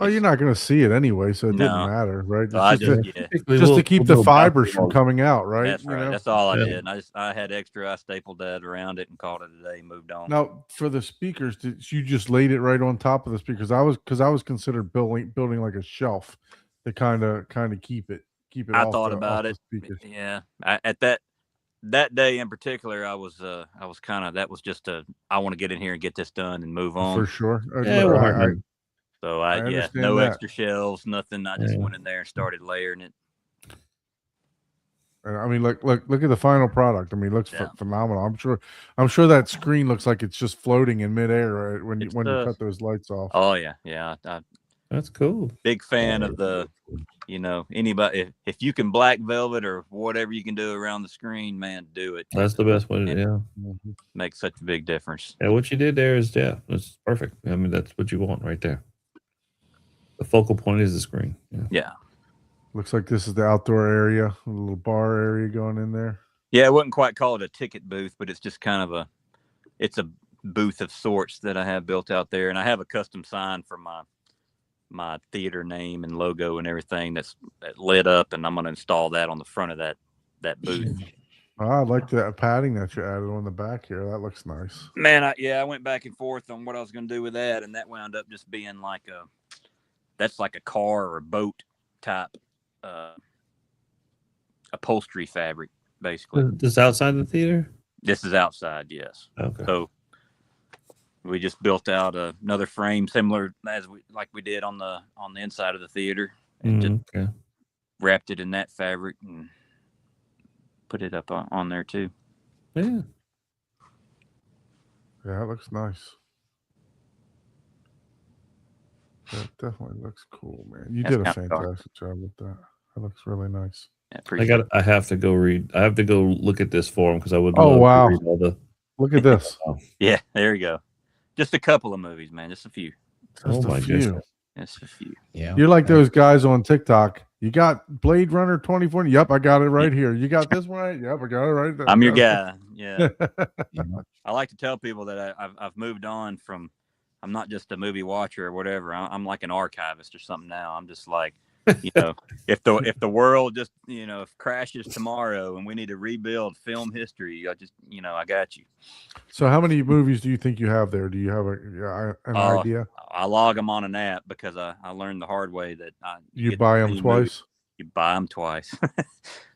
Oh, you're not going to see it anyway, so it No. didn't matter, right? So I Just, to, just to keep the fibers from coming out, right? That's You right. know? That's all I Yeah. did. And I had extra. I stapled that around it and called it a day. Moved on. Now, for the speakers, did you just laid it right on top of the speakers? I was considered building like a shelf to kind of keep it. I off thought the- about off the it. speakers. Yeah. At that day in particular, I was kind of, that was just I want to get in here and get this done and move on. For sure. Yeah, Look, well, I- So I no understand that. extra shelves, nothing. I just Yeah. went in there and started layering it. I mean, look at the final product. I mean, it looks Yeah. phenomenal. I'm sure that screen looks like it's just floating in midair, right? When you It's, you cut those lights off. Oh yeah, yeah. I'm That's cool. big fan of the, anybody if you can black velvet or whatever you can do around the screen, man, do it. That's the best way. Yeah. Mhm. Makes such a big difference. Yeah. What you did there is that's perfect. I mean, that's what you want right there. The focal point is the screen. Yeah. Yeah. Looks like this is the outdoor area, a little bar area going in there. Yeah, I wouldn't quite call it a ticket booth, but it's just kind of it's a booth of sorts that I have built out there, and I have a custom sign for my theater name and logo and everything that lit up, and I'm going to install that on the front of that booth. I like that padding that you added on the back here. That looks nice. Man, I went back and forth on what I was going to do with that, and that wound up just being like that's like a car or a boat type upholstery fabric, basically. This outside the theater. This is outside, yes. Okay. So we just built out another frame similar as we did on the inside of the theater, and just Okay. wrapped it in that fabric and put it up on there too. Yeah. Yeah, it looks nice. That definitely looks cool, man. You That's did a kinda dark. fantastic job with that. That looks really nice. I appreciate it. I have to go read. I have to go look at this for him because I would Oh, love wow. to read all the. Look at this. Yeah, there you go. Just a couple of movies, man. Just a few. Just Oh a my few. goodness. Just a few. Yeah. You're like those guys on TikTok. You got Blade Runner 2040? Yep, I got it right here. You got this one right? Yep, I got it right there. I'm your guy. Yeah. Yeah. I like to tell people that I've moved on from. I'm not just a movie watcher or whatever. I'm like an archivist or something now. I'm just like, you know, if the world just if crashes tomorrow and we need to rebuild film history, I got you. So, how many movies do you think you have there? Do you have an idea? I log them on an app because I learned the hard way that You get buy them any twice? movie, you buy them twice.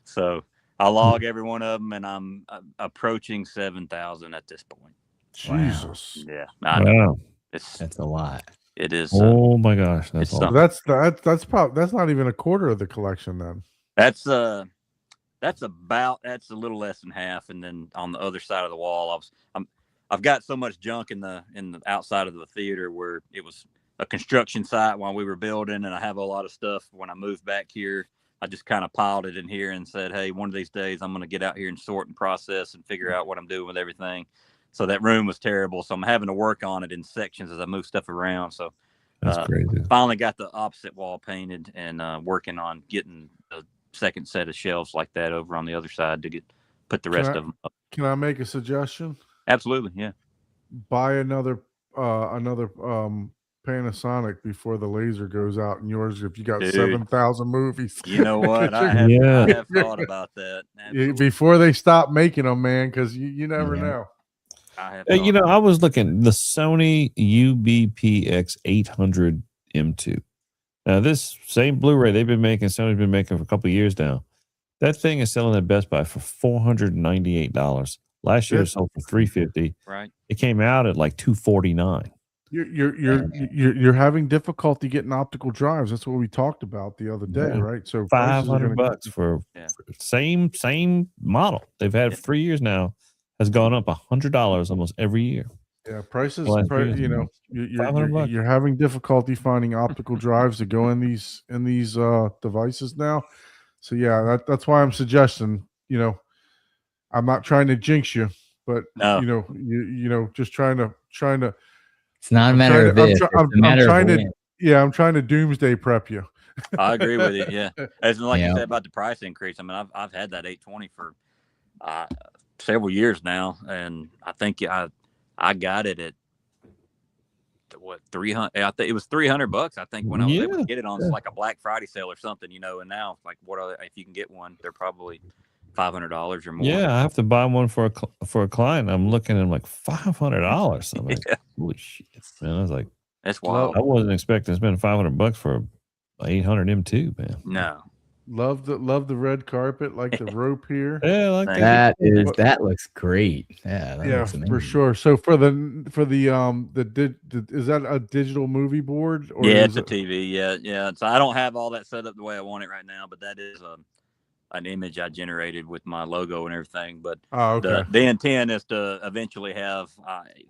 So I log every one of them, and I'm approaching 7,000 at this point. Wow. Jesus. Yeah, I know. Wow. That's a lot. It is. Oh my gosh. That's it's all. something. That's probably that's not even a quarter of the collection then. That's a little less than half, and then on the other side of the wall, I've got so much junk in the outside of the theater where it was a construction site while we were building, and I have a lot of stuff. When I moved back here, I just kind of piled it in here and said, "Hey, one of these days I'm going to get out here and sort and process and figure out what I'm doing with everything." So that room was terrible, so I'm having to work on it in sections as I move stuff around. So That's crazy. finally got the opposite wall painted and working on getting the second set of shelves like that over on the other side to put the rest of them up. Can I make a suggestion? Absolutely, yeah. Buy another Panasonic before the laser goes out in yours if you got Dude. 7,000 movies. You know what? I have thought about that. Absolutely. Before they stop making them, man, because you never Yeah. know. I have You thought know, I was looking the Sony UBPX 800 M2. Now, this same Blu-ray Sony's been making for a couple of years now. That thing is selling at Best Buy for $498. Last year it sold for $350. right. It came out at like $249. You're having difficulty getting optical drives. That's what we talked about the other day, Yeah. right? So prices are gonna- $500 for Yeah. same model. They've had 3 years now. Has gone up $100 almost every year. Yeah, prices. Well, You know, $500. you're having difficulty finding optical drives to go in these devices now. So yeah, that's why I'm suggesting. You know, I'm not trying to jinx you, but No. you know, just trying to. It's not a I'm matter trying of to- I'm if. try- It's a matter trying of to- when. Yeah, I'm trying to doomsday prep you. I agree with you. Yeah, as like Yeah. you said about the price increase. I mean, I've had that 820 for several years now, and I think I got it at what 300. I think it was $300. I think when I was able to get it on like a Black Friday sale or something, and now like if you can get one, they're probably $500 or more. Yeah, I have to buy one for a client. I'm looking at like $500. I'm like, holy shit, man! I was like, That's wild. I wasn't expecting to spend $500 for an 800 M2, man. No, Love the red carpet, like the rope here. Yeah, I like Thank that. That looks great. Yeah, that Yeah, looks for amazing. sure. So for the is that a digital movie board? Or yeah, is it's a TV. Yeah. So I don't have all that set up the way I want it right now, but that is an image I generated with my logo and everything. But Oh, okay. the intent is to eventually have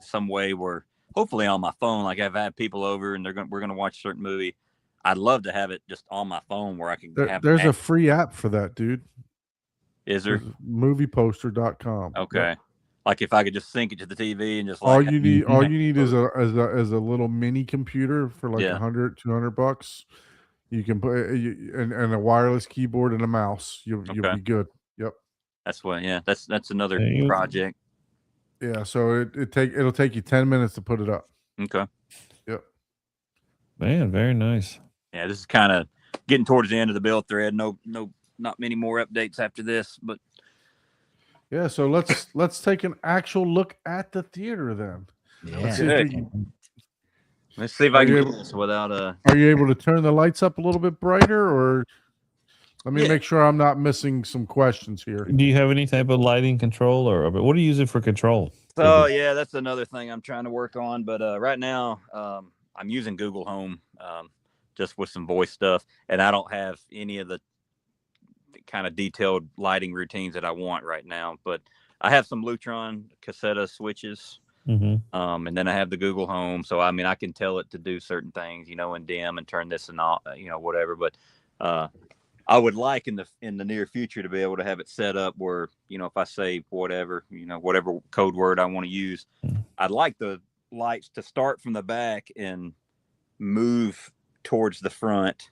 some way where, hopefully on my phone, like I've had people over and we're gonna watch a certain movie. I'd love to have it just on my phone where I can have. There's a free app for that, dude. Is there? Movieposter.com. Okay. Yep. Like if I could just sync it to the TV and just All like you need is a little mini computer for like Yeah. $100-$200. You can put and a wireless keyboard and a mouse. You'll Okay. be good. Yep. that's what. Yeah, that's another Yeah, you- project. Yeah. So it'll take you 10 minutes to put it up. Okay. Yep. Man, very nice. Yeah, this is kind of getting towards the end of the build thread. No, not many more updates after this, but Yeah. So let's take an actual look at the theater then. Let's see Yeah. if we can- let's see if I Are can you do this without Are you able to turn the lights up a little bit brighter, or let me Yeah. make sure I'm not missing some questions here? Do you have any type of lighting control or what are you using for control? So yeah, that's another thing I'm trying to work on. But right now, I'm using Google Home just with some voice stuff, and I don't have any of the kind of detailed lighting routines that I want right now. But I have some Lutron Caseta switches And then I have the Google Home, so I mean I can tell it to do certain things, and dim and turn this and all, whatever. But I would like in the near future to be able to have it set up where, if I say whatever, whatever code word I want to use, I'd like the lights to start from the back and move towards the front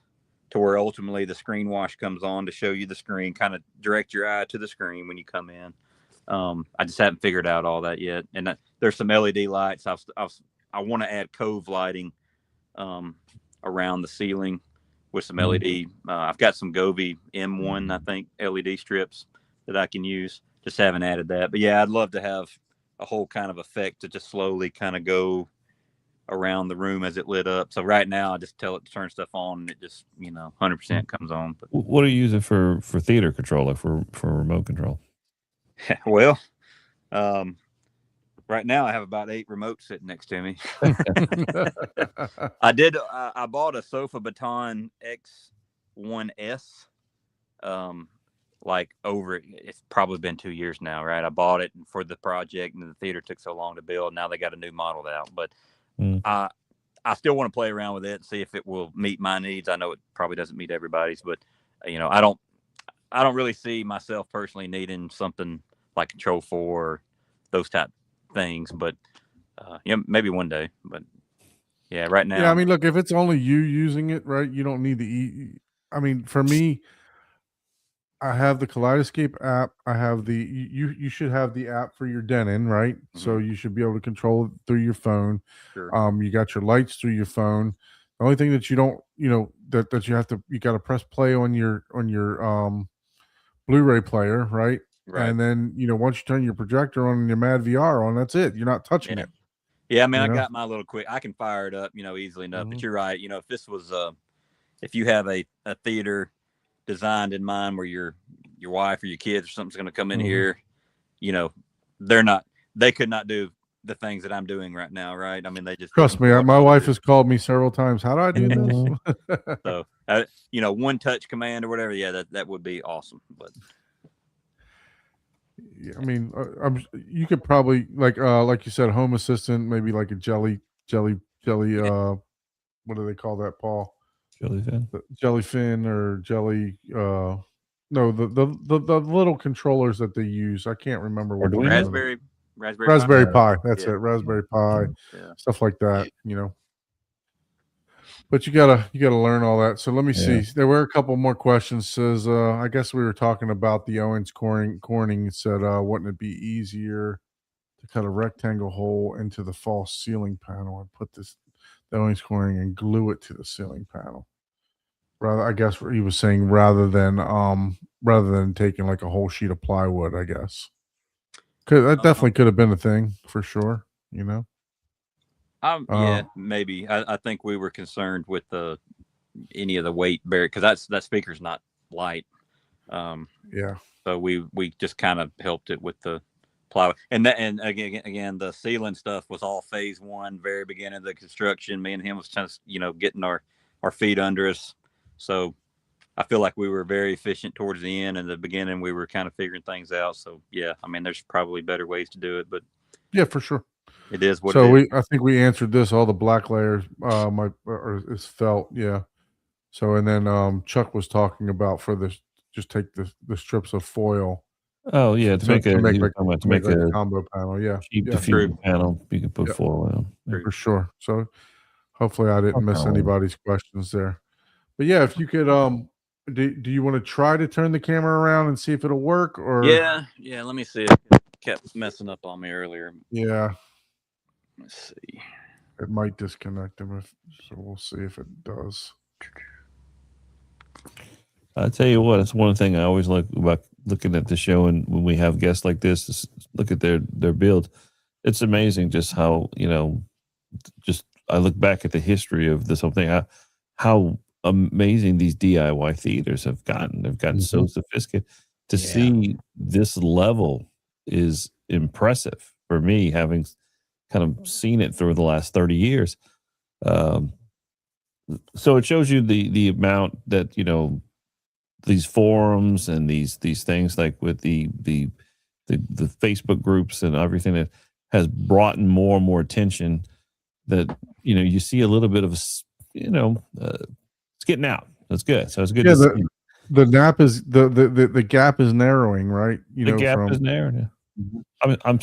to where ultimately the screen wash comes on to show you the screen, kind of direct your eye to the screen when you come in. I just haven't figured out all that yet. And there's some LED lights. I want to add cove lighting around the ceiling with some LED. I've got some Govee M1, I think, LED strips that I can use. Just haven't added that. But yeah, I'd love to have a whole kind of effect to just slowly kind of go around the room as it lit up. So right now I just tell it to turn stuff on and it just, 100% comes on. But What are you using for theater control, like for remote control? well, right now I have about 8 remotes sitting next to me. I bought a Sofa Baton X1S. It's probably been 2 years now, right? I bought it for the project and the theater took so long to build. Now they got a new model out, but I still want to play around with it and see if it will meet my needs. I know it probably doesn't meet everybody's, but I don't really see myself personally needing something like Control 4 or those type things, but maybe one day. But yeah, right now. Yeah, I mean, look, if it's only you using it, right, you don't need the I mean, for me, I have the Kaleidoscape app. I have you should have the app for your Denon, right? So you should be able to control it through your phone. Sure. You got your lights through your phone. The only thing that you don't, that you got to press play on your Blu-ray player, right? Right. And then, once you turn your projector on and your Mad VR on, that's it. You're not touching it. Yeah, I mean, I got my little quick. I can fire it up, easily enough. But you're right. If this was, if you have a theater designed in mind where your wife or your kids or something's going to come in here, they could not do the things that I'm doing right now, right? I mean, they just trust me. My wife has called me several times. How do I do this? So, one touch command or whatever. Yeah, that would be awesome. But yeah, I mean, you could probably like you said, Home Assistant, maybe like a jelly. What do they call that, Paul? Jellyfin? Jellyfin or jelly. No, the little controllers that they use. I can't remember what. Raspberry Pi. That's it. Raspberry Pi. Yeah. Stuff like that. But you gotta learn all that. So let me see. There were a couple more questions. Says I guess we were talking about the Owens Corning. Said wouldn't it be easier to cut a rectangle hole into the false ceiling panel and put the Owens Corning and glue it to the ceiling panel? Rather, I guess he was saying rather than taking like a whole sheet of plywood. I guess that definitely could have been a thing for sure. Yeah, maybe. I think we were concerned with any of the weight bearing because that speaker's not light. Yeah. So we just kind of helped it with the plywood, and again the ceiling stuff was all phase 1, very beginning of the construction. Me and him was just getting our feet under us. So I feel like we were very efficient towards the end. In the beginning, we were kind of figuring things out. So yeah, I mean, there's probably better ways to do it, but yeah, for sure. It is what. So I think we answered this. All the black layers, is felt. Yeah. So and then Chuck was talking about for this, just take the strips of foil. Oh yeah, to make a combo panel. Yeah. Cheap diffusion panel. You can put foil on for sure. So hopefully I didn't miss anybody's questions there. But yeah, if you could, do you want to try to turn the camera around and see if it'll work? Or yeah. Let me see. It kept messing up on me earlier. Yeah. Let's see. It might disconnect him, so we'll see if it does. I tell you what, it's one thing I always like about looking at the show, and when we have guests like this, is look at their build. It's amazing just how just I look back at the history of this whole thing. How amazing these DIY theaters have gotten. They've gotten so sophisticated. To see this level is impressive for me, having kind of seen it through the last 30 years. So it shows you the amount that, these forums and these things like with the Facebook groups and everything, that has brought in more and more attention that, you see a little bit of, it's getting out. That's good. So it's good Yeah, to see. the gap is the gap is narrowing, right? The gap is narrowing. I'm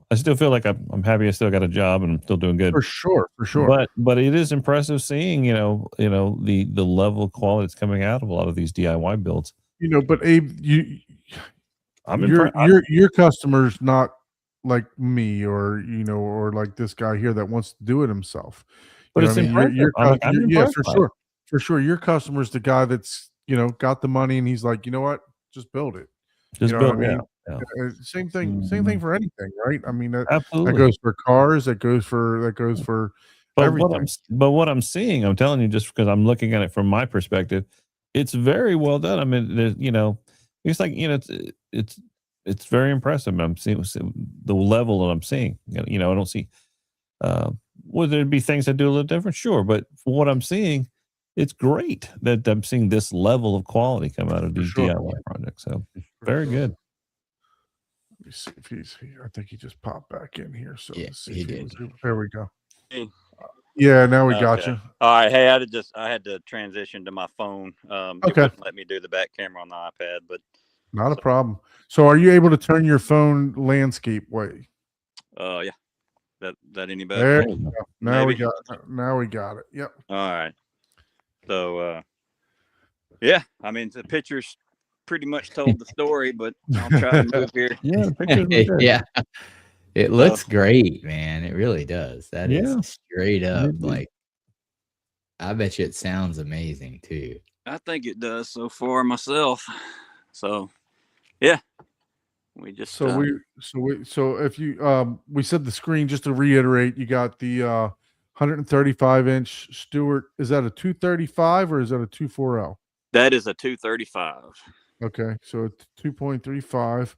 I still feel like I'm happy I still got a job and I'm still doing good. for sure. But it is impressive seeing, the level of quality that's coming out of a lot of these DIY builds. But Abe, I'm your impressed. your customers not like me or like this guy here that wants to do it himself. But You know it's what I mean? impressive. I'm Yeah, impressed for by it. sure. For sure. Your customer's the guy that's, got the money and he's like, you know what? Just build it. Just You know what build I it mean? out. Yeah. Same thing for anything, right? I mean, that Absolutely. goes for cars, that goes for everything. But what I'm seeing, I'm telling you, just because I'm looking at it from my perspective, it's very well done. I mean, it's like, it's very impressive. I'm seeing the level that I'm seeing. I don't see. Would there be things that do a little different? Sure, but for what I'm seeing, it's great that I'm seeing this level of quality come out of these sure. DIY projects. So For very sure. good. Let me see if he's here. I think he just popped back in here. So Yeah, let's see he if did. was- there we go. Hey. Yeah, now we got Okay. you. All right. Hey, I had to transition to my phone. It Okay. wouldn't let me do the back camera on the iPad, but Not a problem. So are you able to turn your phone landscape way? yeah. That any better? There you go. Now we Maybe. got it. Yep. All right. So yeah, I mean the pictures pretty much told the story, but I'll try to move here. Yeah, the pictures are good. Yeah. It looks great, man. It really does. That is Yeah. straight up It- like I bet you it sounds amazing too. I think it does so far myself. So yeah. We just So if you we said the screen, just to reiterate, you got the 135 inch Stewart. Is that a 235 or is that a 240? that is a 235. Okay, so it's 2.35.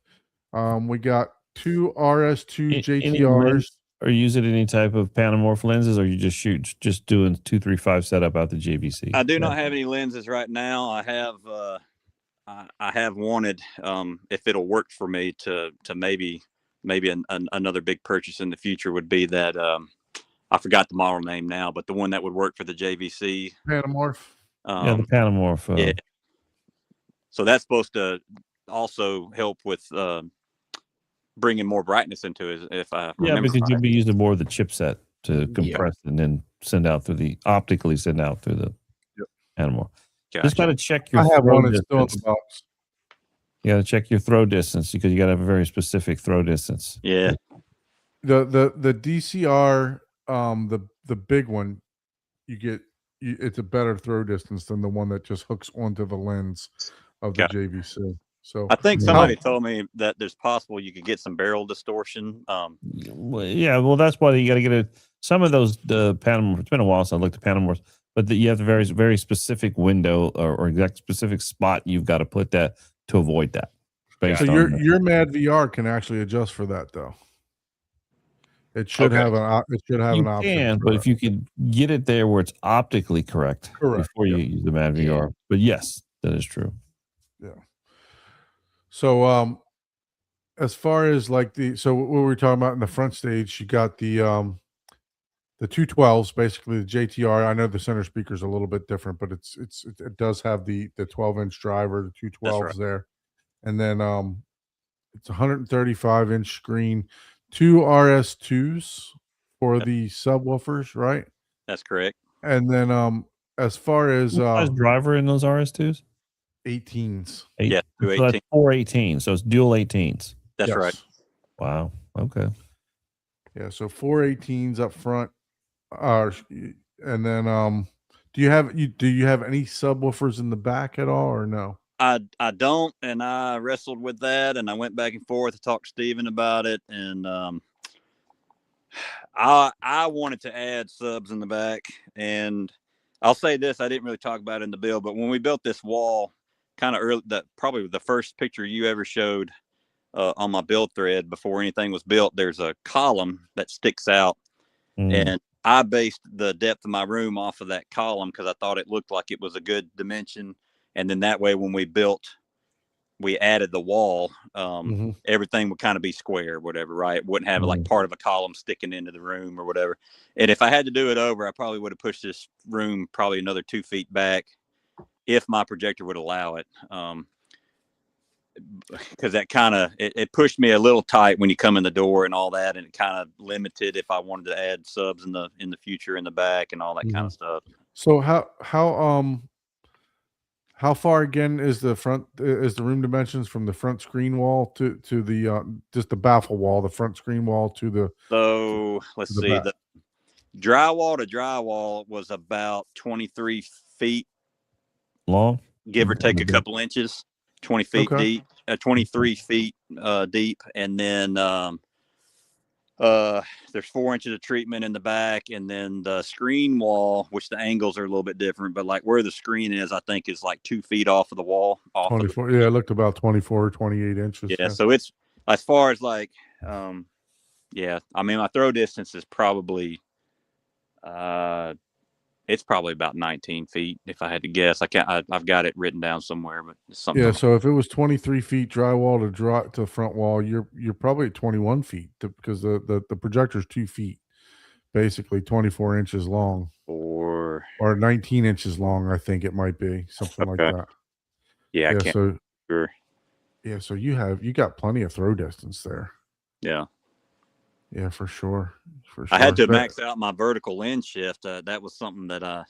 We got two RS2 Any JTRs. lens, or use it any type of Panamorph lenses, or you just doing 235 setup out the JVC? I do not have any lenses right now. I have wanted, if it'll work for me, to maybe another big purchase in the future would be that I forgot the model name now, but the one that would work for the JVC. Panamorph. Yeah, the Panamorph. Yeah. So that's supposed to also help with bringing more brightness into it. If I remember because right. you'll be using more of the chipset to compress and then optically send out through the Panamorph. Just got to check your. I have throw one that's still in distance. the box. You got to check your throw distance because you got to have a very specific throw distance. Yeah. The DCR, the big one, it's a better throw distance than the one that just hooks onto the lens of the JVC. So I think somebody told me that there's possible you could get some barrel distortion. Well, that's why you got to get some of those Panamorphs. It's been a while since I looked at Panamorphs, but you have a very, very specific window or exact specific spot you've got to put that to avoid that. So your Mad VR can actually adjust for that, though. It should have an option. But if you could get it there where it's optically correct before you use the Mad VR. But yes, that is true. Yeah. So as far as like what we were talking about in the front stage, you got the 212s, basically the JTR. I know the center speaker is a little bit different, but it does have the 12-inch driver, the 212s there. And then it's 135 inch screen, 2 RS2s for the subwoofers, right? That's correct. And then as far as driver in those RS2s? 18s. Yeah, so that's 418. So it's dual 18s. That's right. Wow. Okay. Yeah, so 418s up front. And then do you have any subwoofers in the back at all or no? I don't, and I wrestled with that, and I went back and forth to talk to Steven about it, and I wanted to add subs in the back, and I'll say this: I didn't really talk about it in the build, but when we built this wall, kind of early, probably the first picture you ever showed on my build thread before anything was built, there's a column that sticks out, and I based the depth of my room off of that column because I thought it looked like it was a good dimension. And then that way, when we built we added the wall, Mhm. everything would kind of be square, whatever, right? Wouldn't have like part of a column sticking into the room or whatever. And if I had to do it over, I probably would have pushed this room probably another 2 feet back if my projector would allow it. Because that kind of it pushed me a little tight when you come in the door and all that, and it kind of limited if I wanted to add subs in the future in the back and all that kind of stuff. So how far again is the room dimensions from the front screen wall to the just the baffle wall, the front screen wall to the So let's the see, back. the drywall to drywall was about 23 feet, Long. give or take a Okay. couple inches, 20 feet Okay. deep, 23 feet deep, and then there's 4 inches of treatment in the back, and then the screen wall, which the angles are a little bit different, but like where the screen is, I think is like 2 feet off of the wall. 24. Yeah, it looked about 24 or 28 inches. Yeah, so it's as far as like, yeah, I mean, my throw distance is probably, it's probably about 19 feet if I had to guess. I've got it written down somewhere, but it's something. Yeah, so if it was 23 feet drywall to the front wall, you're probably at 21 feet because the projector's 2 feet, basically 24 inches long or 19 inches long. I think it might be something like Okay. that. yeah, I Yeah, can't so remember. so you got plenty of throw distance there. Yeah. Yeah, for sure. I had to That- max out my vertical lens shift. That was something that I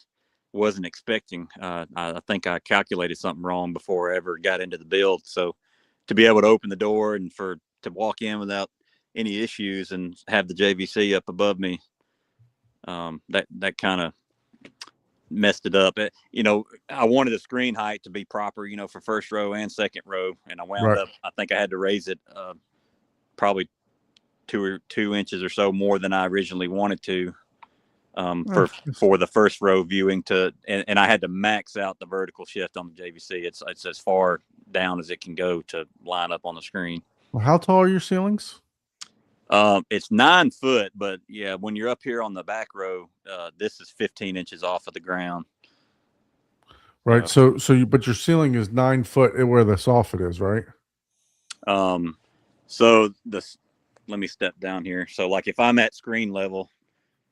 wasn't expecting. I think I calculated something wrong before I ever got into the build. So to be able to open the door and to walk in without any issues and have the JVC up above me, that kind of messed it up. I wanted the screen height to be proper, for first row and second row, and I wound Right. up. I think I had to raise it probably 2 inches or so more than I originally wanted to for the first row viewing and I had to max out the vertical shift on the JVC. It's as far down as it can go to line up on the screen. Well, how tall are your ceilings? It's 9 foot, but yeah, when you're up here on the back row, this is 15 inches off of the ground. Right. But your ceiling is 9 foot where the soffit is, right? So let me step down here. So like if I'm at screen level,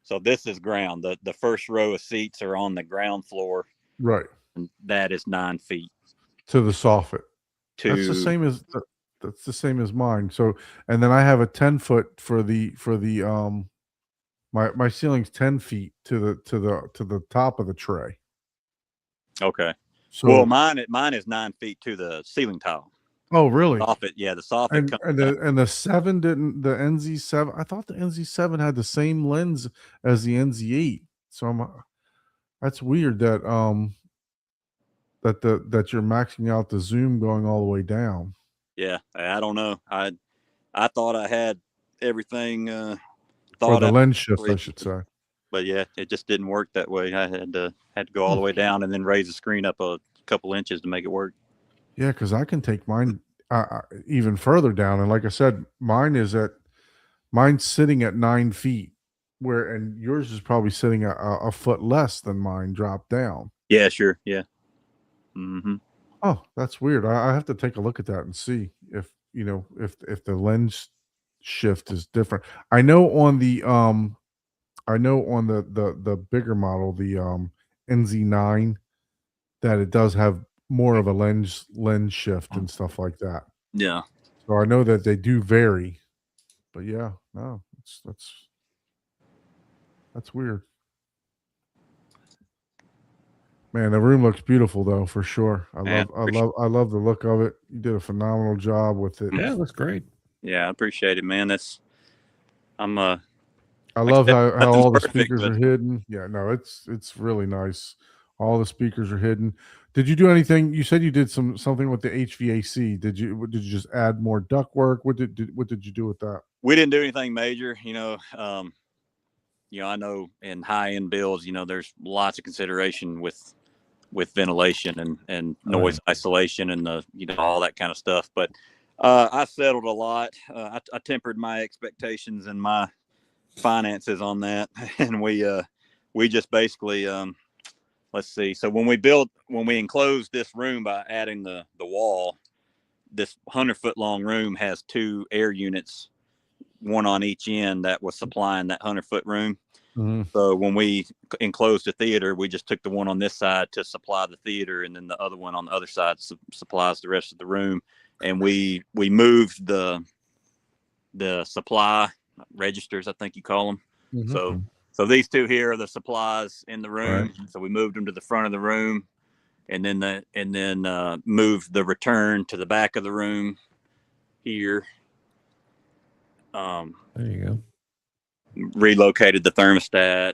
so this is ground. The first row of seats are on the ground floor, Right. and that is 9 feet. To the soffit. That's the same as mine. So, and then I have a 10 foot for the my ceiling's 10 feet to the top of the tray. Okay. So Well, mine is 9 feet to the ceiling tile. oh really? Soffit, yeah, the soffit. And the 7 didn't, the NZ7, I thought the NZ7 had the same lens as the NZ8. So that's weird that that you're maxing out the zoom going all the way down. Yeah, I don't know. I thought I had everything Or thought the out, lens shift, I should say. but yeah, it just didn't work that way. I had to go all the way down and then raise the screen up a couple inches to make it work. Yeah, because I can take mine even further down, and like I said, mine's sitting at 9 feet, and yours is probably sitting a foot less than mine, dropped down. Yeah, sure. Yeah. Mm-hmm. Oh, that's weird. I have to take a look at that and see if if the lens shift is different. I know on the the bigger model, the NZ9, that it does have more of a lens shift and stuff like that. Yeah. So I know that they do vary, but yeah, no, that's weird. Man, the room looks beautiful though, for sure. I love the look of it. You did a phenomenal job with it. Yeah, that's great. Yeah, I appreciate it, man. I like love I said, how nothing's all the perfect, speakers but- are hidden. Yeah, no, it's really nice. All the speakers are hidden. Did you do anything? You said you did something with the HVAC. Did you just add more ductwork? What did you do with that? We didn't do anything major, I know in high end builds, there's lots of consideration with ventilation and noise isolation and all that kind of stuff. But I settled a lot. I tempered my expectations and my finances on that, and we just basically let's see. So when we enclosed this room by adding the wall, this 100-foot long room has 2 air units, one on each end, that was supplying that 100-foot room. Mhm. So when we enclosed the theater, we just took the one on this side to supply the theater, and then the other one on the other side supplies the rest of the room. And we moved the supply registers, I think you call them. Mhm. So these 2 here are the supplies in the room. Right. So we moved them to the front of the room, and then moved the return to the back of the room here. There you go. Relocated the thermostat,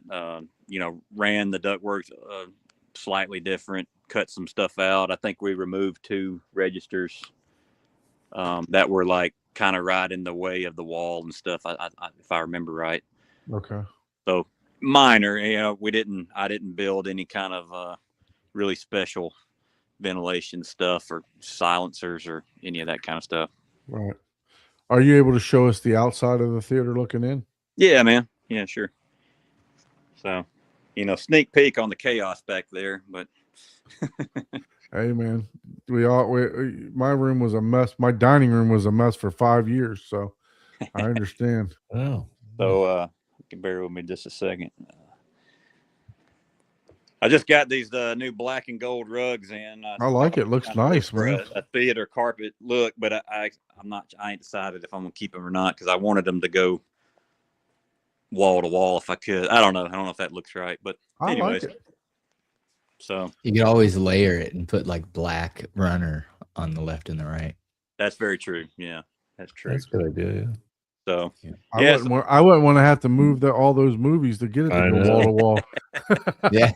ran the ductwork slightly different, cut some stuff out. I think we removed 2 registers that were like kind of right in the way of the wall and stuff. I if I remember right. Okay. So minor, I didn't build any kind of really special ventilation stuff or silencers or any of that kind of stuff. Right. Are you able to show us the outside of the theater looking in? Yeah, man. Yeah, sure. So, sneak peek on the chaos back there, but Hey, man, my room was a mess. My dining room was a mess for 5 years, so I understand. Wow. so you can bear with me just a second. I just got these new black and gold rugs in. I like it. Looks nice, for man. a theater carpet look, but I ain't decided if I'm gonna keep them or not, because I wanted them to go wall to wall if I could. I don't know if that looks right, but I anyways. like it. So You could always layer it and put like black runner on the left and the right. that's very true. Yeah, that's true. That's a good idea. Yeah. So I wouldn't want to have to move all those movies to get it I to go know. wall to wall. Yeah.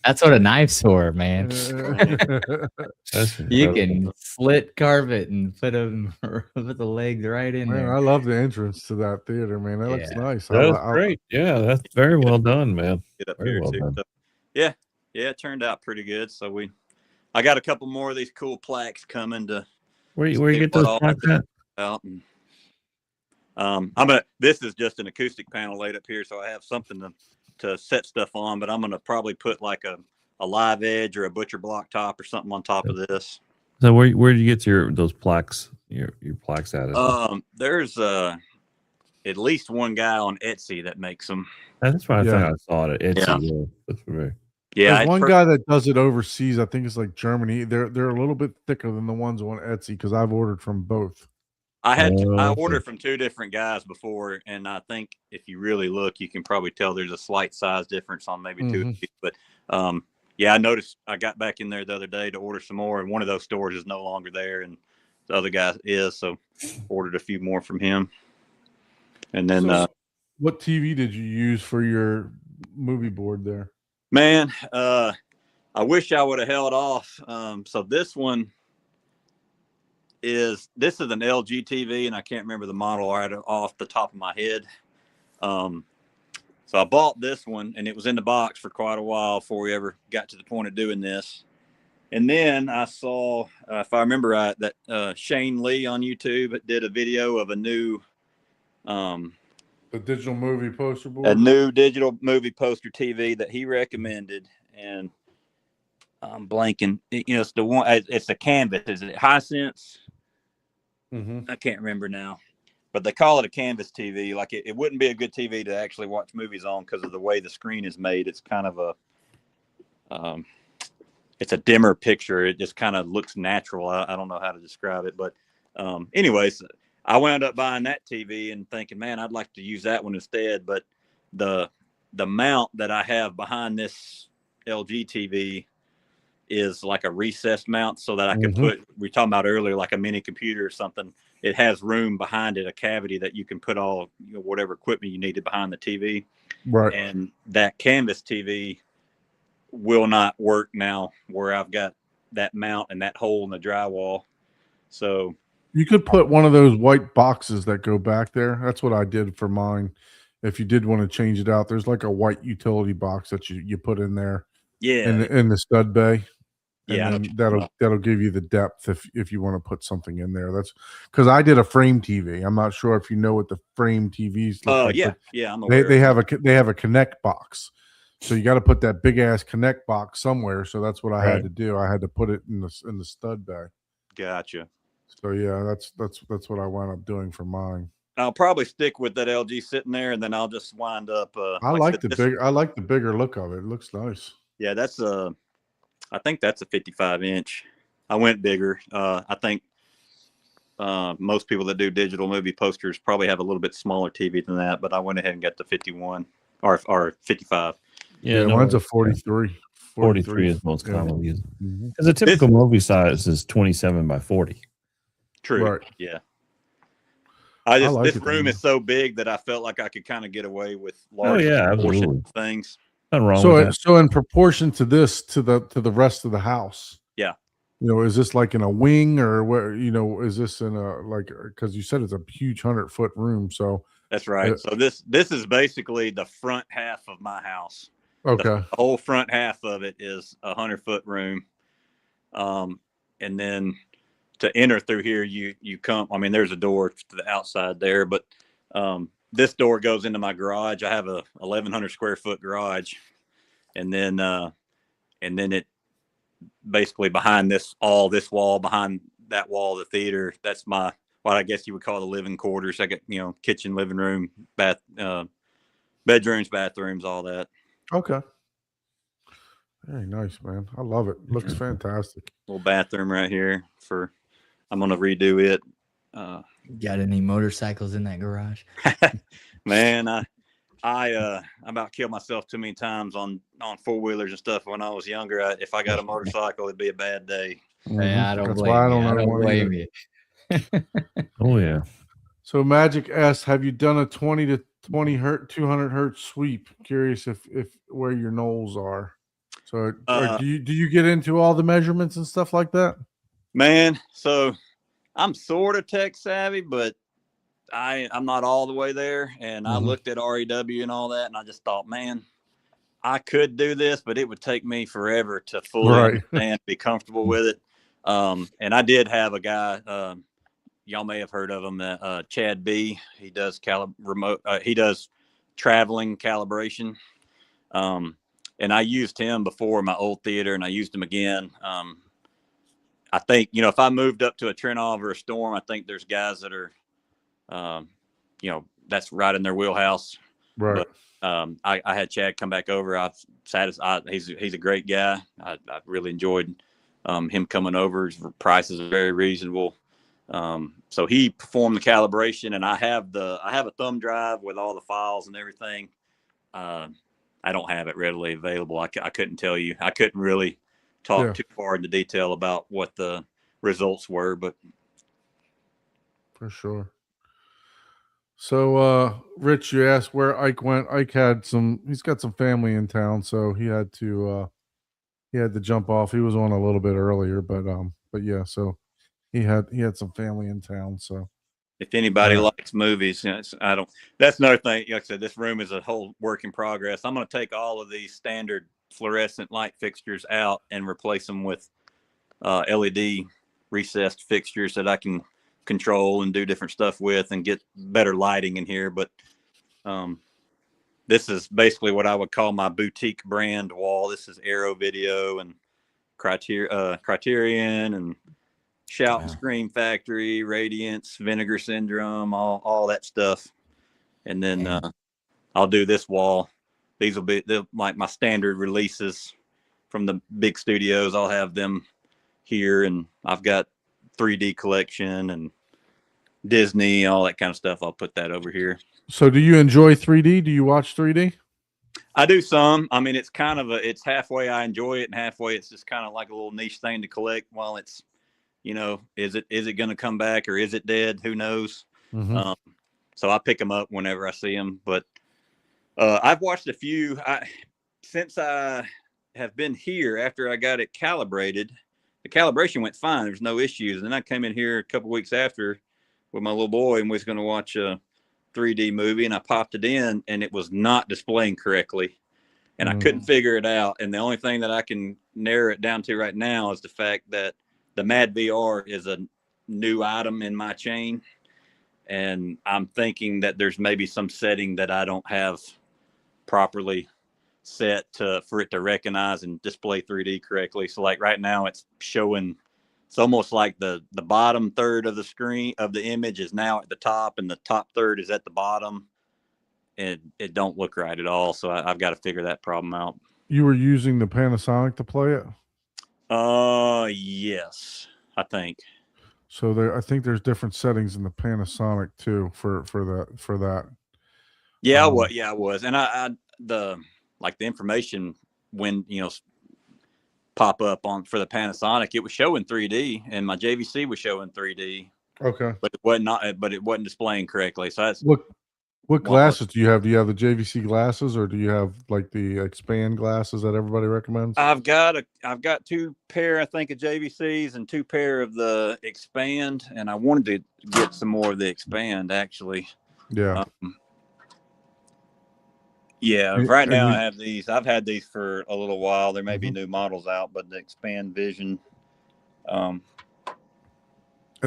That's what a knife's for, man. That's You incredible. can slit carpet and put the legs right in Man, there. I love the entrance to that theater, man. That looks Yeah. nice. That's great. Yeah, that's very well done, man. get up Very here well too. done. So, yeah, it turned out pretty good. So I got a couple more of these cool plaques coming to Where you get what those all plaques at? out. And, this is just an acoustic panel laid up here, so I have something to set stuff on. But I'm gonna probably put like a live edge or a butcher block top or something on top of this. So where do you get those plaques? Your plaques at? There's at least one guy on Etsy that makes them. That's why I Yeah. think I saw it. Etsy. Yeah. Yeah. That's right. Yeah, There's one guy that does it overseas. I think it's like Germany. They're a little bit thicker than the ones on Etsy because I've ordered from both. I Okay. ordered from 2 different guys before, and I think if you really look, you can probably tell there's a slight size difference on maybe 2 of these. But I noticed I got back in there the other day to order some more, and one of those stores is no longer there, and the other guy is, so ordered a few more from him. And then, So, what TV did you use for your movie board there? man, I wish I would have held off. So this is an LG TV, and I can't remember the model right off the top of my head. So I bought this one, and it was in the box for quite a while before we ever got to the point of doing this. And then I saw, if I remember right, that Shane Lee on YouTube did a video of a new The digital movie poster board. a new digital movie poster TV that he recommended, and I'm blanking. It's the one. It's a Canvas. Is it Hisense? Mm-hmm. I can't remember now, but they call it a Canvas TV. Like it wouldn't be a good TV to actually watch movies on because of the way the screen is made. It's kind of it's a dimmer picture. It just kind of looks natural. I don't know how to describe it, but anyways, I wound up buying that TV and thinking, man, I'd like to use that one instead. But the mount that I have behind this LG TV is like a recessed mount, so that I could put, we were talking about earlier, like a mini computer or something. It has room behind it, a cavity that you can put all whatever equipment you needed behind the TV. Right. And that Canvas TV will not work now where I've got that mount and that hole in the drywall. So You could put one of those white boxes that go back there. That's what I did for mine. If you did want to change it out, there's like a white utility box that you put in there yeah, in the stud bay. And yeah, then that'll give you the depth if you want to put something in there. That's because I did a frame TV. I'm not sure if you know what the frame TVs look like. I'm aware. They have a Connect box. So you got to put that big ass Connect box somewhere. So that's what I had to do. I had to put it in the stud bay. Gotcha. So yeah, that's what I wound up doing for mine. I'll probably stick with that LG sitting there, and then I'll just wind up. I like like said, the this- big. I like the bigger look of it. It looks nice. Yeah, that's I think that's a 55-inch. I went bigger. I think most people that do digital movie posters probably have a little bit smaller TV than that, but I went ahead and got the 51 or 55. Yeah, no, mine's a it's, 43. 43 is most Yeah. commonly used. Mhm. Because a typical movie size is 27 by 40. True. Right. Yeah. I just like this it, room man. is so big that I felt like I could kind of get away with Oh, large yeah, proportion absolutely. things. Nothing wrong So with that. so in proportion to this to the rest of the house. Yeah. You know, is this like in a wing or where? You know, is this in a like because you said it's a huge 100-foot room? So That's right. So this is basically the front half of my house. okay, The whole front half of it is a 100-foot room. And then to enter through here, you come. I mean, there's a door to the outside there, but this door goes into my garage. I have a 1,100 square foot garage, and then it basically behind this wall, behind that wall of the theater. That's my what I guess you would call the living quarters. I got kitchen, living room, bath, bedrooms, bathrooms, all that. okay. Very nice, man. I love it. Looks fantastic. Little bathroom right here I'm gonna redo it. Got any motorcycles in that garage? Man, I about killed myself too many times on 4-wheelers and stuff when I was younger. If I got a motorcycle, it'd be a bad day. Yeah, I don't That's blame why I you. don't I own don't one blame either. you. Oh, yeah. So Magic S, have you done a 20 to 20 hertz, 200 hertz sweep? Curious if where your knolls are. So or do you get into all the measurements and stuff like that? Man, so I'm sort of tech savvy, but I'm not all the way there. And I Mhm. looked at REW and all that, and I just thought, man, I could do this, but it would take me forever to fully Right. understand, be comfortable with it. And I did have a guy, y'all may have heard of him, Chad B. He does he does traveling calibration. And I used him before in my old theater, and I used him again. I think, if I moved up to a Trenov or a Storm, I think there's guys that are, that's right in their wheelhouse. Right. But I had Chad come back over. I'm satisfied. He's a great guy. I really enjoyed him coming over. His prices are very reasonable. So he performed the calibration, and I have a thumb drive with all the files and everything. I don't have it readily available. I couldn't tell you. I couldn't really talk too far into detail about what the results were, but For sure. So Rich, you asked where Ike went. Ike he's got some family in town, so he had to jump off. He was on a little bit earlier, but yeah, so he had some family in town, so if anybody likes movies, that's another thing. Like I said, this room is a whole work in progress. I'm going to take all of these standard fluorescent light fixtures out and replace them with LED recessed fixtures that I can control and do different stuff with and get better lighting in here. But this is basically what I would call my boutique brand wall. This is Arrow Video and Criterion and Shout and Scream Factory, Radiance, Vinegar Syndrome, all that stuff. And then I'll do this wall. These will be like my standard releases from the big studios. I'll have them here, and I've got 3D collection and Disney, all that kind of stuff. I'll put that over here. So do you enjoy 3D? Do you watch 3D? I do some. I mean, it's kind of it's halfway I enjoy it, and halfway it's just kind of like a little niche thing to collect while it's, is it going to come back or is it dead? Who knows? Mm-hmm. So I pick them up whenever I see them. But I've watched a few. Since I have been here after I got it calibrated. The calibration went fine. There was no issues. And then I came in here a couple weeks after with my little boy and was going to watch a 3D movie, and I popped it in, and it was not displaying correctly. And I couldn't figure it out. And the only thing that I can narrow it down to right now is the fact that the Mad VR is a new item in my chain. And I'm thinking that there's maybe some setting that I don't have properly set for it to recognize and display 3D correctly. So like right now it's showing it's almost like the bottom third of the screen of the image is now at the top, and the top third is at the bottom, and it don't look right at all. So I've got to figure that problem out. You were using the Panasonic to play it, Yes, I think. so I think there's different settings in the Panasonic too for that. Yeah, Um, I was, and I the like the information when pop up on for the Panasonic, it was showing 3D, and my JVC was showing 3D, Okay. but it wasn't displaying correctly. So that's What Well, glasses do you have? Do you have the JVC glasses, or do you have like the expand glasses that everybody recommends? I've got 2 pair, I think, of JVCs and 2 pair of the expand, and I wanted to get some more of the expand actually. Yeah. Yeah, And- right and now you- I have these. I've had these for a little while. There may be Mhm. new models out, but the expand vision. And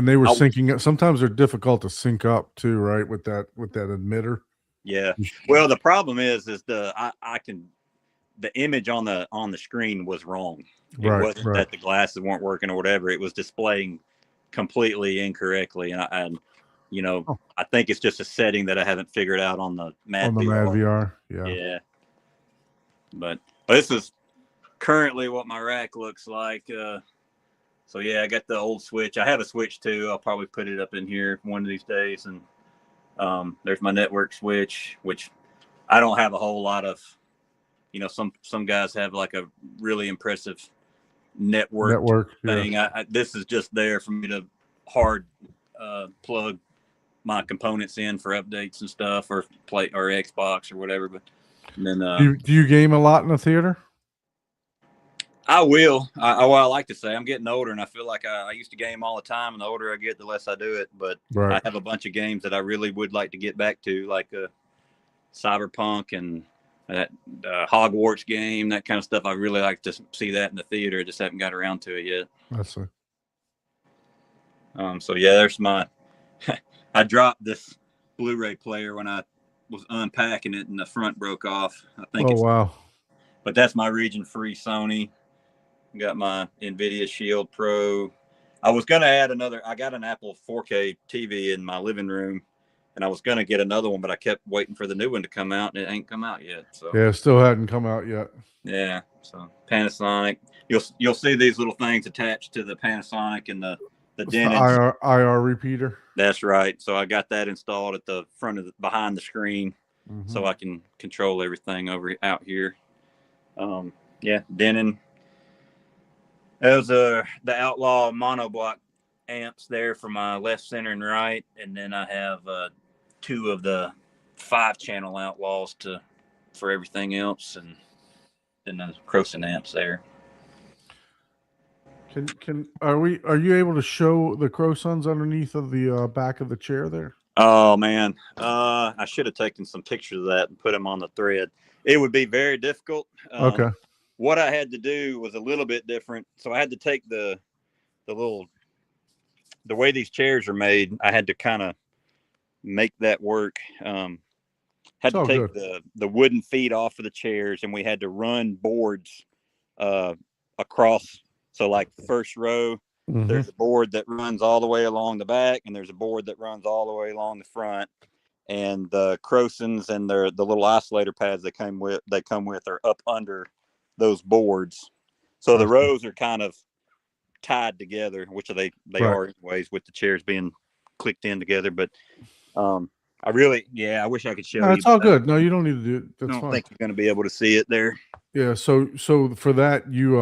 they were I'll- syncing up. Sometimes they're difficult to sync up too, right? With that emitter. Yeah. Well, the problem is I can the image on the screen was wrong. It Right, wasn't right. that the glasses weren't working or whatever. It was displaying completely incorrectly, and Oh. I think it's just a setting that I haven't figured out on the Mad On the VR. Mad VR. Yeah. Yeah. But this is currently what my rack looks like. So yeah, I got the old Switch. I have a Switch too. I'll probably put it up in here one of these days. And there's my network switch, which I don't have a whole lot of. Some guys have like a really impressive network thing. Yeah. This is just there for me to hard plug my components in for updates and stuff, or play or Xbox or whatever. But then Do you game a lot in the theater? I will. I like to say I'm getting older, and I feel like I used to game all the time, and the older I get, the less I do it. But Right. I have a bunch of games that I really would like to get back to, like Cyberpunk and that Hogwarts game, that kind of stuff. I really like to see that in the theater. I just haven't got around to it yet. That's it. So yeah, there's my. I dropped this Blu-ray player when I was unpacking it, and the front broke off. I think. Oh wow. But that's my region-free Sony. Got my NVIDIA Shield Pro. I was gonna add another. I got an Apple 4K TV in my living room, and I was gonna get another one, but I kept waiting for the new one to come out, and it ain't come out yet. So Yeah, it still hadn't come out yet. yeah. So Panasonic. You'll see these little things attached to the Panasonic and the It's the Denon. IR repeater. That's right. So I got that installed at the front of behind the screen, Mhm. so I can control everything out here. Yeah, Denon. Those are the Outlaw monoblock amps there for my left, center, and right, and then I have 2 of the 5-channel Outlaws for everything else, and then the Croson amps there. Are you able to show the Crosons underneath of the back of the chair there? Oh man, I should have taken some pictures of that and put them on the thread. It would be very difficult. Okay. What I had to do was a little bit different. So I had to take the way these chairs are made. I had to kind of make that work. Had It's to all take good. the wooden feet off of the chairs, and we had to run boards across. So like the first row, Mhm. there's a board that runs all the way along the back, and there's a board that runs all the way along the front. And the Crosons and the little isolator pads they come with are up under those boards. So the Okay. rows are kind of tied together, which they Right. are anyways, with the chairs being clicked in together. But I wish I could show No, you. it's all but I good. No, you don't need to do it. I That's don't fine. think you're going to be able to see it there. Yeah. So for that, you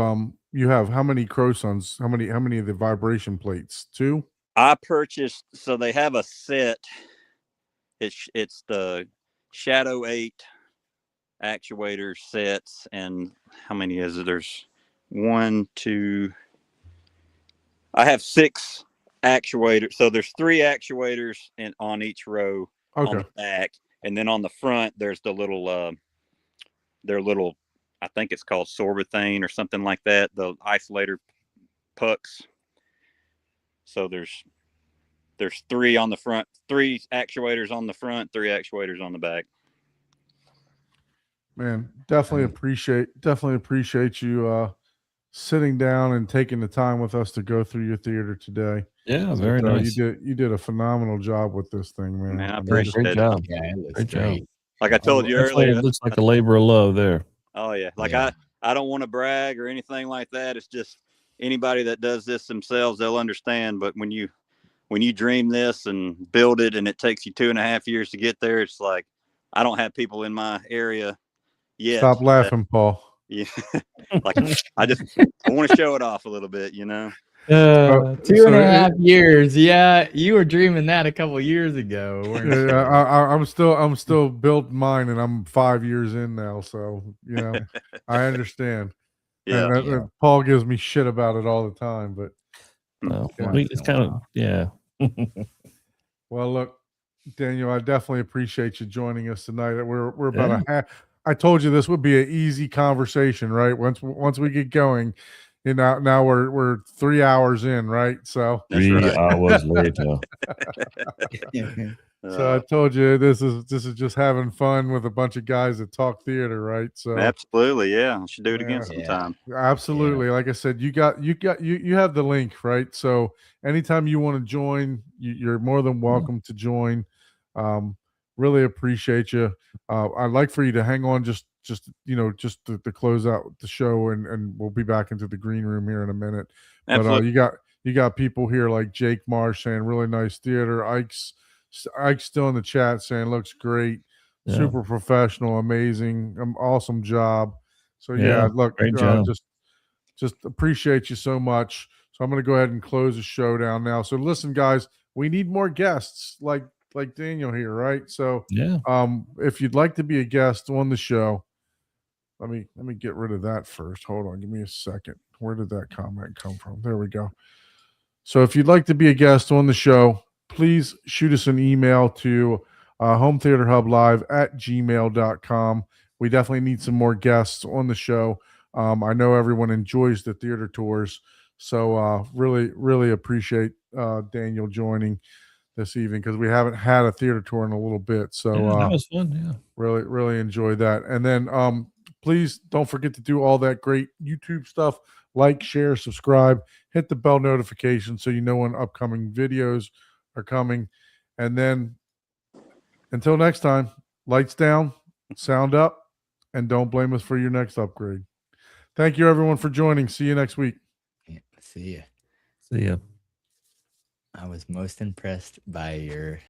have how many Crosons? How many of the vibration plates? 2? I purchased, so they have a set. It's the Shadow 8 actuator sets, and how many is it? There's 1, 2. I have 6 actuators. So there's 3 actuators on each row on Okay. the back, and then on the front there's the little their little, I think it's called Sorbothane or something like that, the isolator pucks. So there's 3 on the front, 3 actuators on the front, 3 actuators on the back. Man, definitely appreciate you sitting down and taking the time with us to go through your theater today. Yeah, very So nice. you did a phenomenal job with this thing, man. Man, I I mean, appreciate Great it. job. Yeah, it looks Great job. great. Like I told you That's why earlier. it looks like a labor of love there. Oh yeah. Like Yeah. I don't want to brag or anything like that. It's just anybody that does this themselves, they'll understand. But when you dream this and build it and it takes you 2.5 years to get there, it's like I don't have people in my area yet. Stop laughing, Paul. Yeah. Like I want to show it off a little bit, you know. So- 2.5 years. Yeah, you were dreaming that a couple years ago. Weren't you? Yeah, I'm still building mine, and I'm 5 years in now. So I understand. Yeah. And Yeah. Paul gives me shit about it all the time. But Well, Yeah. it's kind of yeah. well, look, Daniel, I definitely appreciate you joining us tonight. We're about Yeah. a half. I told you this would be an easy conversation, right? Once we get going, now we're 3 hours in, right? So That's 3 right. hours later. I told you this is just having fun with a bunch of guys that talk theater, right? So Absolutely, yeah. I should do it again Yeah. sometime. absolutely, like I said, you have the link, right? So anytime you want to join, you're more than welcome to join. Really appreciate you. I'd like for you to hang on just to close out the show, and we'll be back into the green room here in a minute. But Absolutely. you got people here like Jake Marsh saying really nice theater. Ike's still in the chat saying looks great, Yeah. super professional, amazing, awesome job. So Yeah, look, great job. just appreciate you so much. So I'm going to go ahead and close the show down now. So listen, guys, we need more guests like Daniel here, right? So Yeah. if you'd like to be a guest on the show, let me get rid of that first. Hold on, give me a second. Where did that comment come from? There we go. So if you'd like to be a guest on the show, please shoot us an email to hometheaterhublive@gmail.com. We definitely need some more guests on the show. I know everyone enjoys the theater tours, so really, really appreciate Daniel joining this evening because we haven't had a theater tour in a little bit. So Yeah, that was fun. Yeah. really, really enjoyed that. And then please don't forget to do all that great YouTube stuff. Like, share, subscribe, hit the bell notification so you know when upcoming videos are coming. And then until next time, lights down, sound up, and don't blame us for your next upgrade. Thank you, everyone, for joining. See you next week. Yeah, see ya. See ya. I was most impressed by your